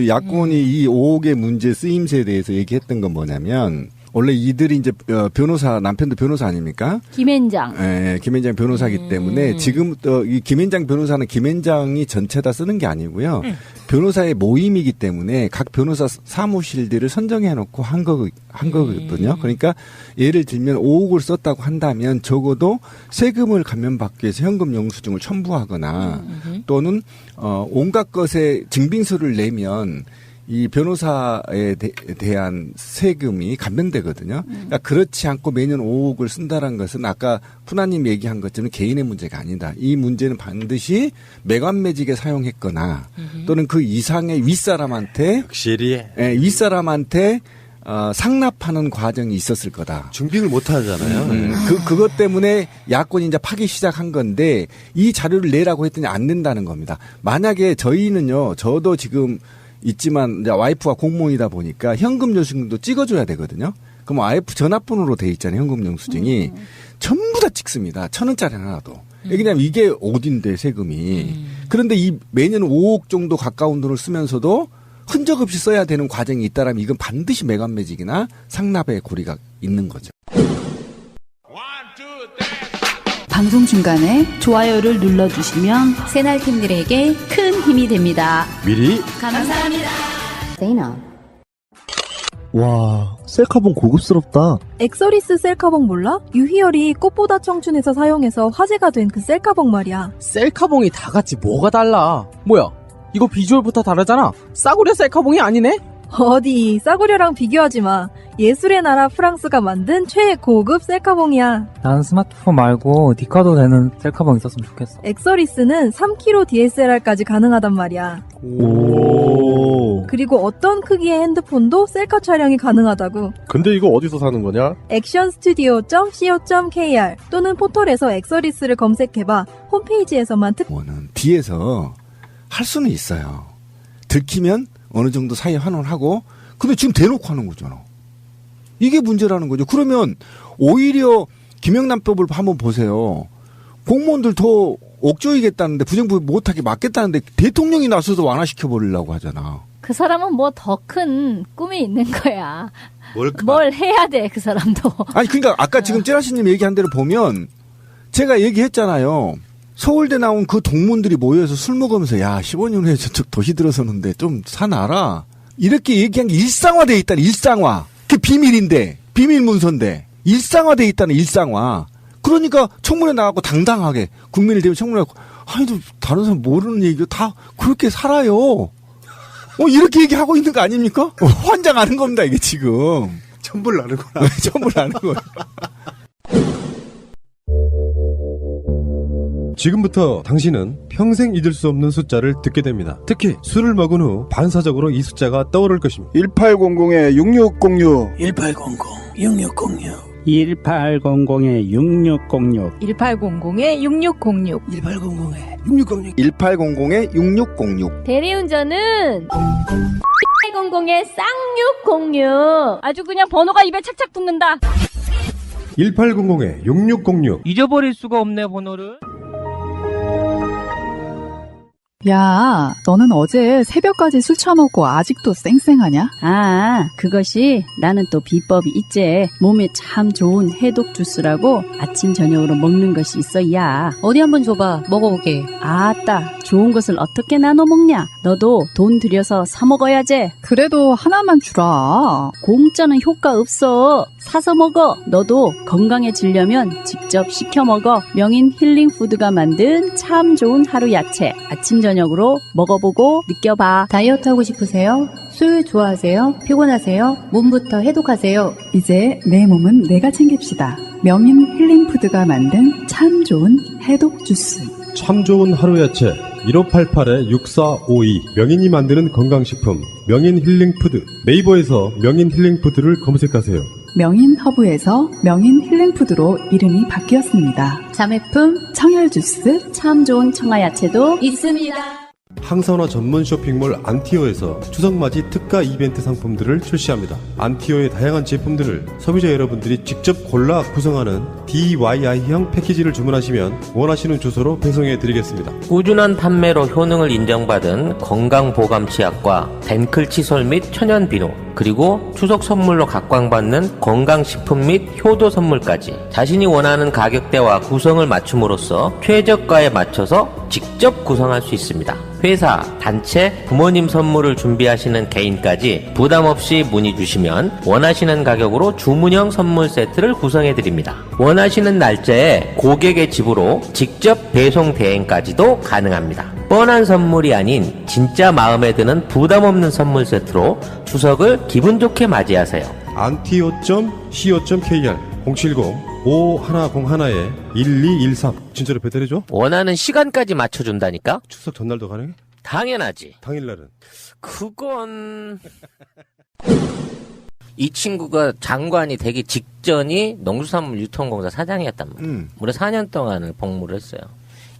[SPEAKER 5] 야권이 이 5억의 문제 쓰임새에 대해서 얘기했던 건 뭐냐면 원래 이들이 이제 변호사 남편도 변호사 아닙니까?
[SPEAKER 4] 김앤장.
[SPEAKER 5] 네, 김앤장 변호사기 때문에 지금 이 김앤장 변호사는 김앤장이 전체 다 쓰는 게 아니고요. 변호사의 모임이기 때문에 각 변호사 사무실들을 선정해 놓고 한 거거든요. 그러니까 예를 들면 5억을 썼다고 한다면 적어도 세금을 감면받기 위해서 현금 영수증을 첨부하거나 또는 온갖 것에 증빙서를 내면 이 변호사에 대한 세금이 감면되거든요. 그러니까 그렇지 않고 매년 5억을 쓴다는 것은 아까 푸나님 얘기한 것처럼 개인의 문제가 아니다. 이 문제는 반드시 매관매직에 사용했거나 또는 그 이상의 윗사람한테
[SPEAKER 3] 확실히
[SPEAKER 5] 윗사람한테 상납하는 과정이 있었을 거다.
[SPEAKER 3] 증빙을 못 하잖아요.
[SPEAKER 5] 그것 때문에 야권이 이제 파기 시작한 건데 이 자료를 내라고 했더니 안 낸다는 겁니다. 만약에 저희는요, 저도 지금 있지만 이제 와이프가 공무원이다 보니까 현금 영수증도 찍어줘야 되거든요. 그럼 와이프 전화번호로 돼 있잖아요. 현금 영수증이 전부 다 찍습니다. 1,000원짜리 하나도. 왜냐하면 이게 어딘데 세금이. 그런데 이 매년 5억 정도 가까운 돈을 쓰면서도 흔적 없이 써야 되는 과정이 있다라면 이건 반드시 매관매직이나 상납의 고리가 있는 거죠.
[SPEAKER 16] 방송 중간에 좋아요를 눌러주시면 새날팀들에게 큰 힘이 됩니다.
[SPEAKER 3] 미리
[SPEAKER 16] 감사합니다.
[SPEAKER 12] 와, 셀카봉 고급스럽다.
[SPEAKER 10] 엑서리스 셀카봉 몰라? 유희열이 꽃보다 청춘에서 사용해서 화제가 된 그 셀카봉 말이야.
[SPEAKER 11] 셀카봉이 다 같이 뭐가 달라? 뭐야? 이거 비주얼부터 다르잖아. 싸구려 셀카봉이 아니네?
[SPEAKER 10] 어디 싸구려랑 비교하지 마. 예술의 나라 프랑스가 만든 최고급 셀카봉이야.
[SPEAKER 22] 난 스마트폰 말고 디카도 되는 셀카봉 있었으면 좋겠어.
[SPEAKER 10] 엑서리스는 3kg DSLR까지 가능하단 말이야.
[SPEAKER 15] 오.
[SPEAKER 10] 그리고 어떤 크기의 핸드폰도 셀카 촬영이 가능하다고.
[SPEAKER 15] 근데 이거 어디서 사는 거냐?
[SPEAKER 10] 액션스튜디오.co.kr 또는 포털에서 엑서리스를 검색해봐. 홈페이지에서만
[SPEAKER 5] 뒤에서 할 수는 있어요. 들키면 어느 정도 사회 환원하고, 근데 지금 대놓고 하는 거잖아. 이게 문제라는 거죠. 그러면 오히려 김영란법을 한번 보세요. 공무원들 더 억조이겠다는데 부정부패 못하게 막겠다는데 대통령이 나서서 완화시켜 버리려고 하잖아.
[SPEAKER 4] 그 사람은 뭐 더 큰 꿈이 있는 거야. 뭘 해야 돼, 그 사람도.
[SPEAKER 5] 아니 그러니까 아까 지금 찌라시님 얘기한 대로 보면 제가 얘기했잖아요. 서울대 나온 그 동문들이 모여서 술 먹으면서 야 15년 후에 저쪽 도시 들어서는데 좀 사놔라. 이렇게 얘기한 게 일상화돼 있다는 일상화. 그게 비밀인데 비밀 문서인데 일상화돼 있다는 일상화. 그러니까 청문회 나가고 당당하게 국민을 대면 청문회 나가고 아니 다른 사람 모르는 얘기가 다 그렇게 살아요. 이렇게 얘기하고 있는 거 아닙니까? 환장하는 겁니다 이게 지금.
[SPEAKER 3] 천불 나는구나.
[SPEAKER 5] 천불 나는 거예요.
[SPEAKER 3] 지금부터 당신은 평생 잊을 수 없는 숫자를 듣게 됩니다. 특히 술을 먹은 후 반사적으로 이 숫자가 떠오를 것입니다.
[SPEAKER 9] 1800-6606
[SPEAKER 14] 1800-6606 1800-6606
[SPEAKER 10] 1800-6606
[SPEAKER 5] 1800-6606 1800-6606
[SPEAKER 4] 대리운전은 1800의 쌍육공육. 아주 그냥 번호가 입에 착착 붙는다.
[SPEAKER 3] 1800-6606
[SPEAKER 22] 잊어버릴 수가 없네 번호를.
[SPEAKER 8] 야, 너는 어제 새벽까지 술 처먹고 아직도 쌩쌩하냐?
[SPEAKER 16] 아, 그것이 나는 또 비법이 있지. 몸에 참 좋은 해독 주스라고 아침 저녁으로 먹는 것이 있어. 야,
[SPEAKER 7] 어디 한번 줘봐. 먹어보게.
[SPEAKER 16] 아따, 좋은 것을 어떻게 나눠 먹냐? 너도 돈 들여서 사 먹어야지.
[SPEAKER 8] 그래도 하나만 주라.
[SPEAKER 16] 공짜는 효과 없어. 사서 먹어. 너도 건강해지려면 직접 시켜 먹어. 명인 힐링푸드가 만든 참 좋은 하루 야채. 아침 저녁으로 먹어보고 느껴봐.
[SPEAKER 8] 다이어트 하고 싶으세요? 술 좋아하세요? 피곤하세요? 몸부터 해독하세요.
[SPEAKER 17] 이제 내 몸은 내가 챙깁시다. 명인 힐링푸드가 만든 참 좋은 해독 주스.
[SPEAKER 3] 참 좋은 하루 야채 1588-6452 명인이 만드는 건강식품 명인 힐링푸드. 네이버에서 명인 힐링푸드를 검색하세요.
[SPEAKER 17] 명인 허브에서 명인 힐링푸드로 이름이 바뀌었습니다.
[SPEAKER 16] 자매품
[SPEAKER 17] 청열주스
[SPEAKER 16] 참 좋은 청아야채도 있습니다.
[SPEAKER 3] 항산화 전문 쇼핑몰 안티오에서 추석맞이 특가 이벤트 상품들을 출시합니다. 안티오의 다양한 제품들을 소비자 여러분들이 직접 골라 구성하는 DIY형 패키지를 주문하시면 원하시는 주소로 배송해 드리겠습니다.
[SPEAKER 6] 꾸준한 판매로 효능을 인정받은 건강보감치약과 덴클 칫솔 및 천연비누, 그리고 추석 선물로 각광받는 건강식품 및 효도 선물까지 자신이 원하는 가격대와 구성을 맞춤으로써 최저가에 맞춰서 직접 구성할 수 있습니다. 회사, 단체, 부모님 선물을 준비하시는 개인까지 부담없이 문의 주시면 원하시는 가격으로 주문형 선물 세트를 구성해드립니다. 원하시는 날짜에 고객의 집으로 직접 배송 대행까지도 가능합니다. 뻔한 선물이 아닌 진짜 마음에 드는 부담없는 선물 세트로 추석을 기분 좋게 맞이하세요.
[SPEAKER 3] antio.co.kr 070-5101-1213 진짜로 배달해줘?
[SPEAKER 6] 원하는 시간까지 맞춰준다니까?
[SPEAKER 3] 추석 전날도 가능해?
[SPEAKER 6] 당연하지.
[SPEAKER 3] 당일날은?
[SPEAKER 6] 그건... 이 친구가 장관이 되기 직전이 농수산물 유통공사 사장이었단 말이에요. 무려 4년 동안을 복무를 했어요.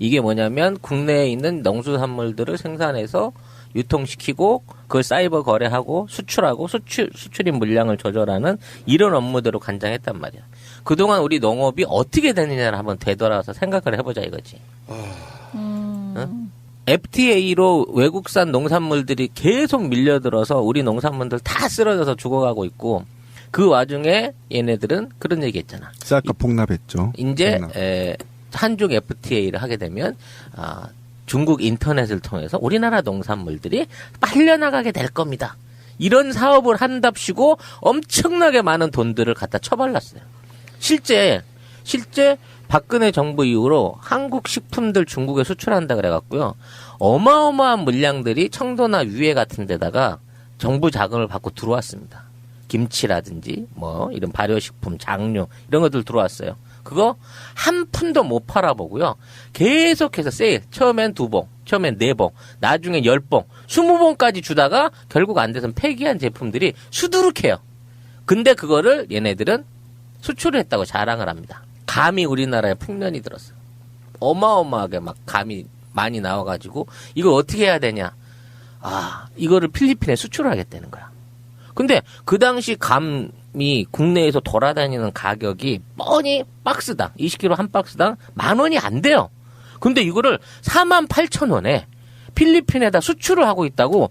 [SPEAKER 6] 이게 뭐냐면 국내에 있는 농수산물들을 생산해서 유통시키고 그걸 사이버 거래하고 수출하고 수출입 물량을 조절하는 이런 업무대로 관장했단 말이야. 그동안 우리 농업이 어떻게 되느냐를 한번 되돌아서 생각을 해보자 이거지. 응? FTA로 외국산 농산물들이 계속 밀려들어서 우리 농산물들 다 쓰러져서 죽어가고 있고 그 와중에 얘네들은 그런 얘기 했잖아.
[SPEAKER 5] 쌀값 폭락했죠.
[SPEAKER 6] 이제 한중 FTA를 하게 되면 중국 인터넷을 통해서 우리나라 농산물들이 빨려나가게 될 겁니다. 이런 사업을 한답시고 엄청나게 많은 돈들을 갖다 처발랐어요. 실제 박근혜 정부 이후로 한국 식품들 중국에 수출한다 그래갖고요. 어마어마한 물량들이 청도나 유해 같은 데다가 정부 자금을 받고 들어왔습니다. 김치라든지 뭐 이런 발효식품, 장류 이런 것들 들어왔어요. 그거 한 푼도 못 팔아보고요. 계속해서 세일. 처음엔 2봉, 처음엔 4봉, 나중에 10봉, 20봉까지 주다가 결국 안 돼서 폐기한 제품들이 수두룩해요. 근데 그거를 얘네들은 수출을 했다고 자랑을 합니다. 감이 우리나라에 풍년이 들었어요. 어마어마하게 막 감이 많이 나와가지고 이걸 어떻게 해야 되냐. 이거를 필리핀에 수출을 하겠다는 거야. 근데 그 당시 감이 국내에서 돌아다니는 가격이 뻔히 박스당 20kg 한 박스당 10,000원이 안 돼요. 근데 이거를 48,000원에 필리핀에다 수출을 하고 있다고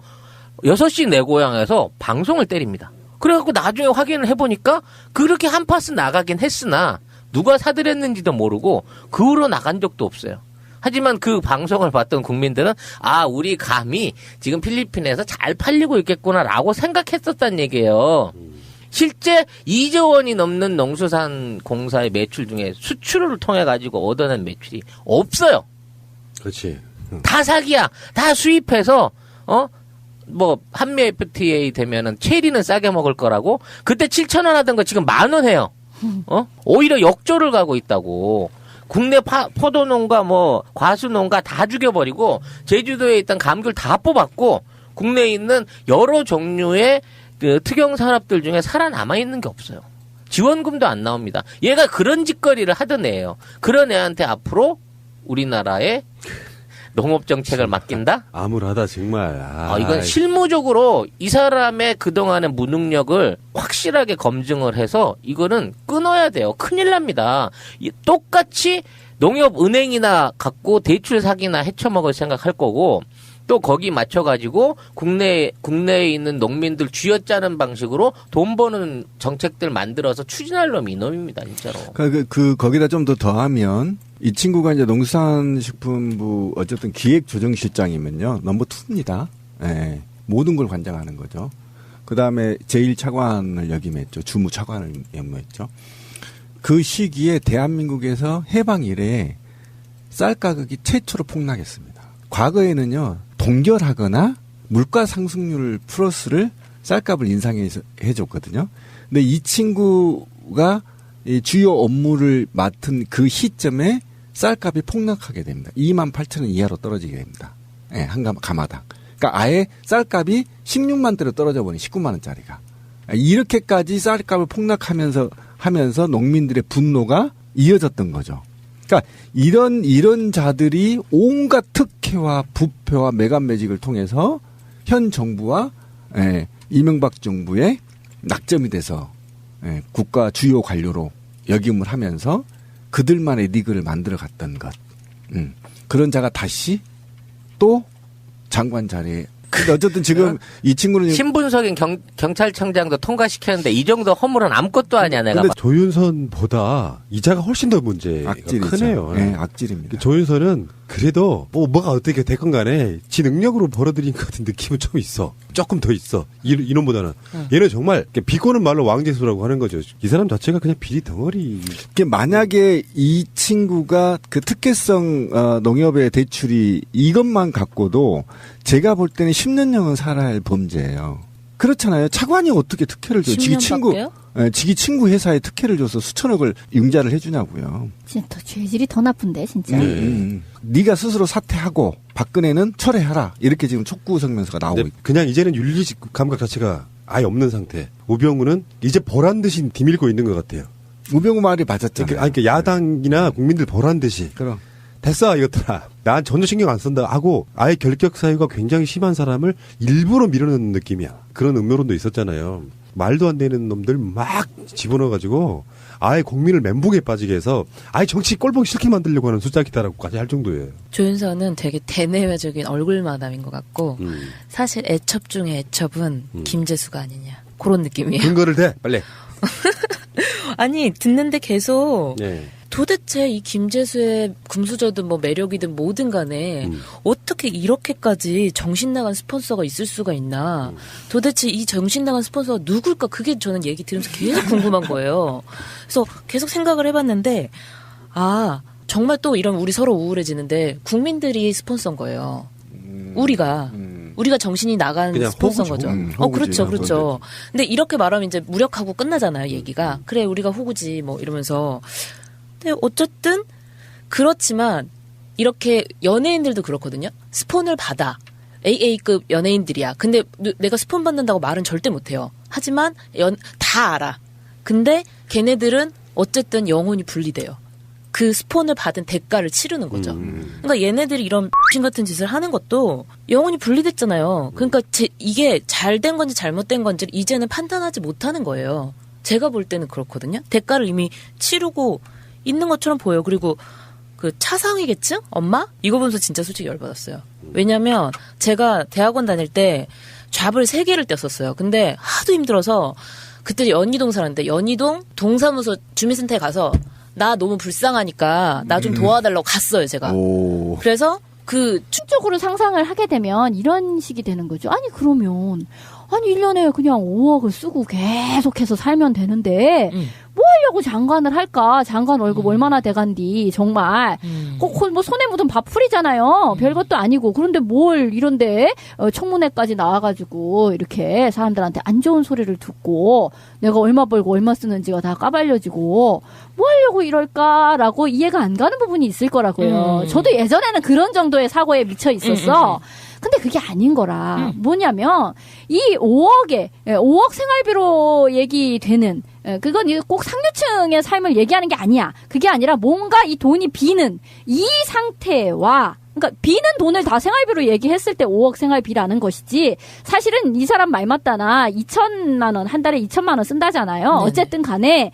[SPEAKER 6] 6시 내 고향에서 방송을 때립니다. 그래갖고 나중에 확인을 해보니까 그렇게 한 파스 나가긴 했으나 누가 사들였는지도 모르고 그 후로 나간 적도 없어요. 하지만 그 방송을 봤던 국민들은 우리 감이 지금 필리핀에서 잘 팔리고 있겠구나라고 생각했었단 얘기예요. 실제 2조 원이 넘는 농수산공사의 매출 중에 수출을 통해 가지고 얻어낸 매출이 없어요.
[SPEAKER 3] 그렇지.
[SPEAKER 6] 다 사기야. 다 수입해서 뭐 한미 FTA 되면은 체리는 싸게 먹을 거라고 그때 7,000원 하던 거 지금 10,000원 해요. 오히려 역조를 가고 있다고. 국내 포도농가 뭐 과수농가 다 죽여버리고 제주도에 있던 감귤 다 뽑았고 국내에 있는 여러 종류의 그 특영 산업들 중에 살아남아 있는 게 없어요. 지원금도 안 나옵니다. 얘가 그런 짓거리를 하던 애예요. 그런 애한테 앞으로 우리나라의 농업 정책을 맡긴다?
[SPEAKER 3] 암울하다 정말.
[SPEAKER 6] 이건 실무적으로 이 사람의 그동안의 무능력을 확실하게 검증을 해서 이거는 끊어야 돼요. 큰일 납니다. 똑같이 농협은행이나 갖고 대출 사기나 헤쳐먹을 생각할 거고 또 거기 맞춰가지고 국내에 있는 농민들 쥐어짜는 방식으로 돈 버는 정책들 만들어서 추진할 놈이 이놈입니다, 진짜로.
[SPEAKER 5] 거기다 좀 더 더하면 이 친구가 이제 농수산식품부 어쨌든 기획조정실장이면요 넘버 2입니다. 예, 모든 걸 관장하는 거죠. 그다음에 제1차관을 역임했죠. 주무차관을 역임했죠. 그 시기에 대한민국에서 해방 이래에 쌀 가격이 최초로 폭락했습니다. 과거에는요, 동결하거나 물가 상승률 플러스를 쌀값을 인상해줬거든요. 근데 이 친구가 이 주요 업무를 맡은 그 시점에 쌀값이 폭락하게 됩니다. 28,000원 이하로 떨어지게 됩니다. 예, 한 가마당. 그러니까 아예 쌀값이 16만대로 떨어져 버린 19만원짜리가. 이렇게까지 쌀값을 폭락하면서 농민들의 분노가 이어졌던 거죠. 그러니까 이런 자들이 온갖 특혜와 부패와 매간매직을 통해서 현 정부와 이명박 정부의 낙점이 돼서 국가 주요 관료로 역임을 하면서 그들만의 리그를 만들어 갔던 것. 그런 자가 다시 또 장관 자리에. 근데 어쨌든 지금 이 친구는
[SPEAKER 6] 신분석인 경찰청장도 통과시켰는데 이 정도 허물은 아무것도 아니야 내가.
[SPEAKER 3] 근데 조윤선보다 이자가 훨씬 더 문제가 크네요.
[SPEAKER 5] 네, 악질입니다.
[SPEAKER 3] 조윤선은 그래도 뭐가 어떻게 됐건 간에 지 능력으로 벌어들인 것 같은 느낌은 좀 있어. 조금 더 있어. 이놈보다는. 얘는 정말 비꼬는 말로 왕재수라고 하는 거죠. 이 사람 자체가 그냥 비리 덩어리.
[SPEAKER 5] 만약에 이 친구가 그 특혜성 농협의 대출이 이것만 갖고도 제가 볼 때는 10년형은 살아야 할 범죄예요. 그렇잖아요. 차관이 어떻게 특혜를 줘요? 지기 친구 회사에 특혜를 줘서 수천억을 융자를 해주냐고요.
[SPEAKER 4] 진짜 더 죄질이 더 나쁜데 진짜.
[SPEAKER 5] 네가 스스로 사퇴하고 박근혜는 철회하라. 이렇게 지금 촉구 성명서가 나오고 있고.
[SPEAKER 3] 그냥 이제는 윤리 감각 자체가 아예 없는 상태. 우병우는 이제 보란 듯이 디밀고 있는 것 같아요.
[SPEAKER 5] 우병우 말이 맞았잖아요.
[SPEAKER 3] 그러니까 야당이나 국민들 보란 듯이.
[SPEAKER 5] 그럼.
[SPEAKER 3] 됐어 이것들아. 난 전혀 신경 안 쓴다 하고 아예 결격 사유가 굉장히 심한 사람을 일부러 밀어넣는 느낌이야. 그런 음모론도 있었잖아요. 말도 안 되는 놈들 막 집어넣어가지고 아예 국민을 멘붕에 빠지게 해서 아예 정치 꼴보기 싫게 만들려고 하는 수작이다라고까지 할 정도예요.
[SPEAKER 7] 조윤선은 되게 대내외적인 얼굴마담인 것 같고 사실 애첩 중에 애첩은 김재수가 아니냐 그런 느낌이에요.
[SPEAKER 3] 근거를 대 빨리.
[SPEAKER 7] 아니 듣는데 계속
[SPEAKER 3] 네.
[SPEAKER 7] 도대체 이 김재수의 금수저든 뭐 매력이든 뭐든 간에 어떻게 이렇게까지 정신 나간 스폰서가 있을 수가 있나. 도대체 이 정신 나간 스폰서가 누굴까. 그게 저는 얘기 들으면서 계속 궁금한 거예요. 그래서 계속 생각을 해봤는데 정말 또 이런 우리 서로 우울해지는데 국민들이 스폰서인 거예요. 우리가 정신이 나간 스폰서인 거죠. 그렇죠. 근데 이렇게 말하면 이제 무력하고 끝나잖아요, 얘기가. 그래, 우리가 호구지, 뭐 이러면서. 근데 어쨌든 그렇지만 이렇게 연예인들도 그렇거든요. 스폰을 받아. AA급 연예인들이야. 근데 내가 스폰 받는다고 말은 절대 못해요. 하지만 다 알아. 근데 걔네들은 어쨌든 영혼이 분리돼요. 그 스폰을 받은 대가를 치르는 거죠. 그러니까 얘네들이 이런 X 같은 짓을 하는 것도 영혼이 분리됐잖아요. 그러니까 이게 잘된 건지 잘못된 건지를 이제는 판단하지 못하는 거예요. 제가 볼 때는 그렇거든요. 대가를 이미 치르고 있는 것처럼 보여요. 그리고 그 차상위계층? 엄마? 이거 보면서 진짜 솔직히 열받았어요. 왜냐면 제가 대학원 다닐 때 잡을 3개를 떼었었어요. 근데 하도 힘들어서 그때 연희동 살았는데 연희동 동사무소 주민센터에 가서 나 너무 불쌍하니까 나 좀 도와달라고 갔어요, 제가. 그래서
[SPEAKER 4] 추적으로 상상을 하게 되면 이런 식이 되는 거죠. 아니, 그러면 1년에 그냥 5억을 쓰고 계속해서 살면 되는데 뭐 하려고 장관을 할까? 장관 월급 얼마나 돼간디, 정말. 꼭 뭐 손에 묻은 밥풀이잖아요. 별것도 아니고. 그런데 뭘 이런데 청문회까지 나와가지고 이렇게 사람들한테 안 좋은 소리를 듣고 내가 얼마 벌고 얼마 쓰는지가 다 까발려지고 뭐 하려고 이럴까라고 이해가 안 가는 부분이 있을 거라고요. 저도 예전에는 그런 정도의 사고에 미쳐 있었어. 근데 그게 아닌 거라. 뭐냐면 이 5억 생활비로 얘기되는, 그건 꼭 상류층의 삶을 얘기하는 게 아니야. 그게 아니라 뭔가 이 돈이 비는 이 상태와, 그러니까 비는 돈을 다 생활비로 얘기했을 때 5억 생활비라는 것이지, 사실은 이 사람 말 맞다나 2천만 원, 한 달에 2천만 원 쓴다잖아요. 네네. 어쨌든 간에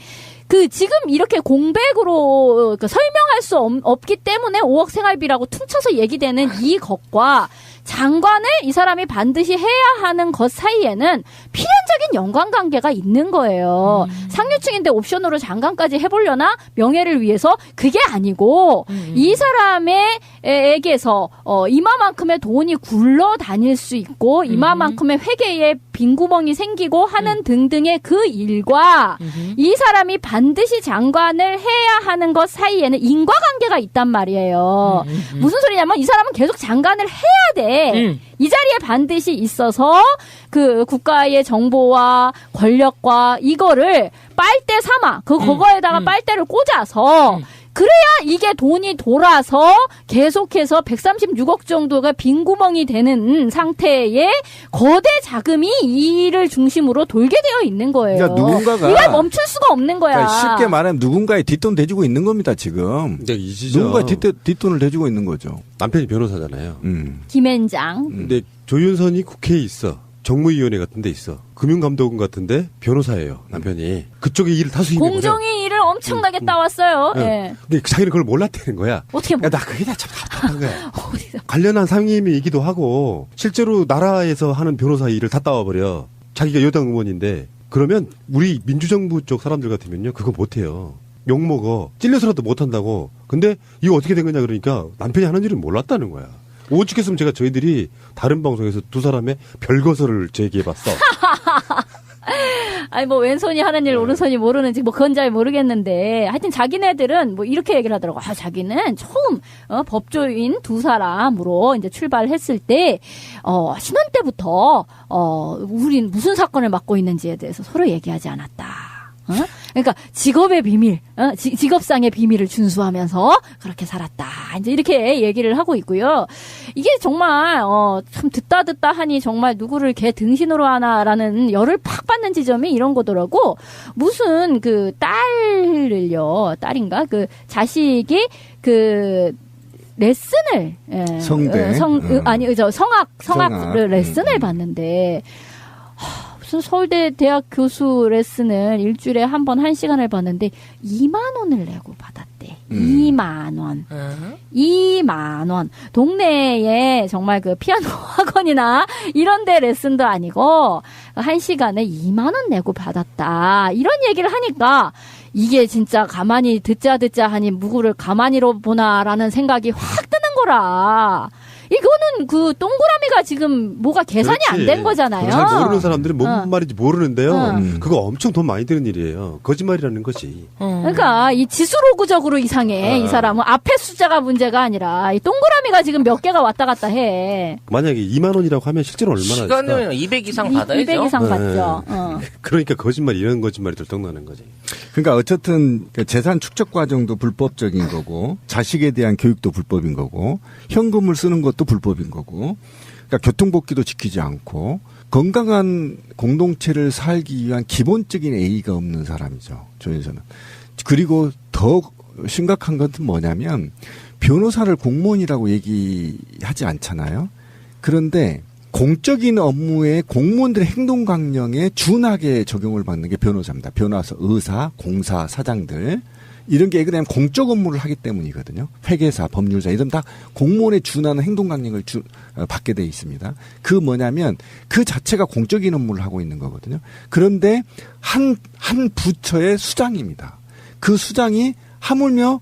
[SPEAKER 4] 지금 이렇게 공백으로 설명할 수 없기 때문에 5억 생활비라고 퉁쳐서 얘기되는 이 것과 장관을 이 사람이 반드시 해야 하는 것 사이에는 필연적인 연관관계가 있는 거예요. 상류층인데 옵션으로 장관까지 해보려나? 명예를 위해서? 그게 아니고 이 사람에게서 이마만큼의 돈이 굴러다닐 수 있고 이마만큼의 회계에 빈구멍이 생기고 하는 등등의 그 일과 이 사람이 반드시 장관을 해야 하는 것 사이에는 인과관계가 있단 말이에요. 무슨 소리냐면 이 사람은 계속 장관을 해야 돼. 이 자리에 반드시 있어서 그 국가의 정보와 권력과 이거를 빨대 삼아 그거에다가 빨대를 꽂아서 그래야 이게 돈이 돌아서 계속해서 136억 정도가 빈구멍이 되는 상태의 거대 자금이 이를 중심으로 돌게 되어 있는 거예요.
[SPEAKER 5] 그러니까 누군가가
[SPEAKER 4] 이걸 멈출 수가 없는 거야.
[SPEAKER 5] 그러니까 쉽게 말하면 누군가의 뒷돈 대주고 있는 겁니다, 지금. 누군가의 뒷돈을 대주고 있는 거죠.
[SPEAKER 3] 남편이 변호사잖아요.
[SPEAKER 4] 김앤장.
[SPEAKER 3] 근데 조윤선이 국회에 있어. 정무위원회 같은 데 있어. 금융감독원 같은데 변호사예요, 남편이. 그쪽에 일을 다수 힘입어요.
[SPEAKER 4] 공정위 일을 엄청나게 따왔어요. 예.
[SPEAKER 3] 근데 자기는 그걸 몰랐다는 거야.
[SPEAKER 4] 어떻게
[SPEAKER 3] 야, 나 그게 다 참 답답한 거야. 관련한 상임위이기도 하고 실제로 나라에서 하는 변호사 일을 다 따와버려. 자기가 여당 의원인데 그러면 우리 민주정부 쪽 사람들 같으면요 그거 못해요. 욕먹어. 찔려서라도 못한다고. 근데 이거 어떻게 된 거냐 그러니까 남편이 하는 일은 몰랐다는 거야. 오죽했으면 제가 저희들이 다른 방송에서 두 사람의 별거설을 제기해봤어.
[SPEAKER 4] 아니 뭐 왼손이 하는 일 오른손이 모르는지 뭐 그건 잘 모르겠는데 하여튼 자기네들은 뭐 이렇게 얘기를 하더라고. 자기는 처음 법조인 두 사람으로 이제 출발했을 때 신혼 때부터 우린 무슨 사건을 맡고 있는지에 대해서 서로 얘기하지 않았다. 그러니까 직업의 비밀, 직업상의 비밀을 준수하면서 그렇게 살았다. 이제 이렇게 얘기를 하고 있고요. 이게 정말 참 듣다 하니 정말 누구를 개 등신으로 하나라는 열을 팍 받는 지점이 이런 거더라고. 무슨 그 딸인가 그 자식이 그 레슨을
[SPEAKER 5] 성대
[SPEAKER 4] 성악 레슨을 받는데. 서울대 대학 교수 레슨을 일주일에 한 번 1시간을 받는데 2만 원을 내고 받았대. 2만 원. 2만 원. 동네에 정말 그 피아노 학원이나 이런 데 레슨도 아니고 1시간에 2만 원 내고 받았다. 이런 얘기를 하니까 이게 진짜 가만히 듣자 하니 무구를 가만히로 보나라는 생각이 확 드는 거라. 이거는 그 동그라미가 지금 뭐가 계산이 안 된 거잖아요.
[SPEAKER 3] 잘 모르는 사람들은 뭔 말인지 모르는데요. 그거 엄청 돈 많이 드는 일이에요. 거짓말이라는 거지.
[SPEAKER 4] 그러니까 이 지수로그적으로 이상해. 이 사람은 앞에 숫자가 문제가 아니라 이 동그라미가 지금 몇 개가 왔다 갔다 해.
[SPEAKER 3] 만약에 2만 원이라고 하면 실제로 얼마나
[SPEAKER 6] 시간은 200 이상 받아야죠.
[SPEAKER 4] 200 이상 받죠.
[SPEAKER 3] 그러니까 이런 거짓말이 들통나는 거지.
[SPEAKER 5] 그러니까 어쨌든 재산 축적 과정도 불법적인 거고 자식에 대한 교육도 불법인 거고 현금을 쓰는 것도 불법인 거고 그러니까 교통복귀도 지키지 않고 건강한 공동체를 살기 위한 기본적인 예의가 없는 사람이죠. 조윤선은. 그리고 더 심각한 것은 뭐냐면 변호사를 공무원이라고 얘기하지 않잖아요. 그런데 공적인 업무에 공무원들의 행동 강령에 준하게 적용을 받는 게 변호사입니다. 변호사, 의사, 공사, 사장들. 이런 게 그냥 공적 업무를 하기 때문이거든요. 회계사, 법률사 이런 다 공무원에 준하는 행동 강령을 받게 돼 있습니다. 그 뭐냐면 그 자체가 공적인 업무를 하고 있는 거거든요. 그런데 한 부처의 수장입니다. 그 수장이 하물며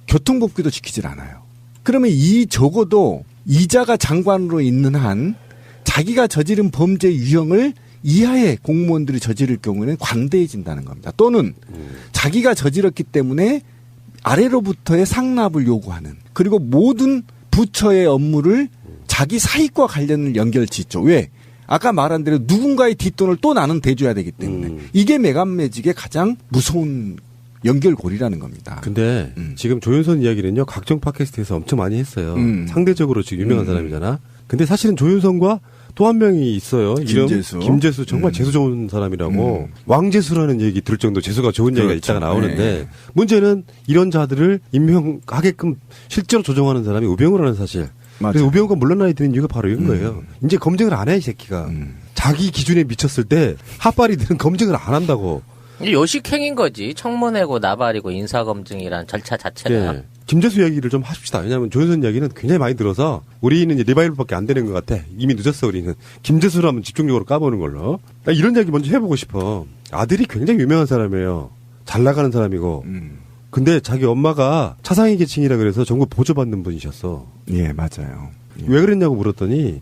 [SPEAKER 5] 교통법규도 지키질 않아요. 그러면 적어도 이자가 장관으로 있는 한 자기가 저지른 범죄 유형을 이하의 공무원들이 저지를 경우에는 관대해진다는 겁니다. 또는 자기가 저질렀기 때문에 아래로부터의 상납을 요구하는 그리고 모든 부처의 업무를 자기 사익과 관련을 연결짓죠. 왜? 아까 말한 대로 누군가의 뒷돈을 또 나는 대줘야 되기 때문에 이게 매간매직의 가장 무서운 연결고리라는 겁니다.
[SPEAKER 3] 근데 지금 조윤선 이야기는요. 각종 팟캐스트에서 엄청 많이 했어요. 상대적으로 지금 유명한 사람이잖아. 근데 사실은 조윤선과 또 한 명이 있어요. 김재수 정말 재수 좋은 사람이라고 왕재수라는 얘기 들을 정도 재수가 좋은 얘기가 있다가 나오는데 네. 문제는 이런 자들을 임명하게끔 실제로 조정하는 사람이 우병우라는 사실. 맞아. 그래서 우병우가 물러나야 되는 이유가 바로 이런 거예요. 이제 검증을 안 해 이 새끼가. 자기 기준에 미쳤을 때 핫바리들은 검증을 안 한다고.
[SPEAKER 6] 요식행인 거지. 청문회고 나발이고 인사검증이란 절차 자체가.
[SPEAKER 3] 네. 김재수 이야기를 좀 하십시다. 왜냐하면 조윤선 이야기는 굉장히 많이 들어서 우리는 이제 리바이벌밖에 안 되는 것 같아. 이미 늦었어 우리는. 김재수를 한번 집중적으로 까보는 걸로. 나 이런 이야기 먼저 해보고 싶어. 아들이 굉장히 유명한 사람이에요. 잘 나가는 사람이고. 근데 자기 엄마가 차상위 계층이라 그래서 전부 보조받는 분이셨어.
[SPEAKER 5] 예, 맞아요. 예.
[SPEAKER 3] 왜 그랬냐고 물었더니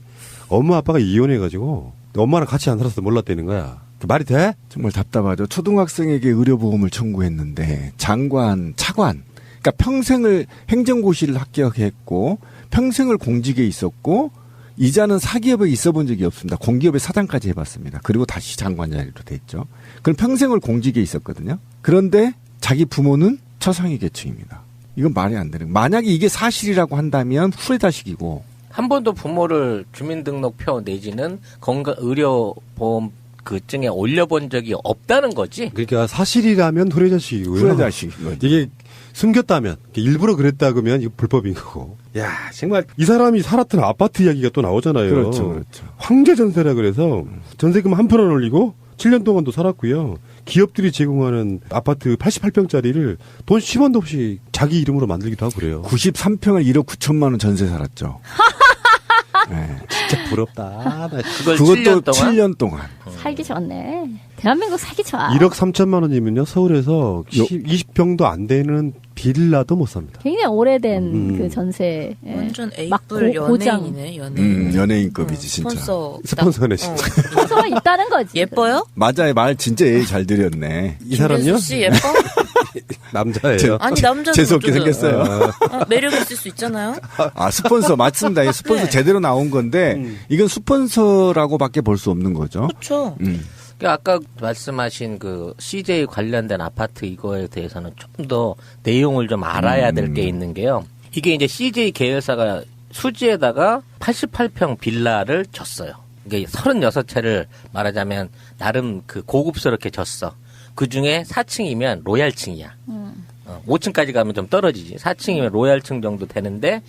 [SPEAKER 3] 엄마 아빠가 이혼해가지고 엄마랑 같이 안 살아서 몰랐다는 거야. 그 말이 돼?
[SPEAKER 5] 정말 답답하죠. 초등학생에게 의료보험을 청구했는데 차관, 그러니까 평생을 행정고시를 합격했고 평생을 공직에 있었고 이자는 사기업에 있어본 적이 없습니다. 공기업의 사장까지 해봤습니다. 그리고 다시 장관 자리로 됐죠. 그럼 평생을 공직에 있었거든요. 그런데 자기 부모는 처상위 계층입니다. 이건 말이 안 되는. 만약에 이게 사실이라고 한다면 후레다식이고.
[SPEAKER 6] 한 번도 부모를 주민등록표 내지는 의료보험 그 증에 올려본 적이 없다는 거지.
[SPEAKER 3] 그러니까 사실이라면 후레자식이고요.
[SPEAKER 5] 후레자식이고요.
[SPEAKER 3] 이게 숨겼다면 일부러 그랬다 그러면 이거 불법인 거고. 야 정말 이 사람이 살았던 아파트 이야기가 또 나오잖아요.
[SPEAKER 5] 그렇죠.
[SPEAKER 3] 황제 전세라 그래서 전세금 1% 올리고 7년 동안도 살았고요. 기업들이 제공하는 아파트 88평짜리를 돈 10원도 없이 자기 이름으로 만들기도 하고 그래요.
[SPEAKER 5] 93평을 1억 9천만 원 전세 살았죠.
[SPEAKER 3] 네, 진짜 부럽다.
[SPEAKER 5] 그것도 7년 동안.
[SPEAKER 4] 살기 좋네. 대한민국 살기 좋아.
[SPEAKER 3] 1억 3천만 원이면요. 서울에서 20평도 안 되는 빌라도 못 삽니다.
[SPEAKER 4] 굉장히 오래된 그 전세.
[SPEAKER 7] 완전 A뿔 연예인이네.
[SPEAKER 5] 연예인급이지 진짜.
[SPEAKER 3] 스폰서네 진짜.
[SPEAKER 4] 스폰서가 있다는 거지.
[SPEAKER 7] 예뻐요?
[SPEAKER 5] 맞아요. 말 진짜 잘 드렸네.
[SPEAKER 3] 이 사람요?
[SPEAKER 7] 씨 예뻐?
[SPEAKER 3] 남자예요.
[SPEAKER 7] 아니 남자도
[SPEAKER 5] 재수없게 생겼어요.
[SPEAKER 7] 매력 있을 수 있잖아요.
[SPEAKER 5] 아 스폰서 맞습니다. 스폰서
[SPEAKER 7] 네.
[SPEAKER 5] 제대로 나온 건데 이건 스폰서라고밖에 볼 수 없는 거죠.
[SPEAKER 7] 그렇죠.
[SPEAKER 6] 아까 말씀하신 그 CJ 관련된 아파트 이거에 대해서는 좀 더 내용을 좀 알아야 될 게 있는 게요. 이게 이제 CJ 계열사가 수지에다가 88평 빌라를 줬어요. 이게 36채를 말하자면 나름 그 고급스럽게 줬어. 그 중에 4층이면 로얄층이야. 5층까지 가면 좀 떨어지지. 4층이면 로얄층 정도 되는데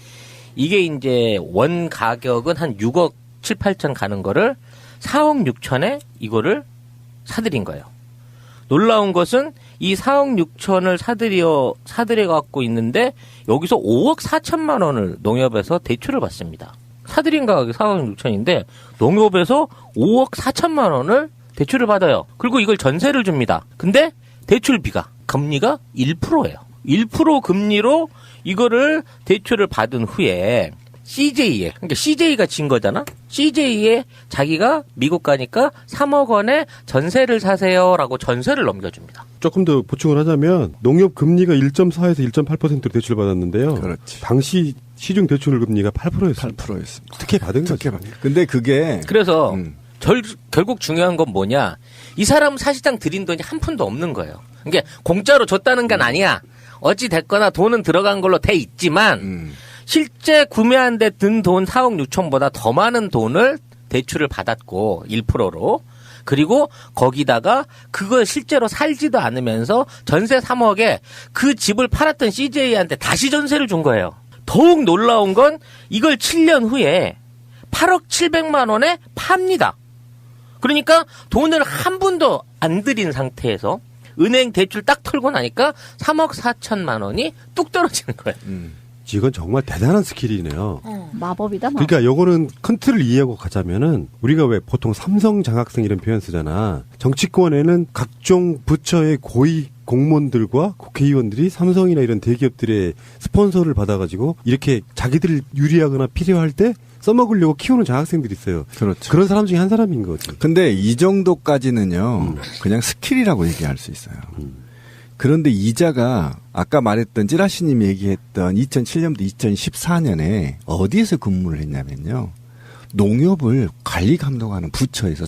[SPEAKER 6] 이게 이제 원 가격은 한 6억 7, 8천 가는 거를 4억 6천에 이거를 사들인 거예요. 놀라운 것은 이 4억 6천을 사들여 갖고 있는데 여기서 5억 4천만 원을 농협에서 대출을 받습니다. 사들인 가격이 4억 6천인데 농협에서 5억 4천만 원을 대출을 받아요. 그리고 이걸 전세를 줍니다. 근데 대출비가 금리가 1%예요. 1% 금리로 이거를 대출을 받은 후에 CJ에, 그러니까 CJ가 진 거잖아? CJ에 자기가 미국 가니까 3억 원에 전세를 사세요라고 전세를 넘겨줍니다.
[SPEAKER 3] 조금 더 보충을 하자면 농협 금리가 1.4에서 1.8%로 대출을 받았는데요.
[SPEAKER 5] 그렇지.
[SPEAKER 3] 당시 시중 대출 금리가 8%였습니다.
[SPEAKER 5] 8%였습니다.
[SPEAKER 3] 특혜 받은 거죠.
[SPEAKER 5] 근데 그게
[SPEAKER 6] 그래서 결국 중요한 건 뭐냐? 이 사람은 사실상 들인 돈이 한 푼도 없는 거예요. 그러니까 공짜로 줬다는 건 아니야. 어찌 됐거나 돈은 들어간 걸로 돼 있지만 실제 구매한 데 든 돈 4억 6천보다 더 많은 돈을 대출을 받았고 1%로 그리고 거기다가 그걸 실제로 살지도 않으면서 전세 3억에 그 집을 팔았던 CJ한테 다시 전세를 준 거예요. 더욱 놀라운 건 이걸 7년 후에 8억 7백만 원에 팝니다. 그러니까 돈을 한 푼도 안 들인 상태에서 은행 대출 딱 털고 나니까 3억 4천만 원이 뚝 떨어지는 거예요.
[SPEAKER 3] 이건 정말 대단한 스킬이네요.
[SPEAKER 4] 마법이다.
[SPEAKER 3] 그러니까 요거는 큰 틀을 이해하고 가자면은 우리가 왜 보통 삼성 장학생 이런 표현 쓰잖아. 정치권에는 각종 부처의 고위 공무원들과 국회의원들이 삼성이나 이런 대기업들의 스폰서를 받아가지고 이렇게 자기들 유리하거나 필요할 때 써먹으려고 키우는 장학생들이 있어요.
[SPEAKER 5] 그렇죠.
[SPEAKER 3] 그런 사람 중에 한 사람인 거지.
[SPEAKER 5] 근데 이 정도까지는요, 그냥 스킬이라고 얘기할 수 있어요. 그런데 이자가 아까 말했던 찌라시님이 얘기했던 2007년부터 2014년에 어디에서 근무를 했냐면요. 농협을 관리 감독하는 부처에서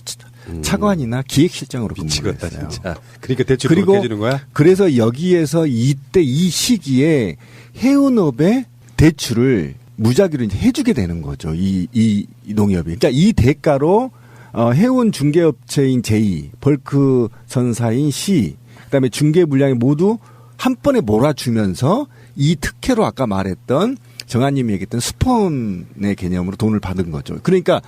[SPEAKER 5] 차관이나 기획실장으로 근무를 했어요.
[SPEAKER 3] 진짜. 그러니까 대출 그렇게 해주는 거야?
[SPEAKER 5] 그래서 여기에서 이때 이 시기에 해운업의 대출을 무작위로 이제 해주게 되는 거죠. 이 농협이. 그러니까 이 대가로 해운 중개업체인 J, 벌크 선사인 C, 그다음에 중개 물량이 모두 한 번에 몰아주면서 이 특혜로 아까 말했던 정한님이 얘기했던 스폰의 개념으로 돈을 받은 거죠. 그러니까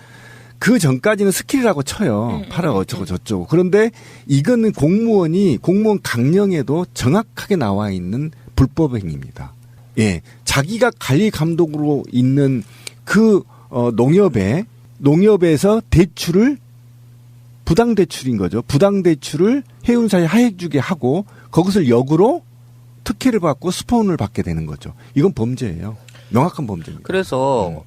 [SPEAKER 5] 그 전까지는 스킬이라고 쳐요. 팔아 어쩌고 저쩌고. 그런데 이거는 공무원 강령에도 정확하게 나와 있는 불법 행위입니다. 예, 자기가 관리 감독으로 있는 그 농협에서 대출을 부당 대출인 거죠. 부당 대출을 해운사에 하액주게 하고 그것을 역으로 특혜를 받고 스폰을 받게 되는 거죠. 이건 범죄예요. 명확한 범죄입니다.
[SPEAKER 6] 그래서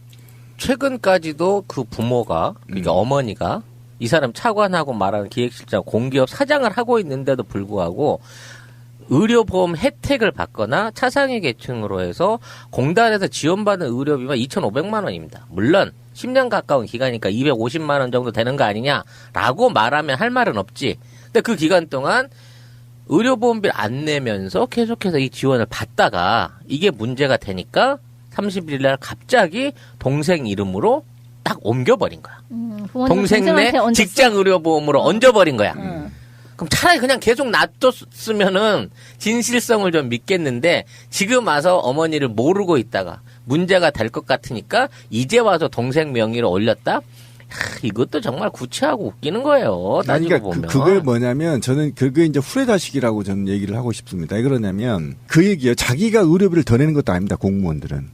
[SPEAKER 6] 최근까지도 그 부모가 그러니까 어머니가 이 사람 차관하고 말하는 기획실장 공기업 사장을 하고 있는데도 불구하고 의료보험 혜택을 받거나 차상위 계층으로 해서 공단에서 지원받은 의료비만 2,500만 원입니다. 물론 10년 가까운 기간이니까 250만 원 정도 되는 거 아니냐라고 말하면 할 말은 없지. 근데 그 기간 동안 의료보험비를 안 내면서 계속해서 이 지원을 받다가 이게 문제가 되니까 30일 날 갑자기 동생 이름으로 딱 옮겨버린 거야. 동생 내 직장 의료보험으로 얹어버린 거야. 그럼 차라리 그냥 계속 놔뒀으면은 진실성을 좀 믿겠는데 지금 와서 어머니를 모르고 있다가 문제가 될 것 같으니까 이제 와서 동생 명의로 올렸다? 이것도 정말 구체하고 웃기는 거예요. 따지고
[SPEAKER 5] 그러니까
[SPEAKER 6] 보면.
[SPEAKER 5] 그게 뭐냐면 저는 그게 이제 후레자식이라고 저는 얘기를 하고 싶습니다. 왜 그러냐면 그 얘기요. 자기가 의료비를 더 내는 것도 아닙니다. 공무원들은.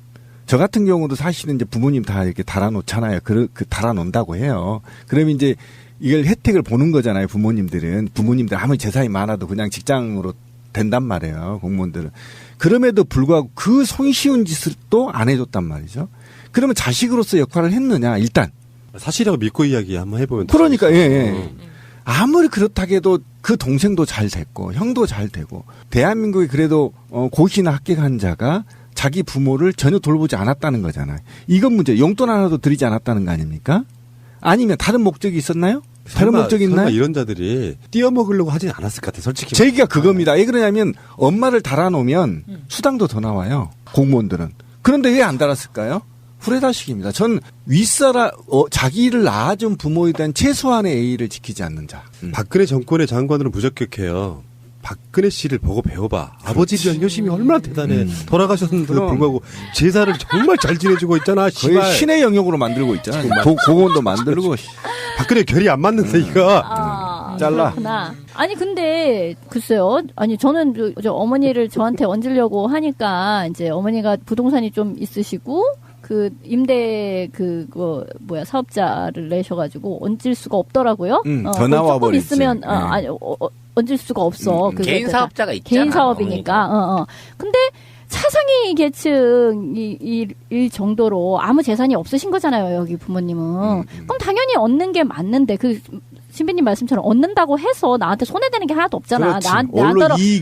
[SPEAKER 5] 저 같은 경우도 사실은 이제 부모님 다 이렇게 달아놓잖아요. 그 달아놓는다고 해요. 그러면 이제 이걸 혜택을 보는 거잖아요. 부모님들 아무리 재산이 많아도 그냥 직장으로 된단 말이에요. 공무원들은. 그럼에도 불구하고 그 손쉬운 짓을 또 안 해줬단 말이죠. 그러면 자식으로서 역할을 했느냐 일단.
[SPEAKER 3] 사실이라고 믿고 이야기 한번 해보면.
[SPEAKER 5] 그러니까 예. 아무리 그렇다고 해도 그 동생도 잘 됐고 형도 잘 되고 대한민국에 그래도 고시나 합격한 자가 자기 부모를 전혀 돌보지 않았다는 거잖아요. 이건 문제. 용돈 하나도 드리지 않았다는 거 아닙니까? 아니면 다른 목적이 있었나요? 다른 목적이 있나요?
[SPEAKER 3] 설마 이런 자들이 띄어먹으려고 하진 않았을 것 같아, 솔직히.
[SPEAKER 5] 제 얘기가 그겁니다. 왜 그러냐면 엄마를 달아놓으면 수당도 더 나와요. 공무원들은. 그런데 왜 안 달았을까요? 후레다식입니다. 전 자기를 낳아준 부모에 대한 최소한의 예의를 지키지 않는 자.
[SPEAKER 3] 박근혜 정권의 장관으로는 부적격해요. 박근혜 씨를 보고 배워봐. 아버지에 대한 효심이 얼마나 대단해. 돌아가셨는데도 불구하고 제사를 정말 잘 지내주고 있잖아.
[SPEAKER 5] 거의 신의 영역으로 만들고 있잖아. 공원도 만들고.
[SPEAKER 3] 박근혜 결이 안 맞는데 이거.
[SPEAKER 5] 잘라.
[SPEAKER 4] 그렇구나. 아니 근데 글쎄요. 아니 저는 저 어머니를 저한테 얹으려고 하니까 이제 어머니가 부동산이 좀 있으시고 그 임대 사업자를 내셔가지고 얹을 수가 없더라고요.
[SPEAKER 5] 더 나와 버리지.
[SPEAKER 4] 있으면 아니 얹을 수가 없어.
[SPEAKER 6] 개인 사업자가 있잖아.
[SPEAKER 4] 개인 사업이니까. 근데 차상위 계층일 정도로 아무 재산이 없으신 거잖아요. 여기 부모님은. 그럼 당연히 얻는 게 맞는데 신비님 말씀처럼 얻는다고 해서 나한테 손해되는 게 하나도 없잖아. 나한테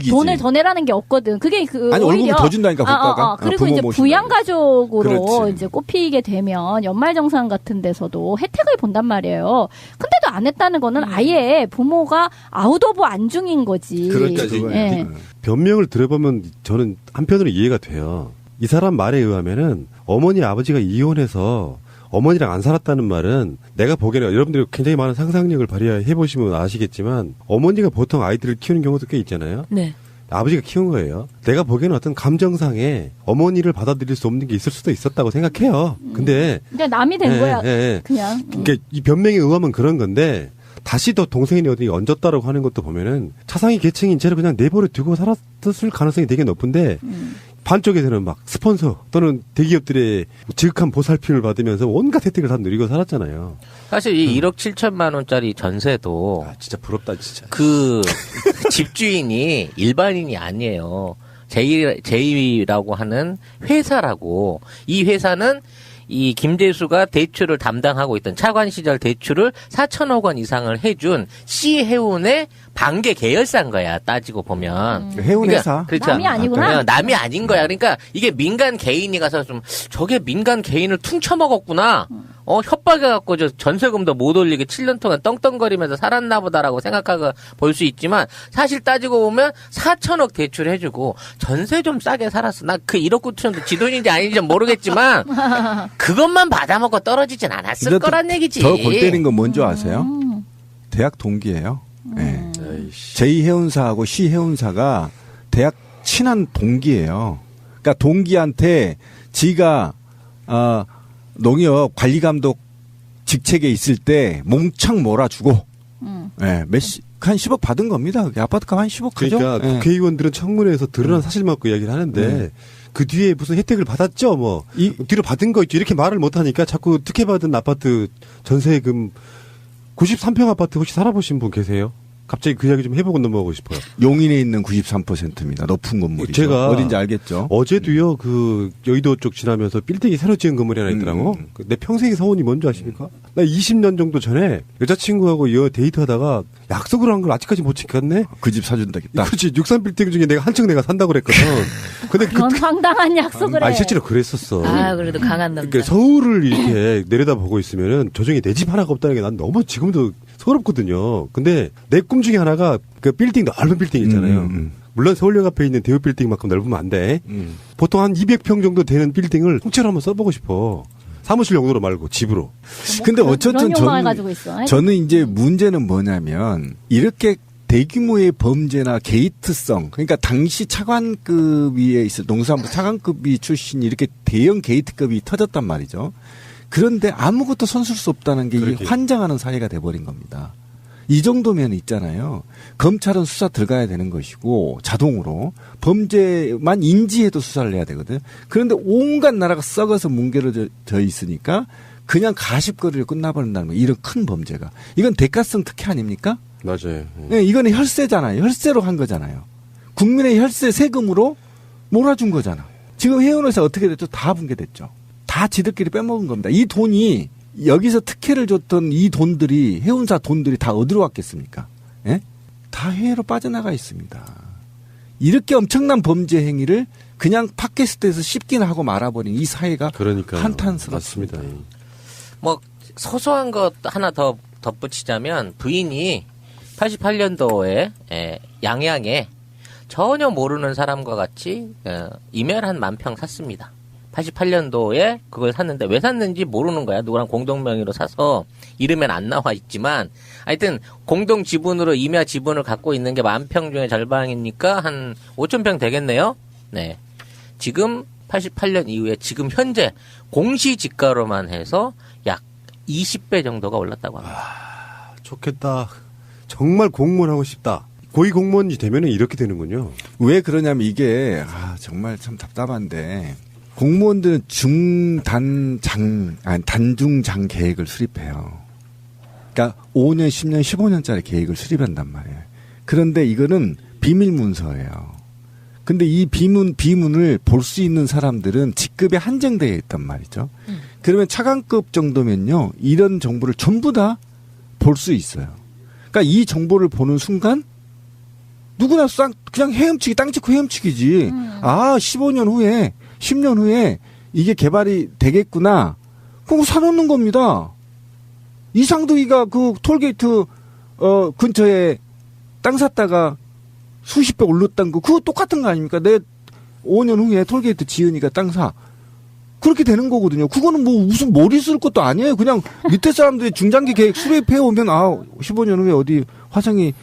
[SPEAKER 4] 돈을 더 내라는 게 없거든. 그게
[SPEAKER 5] 아니 월급을 더 준다니까 국가가.
[SPEAKER 4] 그리고 이제 부양가족으로 이제 꼽히게 되면 연말정산 같은 데서도 혜택을 본단 말이에요. 근데도 안 했다는 거는 아예 부모가 아웃 오브 안중인 거지.
[SPEAKER 5] 그렇죠.
[SPEAKER 4] 예.
[SPEAKER 3] 변명을 들어보면 저는 한편으로 이해가 돼요. 이 사람 말에 의하면은 어머니 아버지가 이혼해서 어머니랑 안 살았다는 말은 내가 보기에는 여러분들이 굉장히 많은 상상력을 발휘해 보시면 아시겠지만 어머니가 보통 아이들을 키우는 경우도 꽤 있잖아요.
[SPEAKER 7] 네.
[SPEAKER 3] 아버지가 키운 거예요. 내가 보기에는 어떤 감정상에 어머니를 받아들일 수 없는 게 있을 수도 있었다고 생각해요. 근데
[SPEAKER 4] 남이 된 거야. 그냥.
[SPEAKER 3] 그러니까 이 변명에 의하면 그런 건데 다시 더 동생이 어디 얹었다라고 하는 것도 보면은 차상위 계층인 채로 그냥 내버려 두고 살았을 가능성이 되게 높은데 반쪽에서는 막 스폰서 또는 대기업들의 지극한 보살핌을 받으면서 온갖 혜택을 다 누리고 살았잖아요.
[SPEAKER 6] 사실 이 1억 7천만 원짜리 전세도
[SPEAKER 3] 진짜 부럽다 진짜.
[SPEAKER 6] 그 집주인이 일반인이 아니에요. 제이라고 하는 회사라고. 이 회사는 이 김재수가 대출을 담당하고 있던 차관 시절 대출을 4천억 원 이상을 해준 C해운의 반개 계열사인 거야. 따지고 보면.
[SPEAKER 5] 해운 회사.
[SPEAKER 6] 그렇죠.
[SPEAKER 4] 남이 아니구나.
[SPEAKER 6] 남이 아닌 거야. 그러니까 이게 민간 개인이 가서 좀 저게 민간 개인을 퉁쳐먹었구나. 협박해갖고 저 전세금도 못 올리게 7년 동안 떵떵거리면서 살았나 보다라고 생각하고 볼 수 있지만 사실 따지고 보면 4천억 대출해주고 전세 좀 싸게 살았어. 나 그 1억 9천도 지 돈인지 아닌지 모르겠지만 그것만 받아먹고 떨어지진 않았을 거란 얘기지.
[SPEAKER 5] 더 골 때린 건 뭔지 아세요? 대학 동기예요. 네. J해운사하고 C해운사가 대학 친한 동기예요. 그러니까 동기한테 지가 농협 관리감독 직책에 있을 때 몽창 몰아주고, 한 10억 받은 겁니다. 그게 아파트값 한 10억 하죠.
[SPEAKER 3] 그러니까 국회의원들은 청문회에서 드러난 사실만 갖고 이야기를 하는데 그 뒤에 무슨 혜택을 받았죠? 뭐 뒤로 받은 거 있죠. 이렇게 말을 못 하니까 자꾸 특혜받은 아파트 전세금 93평 아파트 혹시 살아보신 분 계세요? 갑자기 그 이야기 좀 해보고 넘어가고 싶어요.
[SPEAKER 5] 용인에 있는 93%입니다. 높은 건물이죠.
[SPEAKER 3] 제가
[SPEAKER 5] 어딘지 알겠죠?
[SPEAKER 3] 어제도요, 그 여의도 쪽 지나면서 빌딩이 새로 지은 건물이 하나 있더라고. 내 평생의 서운이 뭔지 아십니까? 나 20년 정도 전에 여자친구하고 데이트하다가 약속을 한 걸 아직까지 못 지켰네?
[SPEAKER 5] 그 집 사준다겠다.
[SPEAKER 3] 그렇지. 63빌딩 중에 내가 한층 내가 산다고 그랬거든. 근데
[SPEAKER 4] 그건 황당한 약속을 해.
[SPEAKER 3] 아니, 실제로 그랬었어.
[SPEAKER 7] 아, 그래도 강한 남자.
[SPEAKER 3] 그러니까 서울을 이렇게 내려다보고 있으면은 조정이 내 집 하나가 없다는 게 난 너무 지금도 서럽거든요. 근데 내 꿈 중에 하나가 그 빌딩, 넓은 빌딩 있잖아요. 물론 서울역 앞에 있는 대우 빌딩만큼 넓으면 안 돼. 보통 한 200평 정도 되는 빌딩을 통째로 한번 써보고 싶어. 사무실 용도로 말고 집으로.
[SPEAKER 5] 근데 어쨌든 저는 이제
[SPEAKER 3] 음.
[SPEAKER 5] 문제는 뭐냐면 이렇게 대규모의 범죄나 게이트성, 그러니까 당시 차관급 위에 있을 농수산부 차관급이 출신이 이렇게 대형 게이트급이 터졌단 말이죠. 그런데 아무것도 손쓸 수 없다는 게 이게 환장하는 사회가 돼버린 겁니다. 이 정도면 있잖아요. 검찰은 수사 들어가야 되는 것이고 자동으로 범죄만 인지해도 수사를 해야 되거든. 그런데 온갖 나라가 썩어서 뭉개져 있으니까 그냥 가십거리로 끝나버린다는 거예요. 이런 큰 범죄가. 이건 대가성 특혜 아닙니까?
[SPEAKER 3] 맞아요.
[SPEAKER 5] 네, 이거는 혈세잖아요. 혈세로 한 거잖아요. 국민의 혈세 세금으로 몰아준 거잖아. 지금 해운에서 어떻게 됐죠? 다 붕괴됐죠. 다 지들끼리 빼먹은 겁니다. 이 돈이 여기서 특혜를 줬던 이 돈들이 해운사 돈들이 다 어디로 왔겠습니까? 예? 다 해외로 빠져나가 있습니다. 이렇게 엄청난 범죄 행위를 그냥 팟캐스트에서 씹기나 하고 말아버린 이 사회가 한탄스럽습니다.
[SPEAKER 6] 뭐 소소한 것 하나 더 덧붙이자면 부인이 88년도에 양양에 전혀 모르는 사람과 같이 이메일 한 10,000평 샀습니다. 88년도에 그걸 샀는데 왜 샀는지 모르는 거야. 누구랑 공동명의로 사서 이름엔 안 나와 있지만 하여튼 공동 지분으로 임야 지분을 갖고 있는 게 10,000평 중에 절반이니까 한 5,000평 되겠네요. 네. 지금 88년 이후에 지금 현재 공시지가로만 해서 약 20배 정도가 올랐다고 합니다.
[SPEAKER 3] 좋겠다. 정말 공무원 하고 싶다. 고위 공무원이 되면은 이렇게 되는군요.
[SPEAKER 5] 왜 그러냐면 이게 정말 참 답답한데 공무원들은 단중장 계획을 수립해요. 그러니까 5년, 10년, 15년짜리 계획을 수립한단 말이에요. 그런데 이거는 비밀 문서예요. 근데 이 비문을 볼 수 있는 사람들은 직급에 한정되어 있단 말이죠. 그러면 차관급 정도면요, 이런 정보를 전부 다 볼 수 있어요. 그러니까 이 정보를 보는 순간 누구나 그냥 헤엄치기, 땅 짚고 헤엄치기지. 15년 후에 10년 후에 이게 개발이 되겠구나. 그거 사놓는 겁니다. 이상득이가 그 톨게이트 근처에 땅 샀다가 수십 배 올랐다는 거 그거 똑같은 거 아닙니까? 내 5년 후에 톨게이트 지은이가 땅 사. 그렇게 되는 거거든요. 그거는 뭐 무슨 머리 쓸 것도 아니에요. 그냥 밑에 사람들이 중장기 계획 수립해 오면 15년 후에 어디 화성이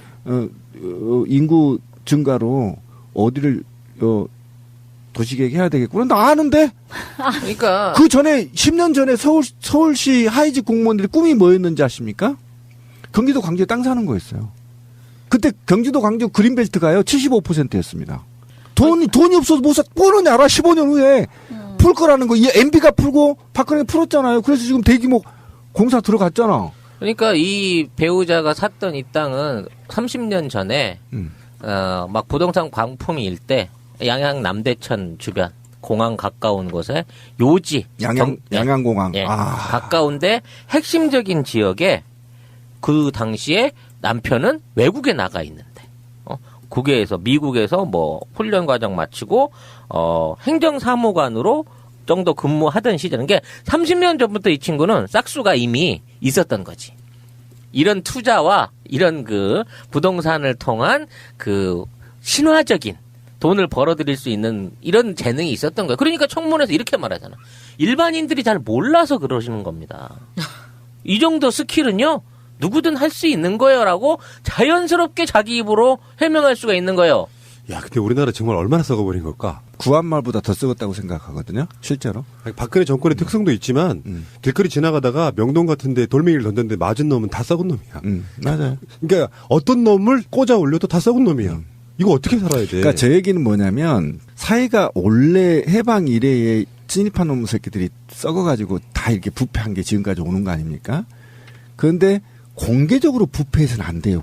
[SPEAKER 5] 인구 증가로 어디를 도시계획 해야 되겠구나. 나 아는데.
[SPEAKER 6] 그러니까
[SPEAKER 5] 그 전에 10년 전에 서울시 하이직 공무원들이 꿈이 뭐였는지 아십니까? 경기도 광주에 땅 사는 거였어요. 그때 경기도 광주 그린벨트가요 75%였습니다. 돈이 없어서 못 사. 뻔히 알아. 15년 후에 풀 거라는 거. 이 MB가 풀고 박근혜 풀었잖아요. 그래서 지금 대규모 공사 들어갔잖아.
[SPEAKER 6] 그러니까 이 배우자가 샀던 이 땅은 30년 전에 막 부동산 광풍이 일 때 양양 남대천 주변 공항 가까운 곳에 요지
[SPEAKER 5] 양양공항
[SPEAKER 6] 가까운데 핵심적인 지역에 그 당시에 남편은 외국에 나가 있는데 국외에서 미국에서 뭐 훈련 과정 마치고 행정사무관으로 정도 근무하던 시절. 그러니까 30년 전부터 이 친구는 싹수가 이미 있었던 거지. 이런 투자와 이런 그 부동산을 통한 그 신화적인 돈을 벌어들일 수 있는 이런 재능이 있었던 거예요. 그러니까 청문회에서 이렇게 말하잖아. 일반인들이 잘 몰라서 그러시는 겁니다. 이 정도 스킬은요, 누구든 할 수 있는 거예요라고 자연스럽게 자기 입으로 해명할 수가 있는 거예요.
[SPEAKER 3] 야, 근데 우리나라 정말 얼마나 썩어버린 걸까?
[SPEAKER 5] 구한말보다 더 썩었다고 생각하거든요. 실제로.
[SPEAKER 3] 아니, 박근혜 정권의 특성도 있지만 길거리 지나가다가 명동 같은데 돌멩이를 던졌는데 맞은 놈은 다 썩은 놈이야.
[SPEAKER 5] 맞아요.
[SPEAKER 3] 그러니까 어떤 놈을 꽂아 올려도 다 썩은 놈이야. 이거 어떻게 살아야 돼?
[SPEAKER 5] 그러니까 제 얘기는 뭐냐면 사회가 원래 해방 이래에 진입한 놈 새끼들이 썩어가지고 다 이렇게 부패한 게 지금까지 오는 거 아닙니까? 그런데 공개적으로 부패해서는 안 돼요.